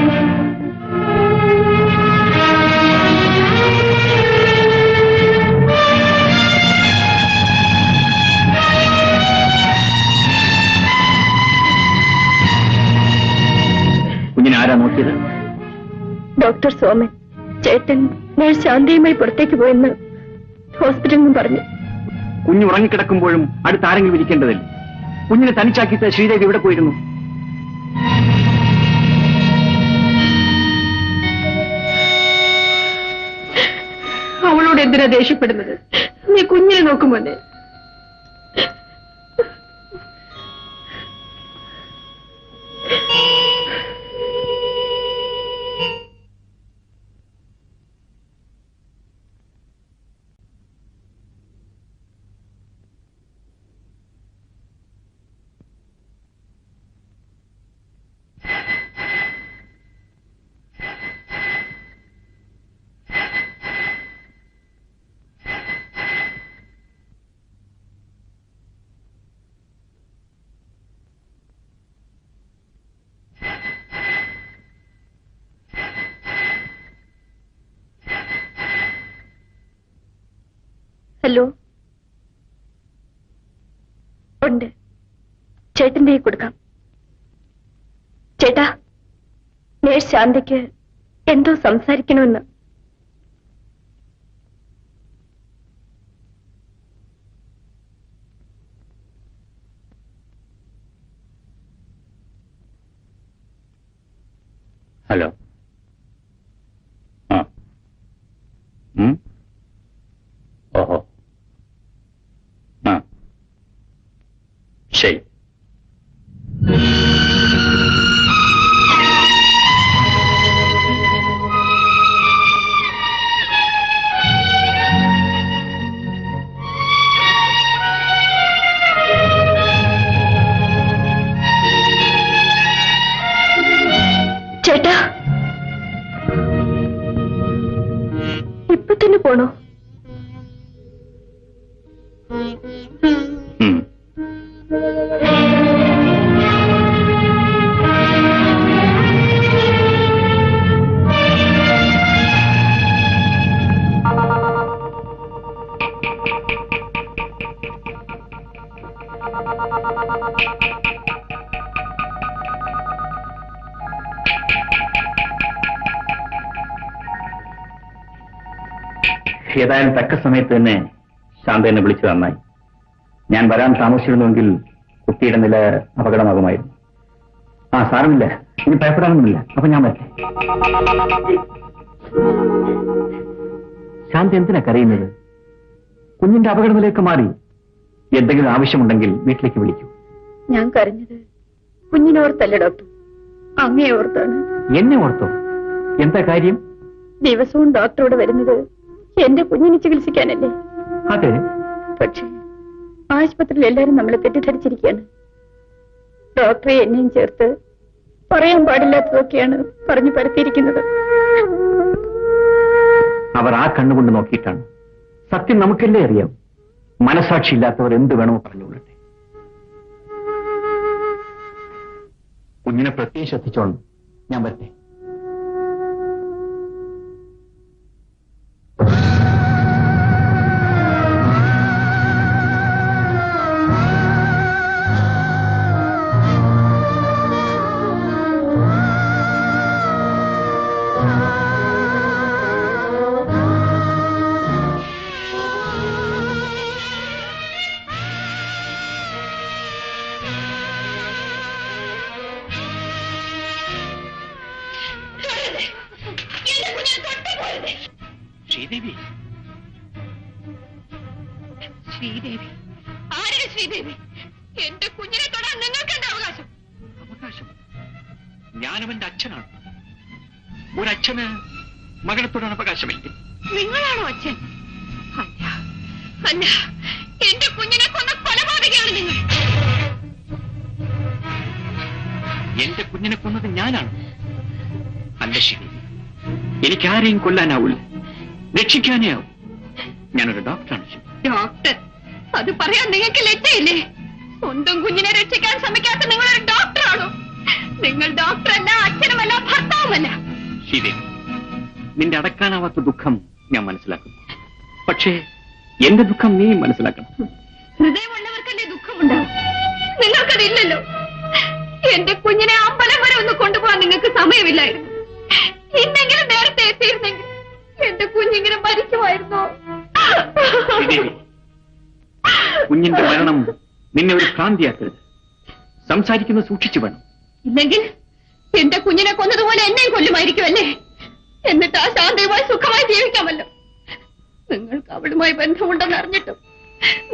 കുഞ്ഞിനെ ആരാ നോക്കിയത്? ഡോക്ടർ സോമൻ. ചേട്ടൻ നഴ്സ് ശാന്തിയുമായി പുറത്തേക്ക് പോയെന്ന് ഹോസ്പിറ്റലിൽ നിന്നും പറഞ്ഞു. കുഞ്ഞ് ഉറങ്ങിക്കിടക്കുമ്പോഴും അടുത്ത് ആരെങ്കിലും ഇരിക്കേണ്ടതല്ലേ? കുഞ്ഞിനെ തനിച്ചാക്കിയിട്ട് ശ്രീദേവി എവിടെ പോയിരുന്നു? അവളോട് എന്തിനാ ദേഷ്യപ്പെടുന്നത്? നീ കുഞ്ഞിനെ നോക്കുമോനെ? ഹലോ, ഉണ്ട്. ചേട്ടന്റെ കൊടുക്കാം. ചേട്ടാ, നേഴ്സ് ശാന്തയ്ക്ക് എന്തോ സംസാരിക്കണമെന്ന്. ഹലോ. ഓഹോ. ശരി. ചേട്ടാ, ഇപ്പൊ തന്നെ പോണോ? ഏതായാലും തക്ക സമയത്ത് തന്നെ ശാന്ത എന്നെ വിളിച്ചു നന്നായി. ഞാൻ വരാൻ താമസിച്ചിരുന്നുവെങ്കിൽ കുട്ടിയുടെ നില അപകടമാകുമായിരുന്നു. സാരമില്ല, ഇനി ഭയപ്പെടാനൊന്നുമില്ല. അപ്പൊ ഞാൻ വരട്ടെ. ശാന്ത എന്തിനാ കരയുന്നത്? കുഞ്ഞിന്റെ അപകടനിലയൊക്കെ മാറി. എന്തെങ്കിലും ആവശ്യമുണ്ടെങ്കിൽ വീട്ടിലേക്ക് വിളിക്കൂ. ഞാൻ കരഞ്ഞത് കുഞ്ഞിനോർത്തല്ല ഡോക്ടർ, അങ്ങയെ ഓർത്താണ്. എന്നെ ഓർത്തോ? എന്താ കാര്യം? ദിവസവും ഡോക്ടറോട് വരുന്നത് എന്റെ കുഞ്ഞിനെ ചികിത്സിക്കാനല്ലേ? അതെ. പക്ഷേ ആശുപത്രിയിൽ എല്ലാവരും നമ്മളെ തെറ്റിദ്ധരിച്ചിരിക്കുകയാണ്. ഡോക്ടറെ എന്നെയും ചേർത്ത് പറയാൻ പാടില്ലാത്തതൊക്കെയാണ് പറഞ്ഞു പരത്തിയിരിക്കുന്നത്. അവർ ആ കണ്ണുകൊണ്ട് നോക്കിയിട്ടാണ്. സത്യം നമുക്കല്ലേ അറിയാം. മനസാക്ഷി ഇല്ലാത്തവർ എന്ത് വേണമോ പറഞ്ഞുകൊള്ളട്ടെ. കുഞ്ഞിനെ പ്രത്യേകം ശ്രദ്ധിച്ചോണം. ഞാൻ വരട്ടെ. ശ്രീദേവി, ശ്രീദേവി ആരുടെ ശ്രീദേവി? എന്റെ കുഞ്ഞിനെ തൊടാൻ നിങ്ങൾക്ക് എന്താ അവകാശം? അവകാശം? ഞാനവന്റെ അച്ഛനാണ്. ഒരച്ഛന് മകളെ തൊടാൻ അവകാശമില്ല. നിങ്ങളാണോ അച്ഛൻ? അല്ല അല്ല, എന്റെ കുഞ്ഞിനെ കൊന്ന കൊലപാതകയാണ് നിങ്ങൾ. എന്റെ കുഞ്ഞിനെ കൊന്നത് ഞാനാണ്. അല്ല ശ്രീദേവി, എനിക്കാരെയും കൊല്ലാനാവില്ല, രക്ഷിക്കാനേ ആവും. ഞാനൊരു ഡോക്ടറാണ്. ഡോക്ടർ? അത് പറയാൻ നിങ്ങൾക്ക് ലജ്ജയില്ലേ? സ്വന്തം കുഞ്ഞിനെ രക്ഷിക്കാൻ ശ്രമിക്കാത്ത നിങ്ങളൊരു ഡോക്ടറാണോ? നിങ്ങൾ ഡോക്ടറല്ല, അച്ഛനുമല്ല, ഭർത്താവുമല്ല. ശ്രീദേവി, നിന്റെ അടക്കാനാവാത്ത ദുഃഖം ഞാൻ മനസ്സിലാക്കുന്നു. പക്ഷേ എന്റെ ദുഃഖം നീ മനസ്സിലാക്കണം. ഹൃദയമുള്ളവർക്കല്ലേ ദുഃഖമുണ്ടാവും, നിങ്ങൾക്കതില്ലല്ലോ. എന്റെ കുഞ്ഞിനെ അമ്പലം വരെ ഒന്ന് കൊണ്ടുപോകാൻ നിങ്ങൾക്ക് സമയമില്ലായിരുന്നു. ഇന്നെങ്കിലും നേരത്തെ എത്തിയിരുന്നെങ്കിൽ എന്റെ കുഞ്ഞിങ്ങനെ മരിക്കുമായിരുന്നോ? കുഞ്ഞിന്റെ മരണം നിന്നെ ഒരു ഭ്രാന്തിയാക്കരുത്. സംസാരിക്കുന്നത് സൂക്ഷിച്ചു വേണം. ഇല്ലെങ്കിൽ എന്റെ കുഞ്ഞിനെ കൊന്നതുപോലെ എന്നെയും കൊല്ലുമായിരിക്കുമല്ലേ? എന്നിട്ട് ആ ശാന്തയുമായി സുഖമായി ജീവിക്കാമല്ലോ. നിങ്ങൾക്ക് അവളുമായി ബന്ധമുണ്ടെന്ന് അറിഞ്ഞിട്ടും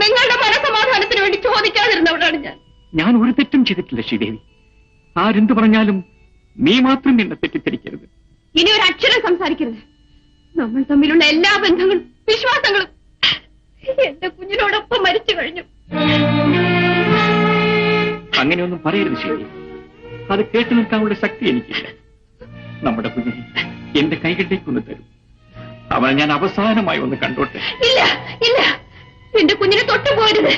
നിങ്ങളുടെ മനസമാധാനത്തിന് വേണ്ടി ചോദിക്കാതിരുന്നവളാണ് ഞാൻ. ഞാൻ ഒരു തെറ്റും ചെയ്തിട്ടില്ല ശ്രീദേവി. ആരെന്ത് പറഞ്ഞാലും നീ മാത്രം എന്നെ തെറ്റിദ്ധരിക്കരുത്. ഇനി ഒരു അക്ഷരം സംസാരിക്കരുത്. നമ്മൾ തമ്മിലുള്ള എല്ലാ ബന്ധങ്ങളും വിശ്വാസങ്ങളും എന്റെ കുഞ്ഞിനോടൊപ്പം മരിച്ചു കഴിഞ്ഞു. അങ്ങനെയൊന്നും പറയരുത് ശരി. അത് കേട്ടു നിൽക്കാനുള്ള ശക്തി എനിക്കില്ല. നമ്മുടെ കുഞ്ഞിനെ എന്റെ കൈകളിലേക്കൊന്ന് തരും. അവനെ ഞാൻ അവസാനമായി ഒന്ന് കണ്ടോട്ടെ. ഇല്ല ഇല്ല, എന്റെ കുഞ്ഞിനെ തൊട്ടു പോരുത്.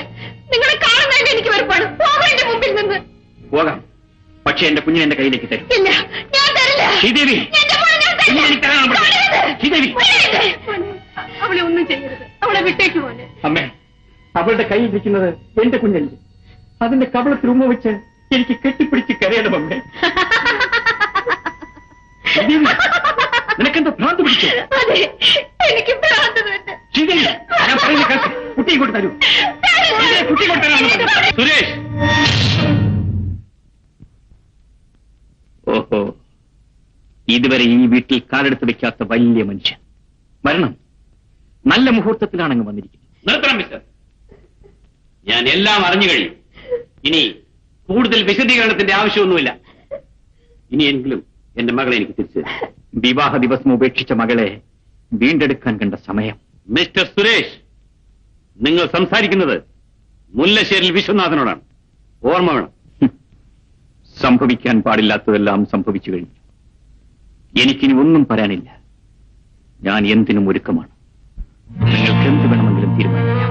നിങ്ങളെ കാണുന്നതിന് എനിക്ക് വെറുപ്പാണ്. പോകാം എന്റെ മുമ്പിൽ നിന്ന്. പോകാം, പക്ഷെ എന്റെ കുഞ്ഞിനെ എന്റെ കയ്യിലേക്ക് തരും. ഇല്ല, ഞാൻ തരില്ല. ശ്രീദേവി, എന്റെ മോനെ ഞാൻ തരില്ല. ശ്രീദേവി, അവളെ ഒന്നും ചെയ്യരുത്. അവളെ വിട്ടേക്ക് മോനെ. അമ്മേ, അവളുടെ കയ്യിൽ ഇരിക്കുന്നത് എന്റെ കുഞ്ഞല്ലേ. അതിന്റെ കവളത്തിൽ ഉമ്മ വെച്ച് എനിക്ക് കെട്ടിപ്പിടിച്ച് കരയണം അമ്മേ. നിനക്കെന്താ ഭ്രാന്ത് പിടിച്ചു? അതെ, എനിക്ക് ഭ്രാന്ത് തന്നെ. ഞാൻ പറയുന്ന കേൾക്ക്. കുട്ടി ഇങ്ങോട്ട് തരൂ. കുട്ടി ഇങ്ങോട്ട് തരാം. സുരേഷ്, ഓഹോ, ഇതുവരെ ഈ വീട്ടിൽ കാലെടുത്ത് വെക്കാത്ത വലിയ മനുഷ്യൻ വരണം. നല്ല മുഹൂർത്തത്തിലാണങ്ങ് വന്നിരിക്കുന്നത്. നിർത്തണം മിസ്റ്റർ. ഞാൻ എല്ലാം അറിഞ്ഞു കഴിയും. ഇനി കൂടുതൽ വിശദീകരണത്തിന്റെ ആവശ്യമൊന്നുമില്ല. ഇനിയെങ്കിലും എന്റെ മകളെ എനിക്ക് തിരിച്ചു. വിവാഹ ദിവസം ഉപേക്ഷിച്ച മകളെ വീണ്ടെടുക്കാൻ കണ്ട സമയം. മിസ്റ്റർ സുരേഷ്, നിങ്ങൾ സംസാരിക്കുന്നത് മുല്ലശ്ശേരിൽ വിശ്വനാഥനോടാണ്. ഓർമ്മ വേണം. സംഭവിക്കാൻ പാടില്ലാത്തതെല്ലാം സംഭവിച്ചു കഴിഞ്ഞു. എനിക്കിനി ഒന്നും പറയാനില്ല. ഞാൻ എന്തിനും ഒരുക്കമാണ്. നിങ്ങൾക്ക് എന്ത് വേണമെങ്കിലും തീരുമാനിക്കാം.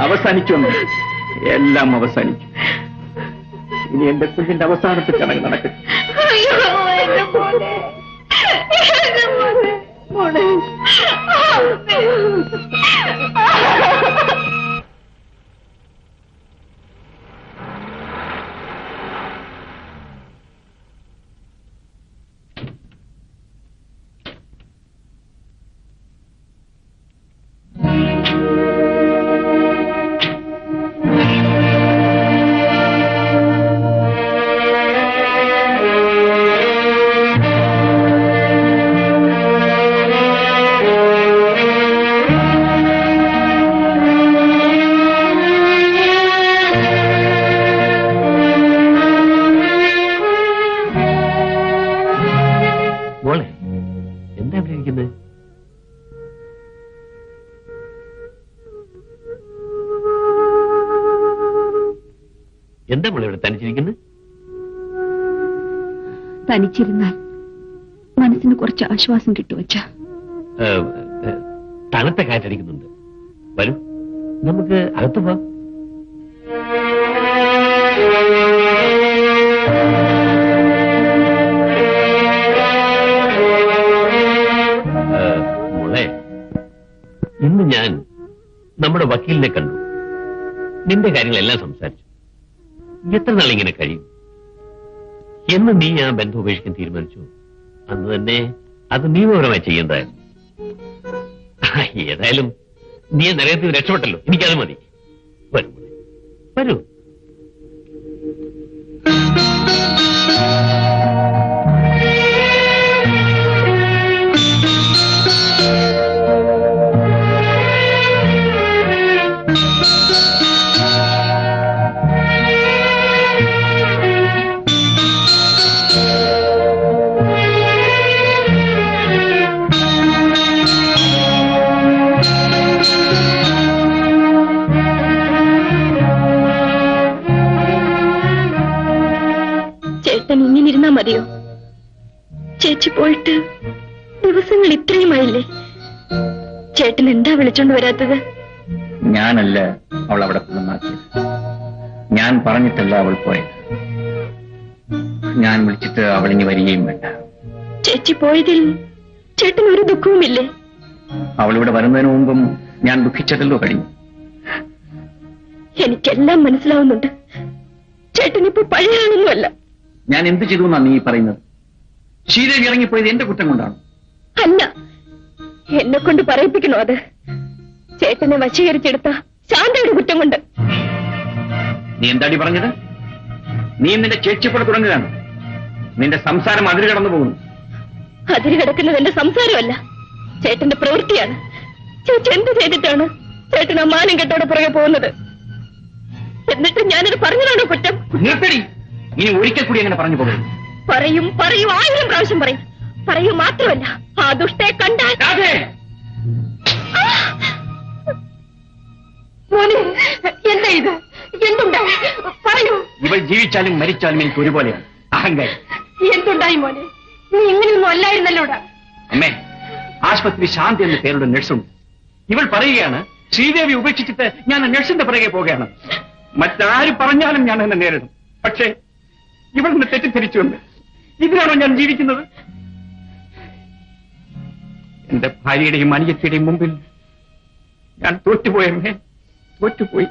അവസാനിച്ചു അമ്മ, എല്ലാം അവസാനിച്ചു. ഇനി എന്റെ കുഞ്ഞിന്റെ അവസാനത്തെ ചടങ്ങ് നടക്കും. അയ്യോ, എന്റെ മോനെ, എന്റെ മോനെ, മോനെ. മോളെ, എന്താ ഇവിടെ ഇരിക്കുന്നത്? എന്താ മോളെ ഇവിടെ തനിച്ചിരിക്കുന്നത്? തനിച്ചിരുന്നാൽ മനസ്സിന് കുറച്ച് ആശ്വാസം കിട്ടുവച്ച. തണുത്ത കാറ്റടിക്കുന്നുണ്ട്. വരൂ, നമുക്ക് അകത്ത് പോവാം. മോളെ, ഇന്ന് ഞാൻ നമ്മുടെ വക്കീലിനെ കണ്ടു. നിന്റെ കാര്യങ്ങളെല്ലാം സംസാരിച്ചു. എത്ര നാളിങ്ങനെ കഴിയും? എന്ന് നീ ആ ബന്ധം ഉപേക്ഷിക്കാൻ തീരുമാനിച്ചു, അന്ന് തന്നെ അത് നിയമപരമായി ചെയ്യേണ്ടതായിരുന്നു. ഏതായാലും നീ നരകത്തിൽ രക്ഷപ്പെട്ടല്ലോ, എനിക്കത് മതി. വരൂ വരൂ. ഇങ്ങനെ മതിയോ? ചേച്ചി പോയിട്ട് ദിവസങ്ങൾ ഇത്രയുമായില്ലേ? ചേട്ടൻ എന്താ വിളിച്ചോണ്ട് വരാത്തത്? ഞാനല്ല അവൾ അവിടെ കൊണ്ടുവന്നാക്കിയത്. ഞാൻ പറഞ്ഞിട്ടല്ല അവൾ പോയത്. ഞാൻ വിളിച്ചിട്ട് അവൾ ഇനി വരികയും വേണ്ട. ചേച്ചി പോയതിൽ ചേട്ടൻ ഒരു ദുഃഖവുമില്ലേ? അവളിവിടെ വരുന്നതിന് മുമ്പും ഞാൻ ദുഃഖിച്ചതല്ലോ കഴിഞ്ഞു. എനിക്കെല്ലാം മനസ്സിലാവുന്നുണ്ട്. ചേട്ടനിപ്പോ പഴയാളൊന്നുമല്ല. ഞാൻ എന്ത് ചെയ്തു എന്നാ നീ പറയുന്നത്? ശ്രീദേവി ഇറങ്ങിപ്പോയത് എന്റെ കുറ്റം കൊണ്ടാണ്. അല്ല, എന്നെ കൊണ്ട് പറയിപ്പിക്കണോ അത്? ചേട്ടനെ വശീകരിച്ചെടുത്ത ശാന്തയുടെ കുറ്റം കൊണ്ട്. നീ എന്താടി പറഞ്ഞത്? നീ നിന്റെ ചേച്ചിപ്പുറ തുടങ്ങുകയാണ്. നിന്റെ സംസാരം അതിര് കടന്നു പോകുന്നു. അതിര് കിടക്കുന്നത് എന്റെ സംസാരമല്ല, ചേട്ടന്റെ പ്രവൃത്തിയാണ്. ചേച്ചി എന്ത് ചെയ്തിട്ടാണ് ചേട്ടൻ ആ മാനം കെട്ടോടെ പുറകെ പോകുന്നത്? എന്നിട്ട് ഞാനത് പറഞ്ഞതാണോ കുറ്റം? നിർത്തടി. ഇനി ഒരിക്കൽ കൂടി അങ്ങനെ പറഞ്ഞു പോകരുത്. പറയും പറയും, 1000 പ്രാവശ്യം പറയും. പറയൂ മാത്രമല്ല, ആ ദുഷ്ടയെ കണ്ടാൽ മോനെ, എന്താ ഇത്? എന്തുണ്ടായി? പറയൂ. ഇവൾ ജീവിച്ചാലും മരിച്ചാലും എനിക്ക് ഒരുപോലെയാണ്. അഹങ്കാരി. എന്തുണ്ടായി മോനെ? നീ ഇങ്ങനെയൊന്നും അല്ലായിരുന്നല്ലോടാ. അമ്മേ, ആശുപത്രി ശാന്തി എന്ന പേരുടെ നഴ്സുണ്ട്. ഇവൾ പറയുകയാണ് ശ്രീദേവി ഉപേക്ഷിച്ചിട്ട് ഞാൻ നഴ്സിന്റെ പിറകെ പോകുകയാണ്. മറ്റാര് പറഞ്ഞാലും ഞാൻ എന്നെ നേരിടും. പക്ഷേ ഇവൾ എന്നെ തെറ്റിദ്ധരിച്ചുകൊണ്ട് ഇതിനാണോ ഞാൻ ജീവിക്കുന്നത്? എന്റെ ഭാര്യയുടെയും അനുജത്തിയുടെയും മുമ്പിൽ ഞാൻ തോറ്റുപോയമ്മേ, തോറ്റുപോയി.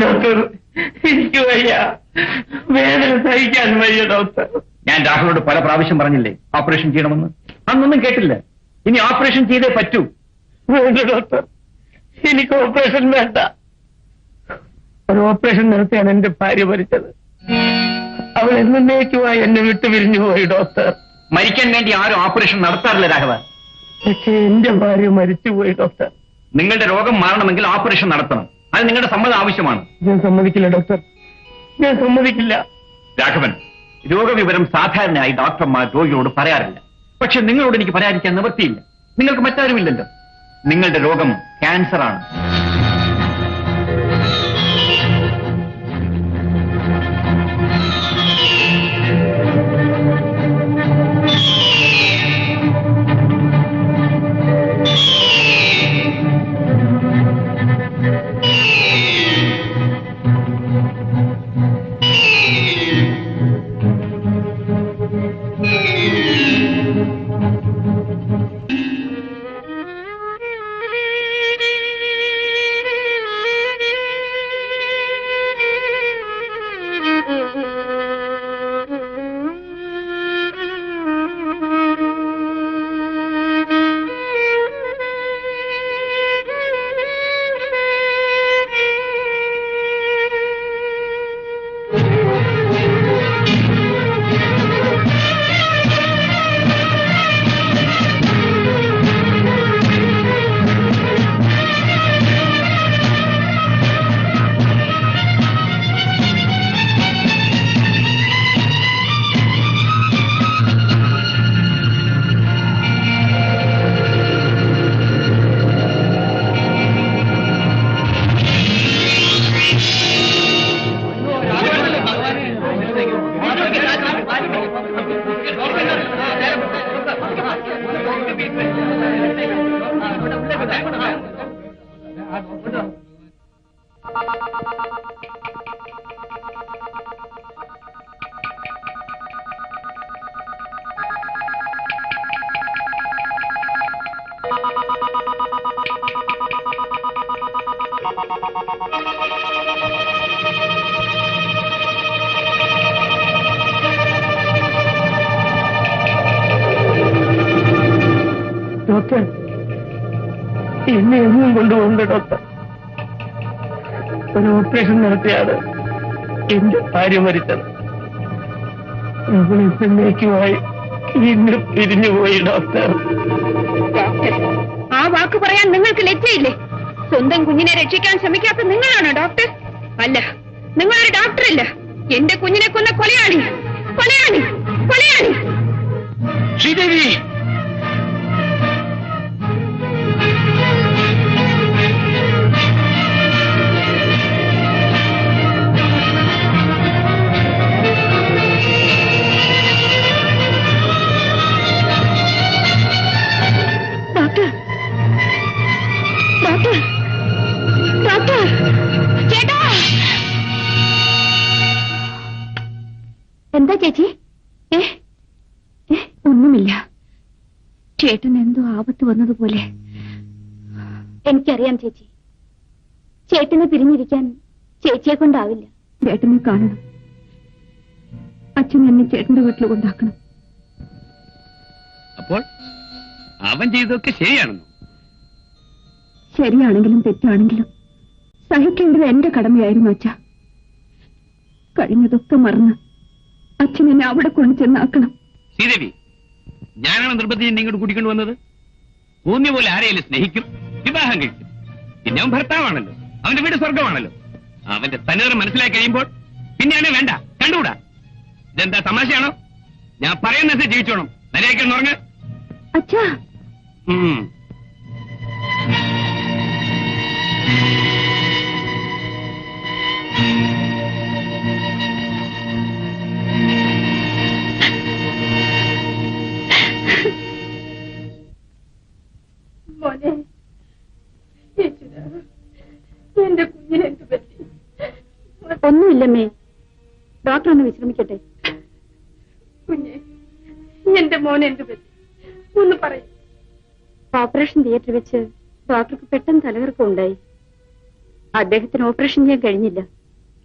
ഡോക്ടർ, എനിക്ക് വയ്യ, വേദന സഹിക്കാൻ വയ്യ ഡോക്ടർ. ഞാൻ രാഹുലോട് പല പ്രാവശ്യം പറഞ്ഞില്ലേ ഓപ്പറേഷൻ ചെയ്യണമെന്ന്? അന്നൊന്നും കേട്ടില്ല. ഇനി ഓപ്പറേഷൻ ചെയ്തേ പറ്റൂ. വേണ്ട ഡോക്ടർ, എനിക്ക് ഓപ്പറേഷൻ വേണ്ട. ഒരു ഓപ്പറേഷൻ നടത്തിയാണ് എന്റെ ഭാര്യ മരിച്ചത്. അവൾ എന്നേക്കുമായി എന്നെ വിട്ടു പിരിഞ്ഞു പോയി ഡോക്ടർ. മരിക്കാൻ വേണ്ടി ആരും ഓപ്പറേഷൻ നടത്താറില്ല രാഘവ. പക്ഷേ എന്റെ ഭാര്യ മരിച്ചുപോയി ഡോക്ടർ. നിങ്ങളുടെ രോഗം മാറണമെങ്കിൽ ഓപ്പറേഷൻ നടത്തണം. അത് നിങ്ങളുടെ സമ്മതം ആവശ്യമാണ്. ഞാൻ സമ്മതിക്കില്ല ഡോക്ടർ, ഞാൻ സമ്മതിക്കില്ല. രാഘവൻ, രോഗവിവരം സാധാരണയായി ഡോക്ടർമാർ രോഗിയോട് പറയാറില്ല. പക്ഷെ നിങ്ങളോട് എനിക്ക് പറയാതിരിക്കാൻ നിവൃത്തിയില്ല. നിങ്ങൾക്ക് മറ്റാരുമില്ലല്ലോ. നിങ്ങളുടെ രോഗം ക്യാൻസറാണ്. ഡോക്ടർ, എന്നെ എങ്ങും കൊണ്ടുപോകുന്നുണ്ട് ഡോക്ടർ. ഒരു ഓപ്പറേഷൻ നടത്തിയാണ് എന്റെ ഭാര്യ മരിച്ചത്. അവൾ എന്നേക്കുമായി ഇന്ന് പിരിഞ്ഞുപോയി ഡോക്ടർ. ഡോക്ടർ, ആ വാക്ക് പറയാൻ നിങ്ങൾക്ക് ലജ്ജയില്ലേ? സ്വന്തം കുഞ്ഞിനെ രക്ഷിക്കാൻ ശ്രമിക്കാത്ത നിങ്ങളാണോ ഡോക്ടർ? അല്ല, നിങ്ങളൊരു ഡോക്ടറല്ല. എന്റെ കുഞ്ഞിനെ കൊന്ന കൊലയാളി, കൊലയാളി, കൊലയാളി. ശ്രീദേവി, ഡോക്ടർ, ഡോക്ടർ, ഡോക്ടർ, ചേട്ടാ. എന്താ ചേച്ചി? ഒന്നുമില്ല. ചേട്ടൻ എന്തോ ആപത്ത് വന്നതുപോലെ. എനിക്കറിയാം ചേച്ചി. ചേട്ടനെ പിരിഞ്ഞിരിക്കാൻ ചേച്ചിയെ കൊണ്ടാവില്ല. ചേട്ടനെ കാണണം. അച്ഛൻ എന്നെ ചേട്ടന്റെ വീട്ടിൽ കൊണ്ടാക്കണം. അപ്പോൾ അവൻ ചെയ്തതൊക്കെ ശരിയാണെന്നോ? ശരിയാണെങ്കിലും തെറ്റാണെങ്കിലും സഹിക്കേണ്ടത് എന്റെ കടമയായിരുന്നു അച്ഛ. കഴിഞ്ഞതൊക്കെ മറന്ന് അച്ഛൻ എന്നെ അവിടെ കൊണ്ടു ചെന്നാക്കണം. ശ്രീദേവി, ഞാനാണ് നിർബന്ധിച്ച് ഇങ്ങോട്ട് കൂട്ടിക്കൊണ്ട് വന്നത്. തോന്നിയ പോലെ ആരെയും സ്നേഹിക്കും, വിവാഹം കഴിക്കും. പിന്നെ അവൻ ഭർത്താവാണല്ലോ, അവന്റെ വീട് സ്വർഗമാണല്ലോ. അവന്റെ തനിനിറം മനസ്സിലാക്കി കഴിയുമ്പോൾ പിന്നെയാണ് വേണ്ട, കണ്ടുകൂടാ. ഇതെന്താ തമാശയാണോ? ഞാൻ പറയുന്നത് ജീവിച്ചോണം. മര്യാദയ്ക്ക് ഉറങ്ങ്. അച്ഛാ, മോനെ, എന്റെ കുഞ്ഞിനെ എന്ത് പറ്റി? ഒന്നുമില്ലമ്മേ, ഡോക്ടർ ഒന്ന് വിശ്രമിക്കട്ടെ. കുഞ്ഞെ, എന്റെ മോനെ എന്ത് പറ്റി? ഒന്ന് പറയും. ഓപ്പറേഷൻ തിയേറ്ററിൽ വെച്ച് ഡോക്ടർക്ക് പെട്ടെന്ന് തലകറക്കം ഉണ്ടായി. അദ്ദേഹത്തിന് ഓപ്പറേഷൻ ചെയ്യാൻ കഴിഞ്ഞില്ല.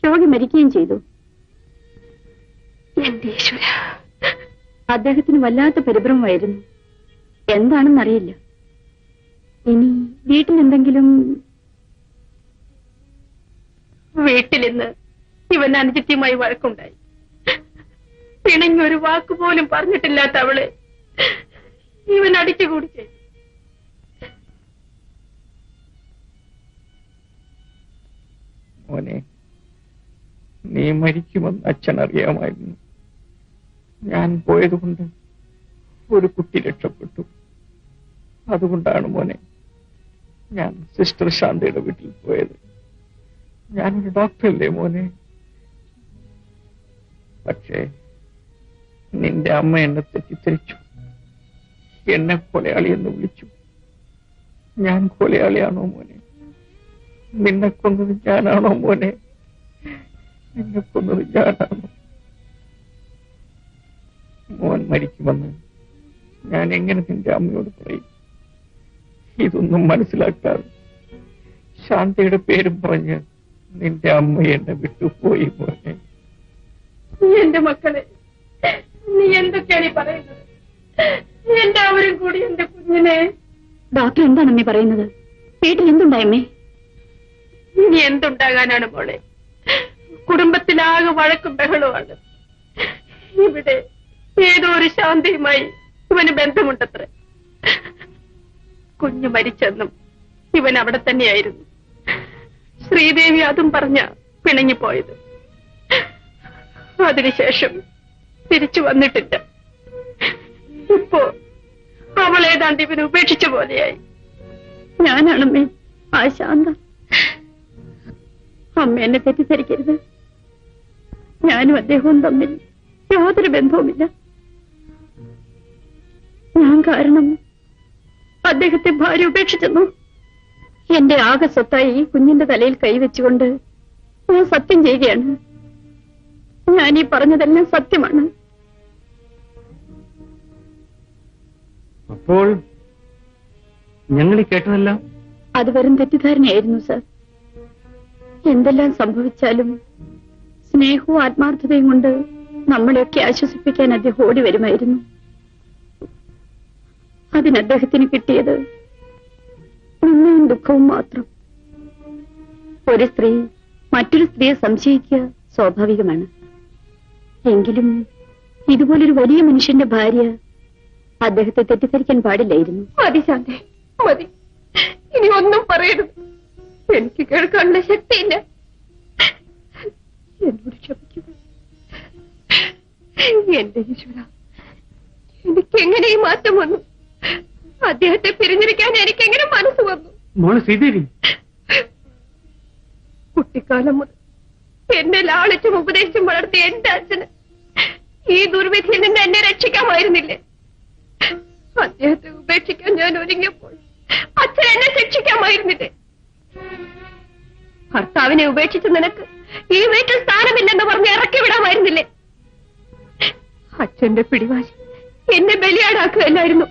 രോഗി മരിക്കുകയും ചെയ്തു. എന്റെ ഈശ്വര, അദ്ദേഹത്തിന് വല്ലാത്ത പരിഭ്രമമായിരുന്നു. എന്താണെന്നറിയില്ല. ഇനി വീട്ടിലെന്തെങ്കിലും? വീട്ടിലിന്ന് ഇവൻ അനുജത്യമായി വഴക്കുണ്ടായി. പിണങ്ങി ഒരു വാക്കുപോലും പറഞ്ഞിട്ടില്ലാത്ത അവളെ ഇവൻ അടിച്ചുകൂടി ചെയ്തു. മോനെ, നീ മരിക്കുമെന്ന് അച്ഛൻ അറിയാമായിരുന്നു. ഞാൻ പോയതുകൊണ്ട് ഒരു കുട്ടി രക്ഷപ്പെട്ടു. അതുകൊണ്ടാണ് മോനെ ഞാൻ സിസ്റ്റർ ശാന്തയുടെ വീട്ടിൽ പോയത്. ഞാനൊരു ഡോക്ടറല്ലേ മോനെ. പക്ഷേ നിന്റെ അമ്മ എന്നെ തെറ്റിദ്ധരിച്ചു. എന്നെ കൊലയാളി എന്ന് വിളിച്ചു. ഞാൻ കൊലയാളിയാണോ മോനെ? നിന്നെ കൊന്നത് ഞാനാണോ മോനെ? നിന്നെ കൊന്നത് ഞാനാണോ? മോൻ മരിക്കുമെന്ന് ഞാൻ എങ്ങനെ നിന്റെ അമ്മയോട് പറയും? ഇതൊന്നും മനസ്സിലാക്കാതെ ശാന്തയുടെ പേരും പറഞ്ഞ് നിന്റെ അമ്മ എന്നെ വിട്ടുപോയി മോനെ. എന്റെ മക്കളെ, നീ എന്തൊക്കെയാണ് ഈ പറയുന്നത്? എല്ലാവരും കൂടി എന്റെ കുഞ്ഞിനെ. ഡോക്ടർ എന്താണ് അമ്മേ പറയുന്നത്? വീട്ടിൽ എന്തുണ്ടായമ്മേ? ഇനി എന്തുണ്ടാകാനാണ് മോളെ? കുടുംബത്തിലാകെ വഴക്കും ബഹളവുമാണ്. ഇവിടെ ഏതോ ഒരു ശാന്തയുമായി ഇവന് ബന്ധമുണ്ടത്രേ. കുഞ്ഞു മരിച്ചെന്നും ഇവൻ അവിടെ തന്നെയായിരുന്നു. ശ്രീദേവി അതും പറഞ്ഞ പിണങ്ങിപ്പോയത്. അതിനുശേഷം തിരിച്ചു വന്നിട്ടില്ല. ഇപ്പോ അവൾ ഏതാണ്ട് ഇവന് ഉപേക്ഷിച്ച പോലെയായി. ഞാനാണമ്മേ ആ ശാന്ത. അമ്മ എന്നെ തെറ്റിദ്ധരിക്കരുത്. ഞാനും അദ്ദേഹവും തമ്മിൽ യാതൊരു ബന്ധവുമില്ല. ഞാൻ കാരണം അദ്ദേഹത്തെ ഭാര്യ ഉപേക്ഷിച്ചെന്നു. എന്റെ ആകെ സ്വത്തായി ഈ കുഞ്ഞിന്റെ തലയിൽ കൈവച്ചുകൊണ്ട് ഞാൻ സത്യം ചെയ്യുകയാണ്. ഞാൻ ഈ പറഞ്ഞതെല്ലാം സത്യമാണ്. അപ്പോൾ ഞങ്ങൾ ഈ കേട്ടതെല്ലാം അത് വെറും തെറ്റിദ്ധാരണയായിരുന്നു സർ. എന്തെല്ലാം സംഭവിച്ചാലും സ്നേഹവും ആത്മാർത്ഥതയും കൊണ്ട് നമ്മളെയൊക്കെ ആശ്വസിപ്പിക്കാൻ അദ്ദേഹം ഓടി വരുമായിരുന്നു. അതിന് അദ്ദേഹത്തിന് കിട്ടിയത് നിന്നയും ദുഃഖവും മാത്രം. ഒരു സ്ത്രീ മറ്റൊരു സ്ത്രീയെ സംശയിക്കുക സ്വാഭാവികമാണ്. എങ്കിലും ഇതുപോലൊരു വലിയ മനുഷ്യന്റെ ഭാര്യ അദ്ദേഹത്തെ തെറ്റിദ്ധരിക്കാൻ പാടില്ലായിരുന്നു. മതി ശാന്തേ, മതി. ഇനി ഒന്നും പറയരുത്. എനിക്ക് കേൾക്കാനുള്ള ശക്തിയില്ല. എന്നോട് ക്ഷമിക്കുക. എന്റെ ഈശ്വര, എനിക്ക് എങ്ങനെ ഈ മാറ്റം വന്നു? അദ്ദേഹത്തെ പിരിഞ്ഞിരിക്കാൻ എനിക്ക് എങ്ങനെ മനസ്സ് വന്നു? മോളെ ശ്രീദേവി, കുട്ടിക്കാലം മുതൽ എന്നെ ലാളിച്ചും ഉപദേശിച്ചും വളർത്തിയ എന്റെ അച്ഛന് ഈ ദുർവിധിയിൽ നിന്ന് എന്നെ രക്ഷിക്കാമായിരുന്നില്ലേ? അദ്ദേഹത്തെ ഉപേക്ഷിക്കാൻ ഞാൻ ഒരുങ്ങിയപ്പോൾ അച്ഛൻ എന്നെ ശിക്ഷിക്കാമായിരുന്നില്ലേ? ഭർത്താവിനെ ഉപേക്ഷിച്ച് നിനക്ക് ഈ വീട്ടിൽ സ്ഥാനമില്ലെന്ന് പറഞ്ഞ് ഇറക്കി വിടാമായിരുന്നില്ലേ? അച്ഛന്റെ പിടിവാശി എന്നെ ബലിയാടാക്കുകയല്ലായിരുന്നു.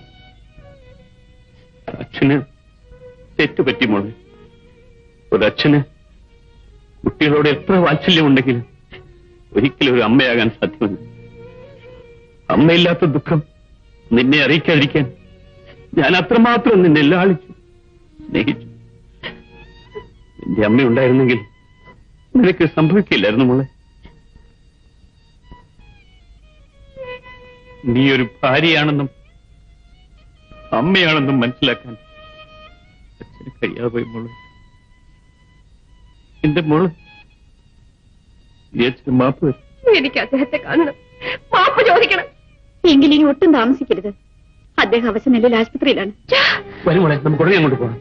അച്ഛന് തെറ്റുപറ്റി മോളെ. ഒരച്ഛന് കുട്ടികളോട് എത്ര വാത്സല്യമുണ്ടെങ്കിലും ഒരിക്കലും ഒരു അമ്മയാകാൻ സാധ്യമല്ല. അമ്മയില്ലാത്ത ദുഃഖം നിന്നെ അറിയിക്കാതിരിക്കാൻ ഞാൻ അത്രമാത്രം നിന്നെ ലാളിച്ചു, സ്നേഹിച്ചു. എന്റെ അമ്മയുണ്ടായിരുന്നെങ്കിൽ നിനക്ക് സംഭവിക്കില്ലായിരുന്നു മോളെ. നീ ഒരു ഭാര്യയാണെന്നും അമ്മയാണെന്നും മനസ്സിലാക്കാൻ അച്ഛന് കഴിയാതെ പോയി മോളെ. എന്റെ മോള് നീ അച്ഛന് മാപ്പ് വരും. എനിക്ക് അദ്ദേഹത്തെ കാണണം, മാപ്പ് ചോദിക്കണം. എങ്കിലും ഇനി ഒട്ടും താമസിക്കരുത്. അദ്ദേഹം അവശനിലയിൽ ആശുപത്രിയിലാണ്. വരും മോളെ, നമുക്ക് ഉടനെ അങ്ങോട്ട് പോകാം.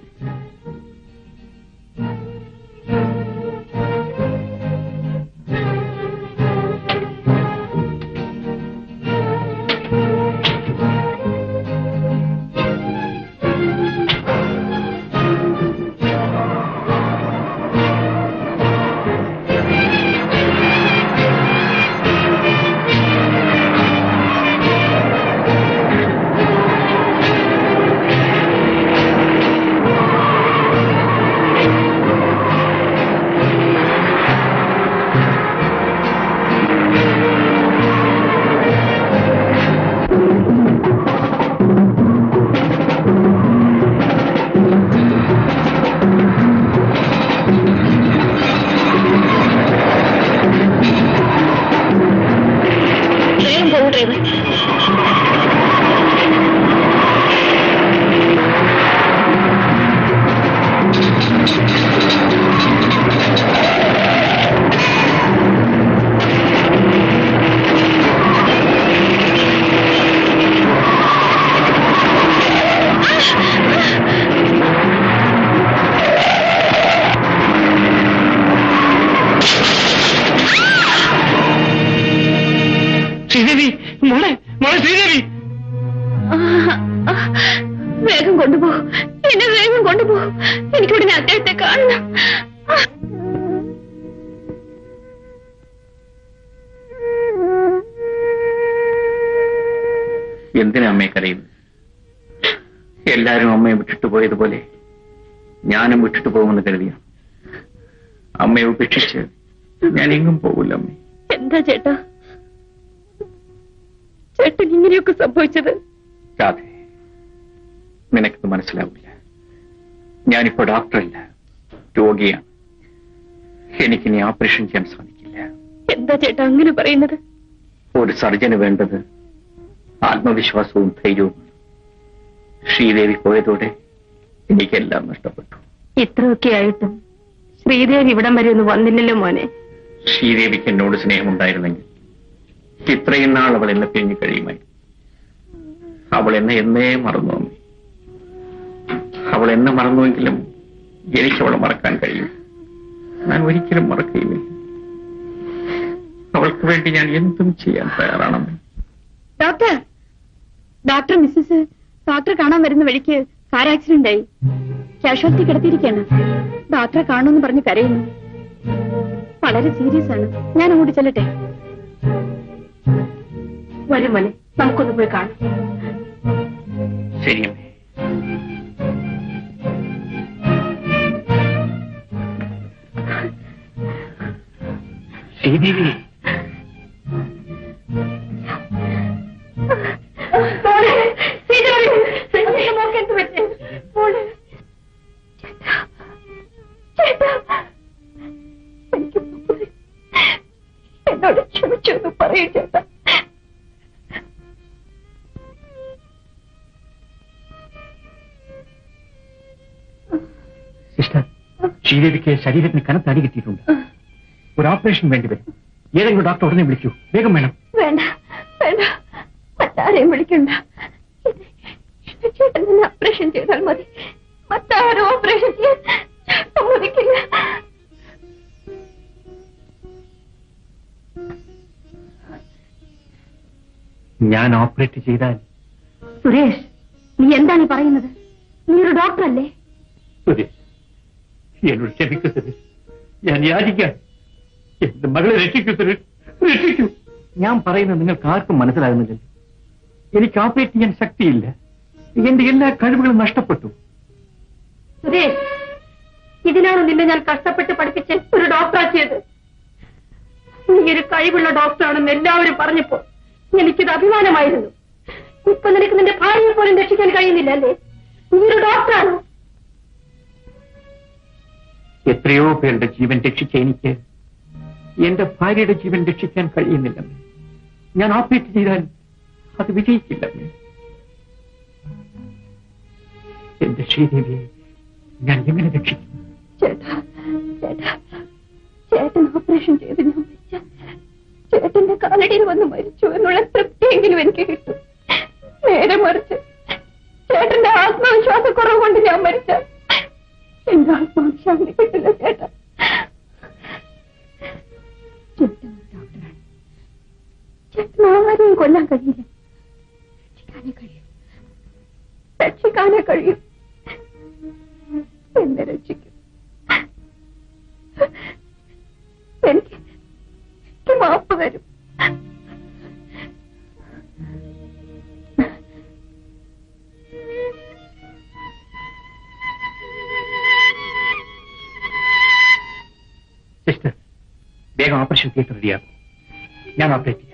മോളെ മോളെ ശ്രീദേവി വേഗം കൊണ്ടുപോ, എന്നെ വേഗം കൊണ്ടുപോ. എനിക്കുടനെ അദ്ദേഹത്തെ കാണണം. എന്തിനാ അമ്മയെ കരയുന്നു? എല്ലാരും അമ്മയെ വിട്ടിട്ട് പോയതുപോലെ ഞാനും വിട്ടിട്ട് പോകുമെന്ന് കരുതിയ അമ്മയെ ഉപേക്ഷിച്ച് ഞാൻ എങ്ങും പോകില്ല അമ്മേ. എന്താ ചേട്ടാ ചേട്ടൻ ഇങ്ങനെയൊക്കെ സംഭവിച്ചത്? രാധേ, നിനക്കത് മനസ്സിലാവില്ല. ഞാനിപ്പോ ഡോക്ടറല്ല, രോഗിയാണ്. എനിക്കിനി ഓപ്പറേഷൻ ചെയ്യാൻ സാധിക്കില്ല. എന്താ ചേട്ടാ അങ്ങനെ പറയുന്നത്? ഒരു സർജന് വേണ്ടത് ആത്മവിശ്വാസവും ധൈര്യവും. ശ്രീദേവി പോയതോടെ എനിക്കെല്ലാം നഷ്ടപ്പെട്ടു. ഇത്രയൊക്കെ ആയിട്ടും ശ്രീദേവി ഇവിടം വരെ ഒന്നും വന്നില്ലല്ലോ മോനെ. ശ്രീദേവിക്ക് എന്നോട് സ്നേഹമുണ്ടായിരുന്നെങ്കിൽ ഇത്രയും നാൾ അവൾ എന്നെ പിരിഞ്ഞു കഴിയുമായി. അവൾ എന്നെ എന്നേ മറന്നു അമ്മേ. അവൾ എന്നെ മറന്നുവെങ്കിലും എനിക്ക് അവളെ മറക്കാൻ കഴിയും. ഞാൻ ഒരിക്കലും മറക്കുകയില്ല. അവൾക്ക് വേണ്ടി ഞാൻ എന്തും ചെയ്യാൻ തയ്യാറാണമ്മേ. ഡോക്ടർ മിസ്സസ് ഡോക്ടറെ കാണാൻ വരുന്ന വഴിക്ക് കാർ ആക്സിഡന്റ് ആയി. കാഷ്വാലിറ്റി കിടത്തിയിരിക്കുകയാണ്. ഡോക്ടറെ കാണുമെന്ന് പറഞ്ഞ് കരയുന്നു. വളരെ സീരിയസ് ആണ്. ഞാൻ അങ്ങോട്ട് ചെല്ലട്ടെ? വരും മോനെ, നമുക്കൊന്ന് പോയി കാണാം. ശരിയമ്മേ. ശ്രീദേവി, എന്നോട് ക്ഷമിച്ചൊന്ന് പറയൂ ചേട്ടാ. സിസ്റ്റർ, ശ്രീദേവിക്ക് ശരീരത്തിന് കനത്ത അടി കിട്ടിയിട്ടുണ്ട്. ഒരു ഓപ്പറേഷൻ വേണ്ടി വരും. ഏതെങ്കിലും ഡോക്ടർ ഉടനെ വിളിക്കൂ. വേഗം വേണം. വേണ്ട വേണ്ട, മറ്റാരെയും വിളിക്കണ്ട. ചേട്ടൻ തന്നെ ഓപ്പറേഷൻ ചെയ്താൽ മതി. മറ്റാരും ഓപ്പറേഷൻ ചെയ്യാൻ സമ്മതിക്കില്ല. ഞാൻ ഓപ്പറേറ്റ് ചെയ്താൽ? സുരേഷ്, നീ എന്താണ് പറയുന്നത്? നീ ഒരു ഡോക്ടർ അല്ലേ? സുരേഷ്, എന്നോട് ക്ഷമിക്കൂ സുരേഷ്. ഞാൻ യാചിക്കാൻ. എന്റെ മകളെ രക്ഷിക്കൂ സുരേഷ്, രക്ഷിക്കൂ. ഞാൻ പറയുന്നത് നിങ്ങൾക്ക് ആർക്കും മനസ്സിലാകുന്നില്ലല്ലോ. എനിക്ക് ഓപ്പറേറ്റ് ചെയ്യാൻ ശക്തിയില്ല. എന്റെ എല്ലാ കഴിവുകളും നഷ്ടപ്പെട്ടു. സുരേഷ്, ഇതിനാണ് നിന്നെ ഞാൻ കഷ്ടപ്പെട്ട് പഠിപ്പിച്ച് ഒരു ഡോക്ടറാക്കിയത്. നീ ഒരു കഴിവുള്ള ഡോക്ടറാണെന്ന് എല്ലാവരും പറഞ്ഞപ്പോ എനിക്കിത് അഭിമാനമായിരുന്നു. ഇപ്പൊ നിനക്ക് നിന്റെ ഭാര്യയെ പോലും രക്ഷിക്കാൻ കഴിയുന്നില്ല അല്ലേ? നീ ഒരു ഡോക്ടറാണ്. എത്രയോ പേരുടെ ജീവൻ രക്ഷിച്ച എനിക്ക് എന്റെ ഭാര്യയുടെ ജീവൻ രക്ഷിക്കാൻ കഴിയുന്നില്ല. ഞാൻ ഓപ്പറേറ്റ് ചെയ്താൽ അത് വിജയിക്കില്ല. എന്റെ ശ്രീദേവിയെ ഞാൻ എങ്ങനെ രക്ഷിക്കും? ചേട്ടാ ചേട്ടാ, ചേട്ടൻ ഓപ്പറേഷൻ ചെയ്ത് ഞാൻ മരിച്ചാൽ ചേട്ടന്റെ കാലടിയിൽ വന്ന് മരിച്ചു എന്നുള്ള തൃപ്തിയെങ്കിലും എനിക്ക് കിട്ടും. നേരെ മറിച്ച് ചേട്ടന്റെ ആത്മവിശ്വാസക്കുറവ് കൊണ്ട് ഞാൻ മരിച്ചാൽ എന്റെ ആത്മവിശ്വാസം കിട്ടില്ല ചേട്ടാ. ചേട്ടൻ ഒരു ഡോക്ടറാണ്. ചേട്ടൻ ആരെയും കൊല്ലാൻ കഴിയില്ല. രക്ഷിക്കാനേ കഴിയും, രക്ഷിക്കാനേ കഴിയും. എന്നെ രക്ഷിക്കും. എനിക്ക് മാപ്പ് തരും. സിസ്റ്റർ, വേഗം ഓപ്പറേഷൻ തിയേറ്റർ റെഡിയാകും. ഞാൻ ഓപ്പറേറ്റ്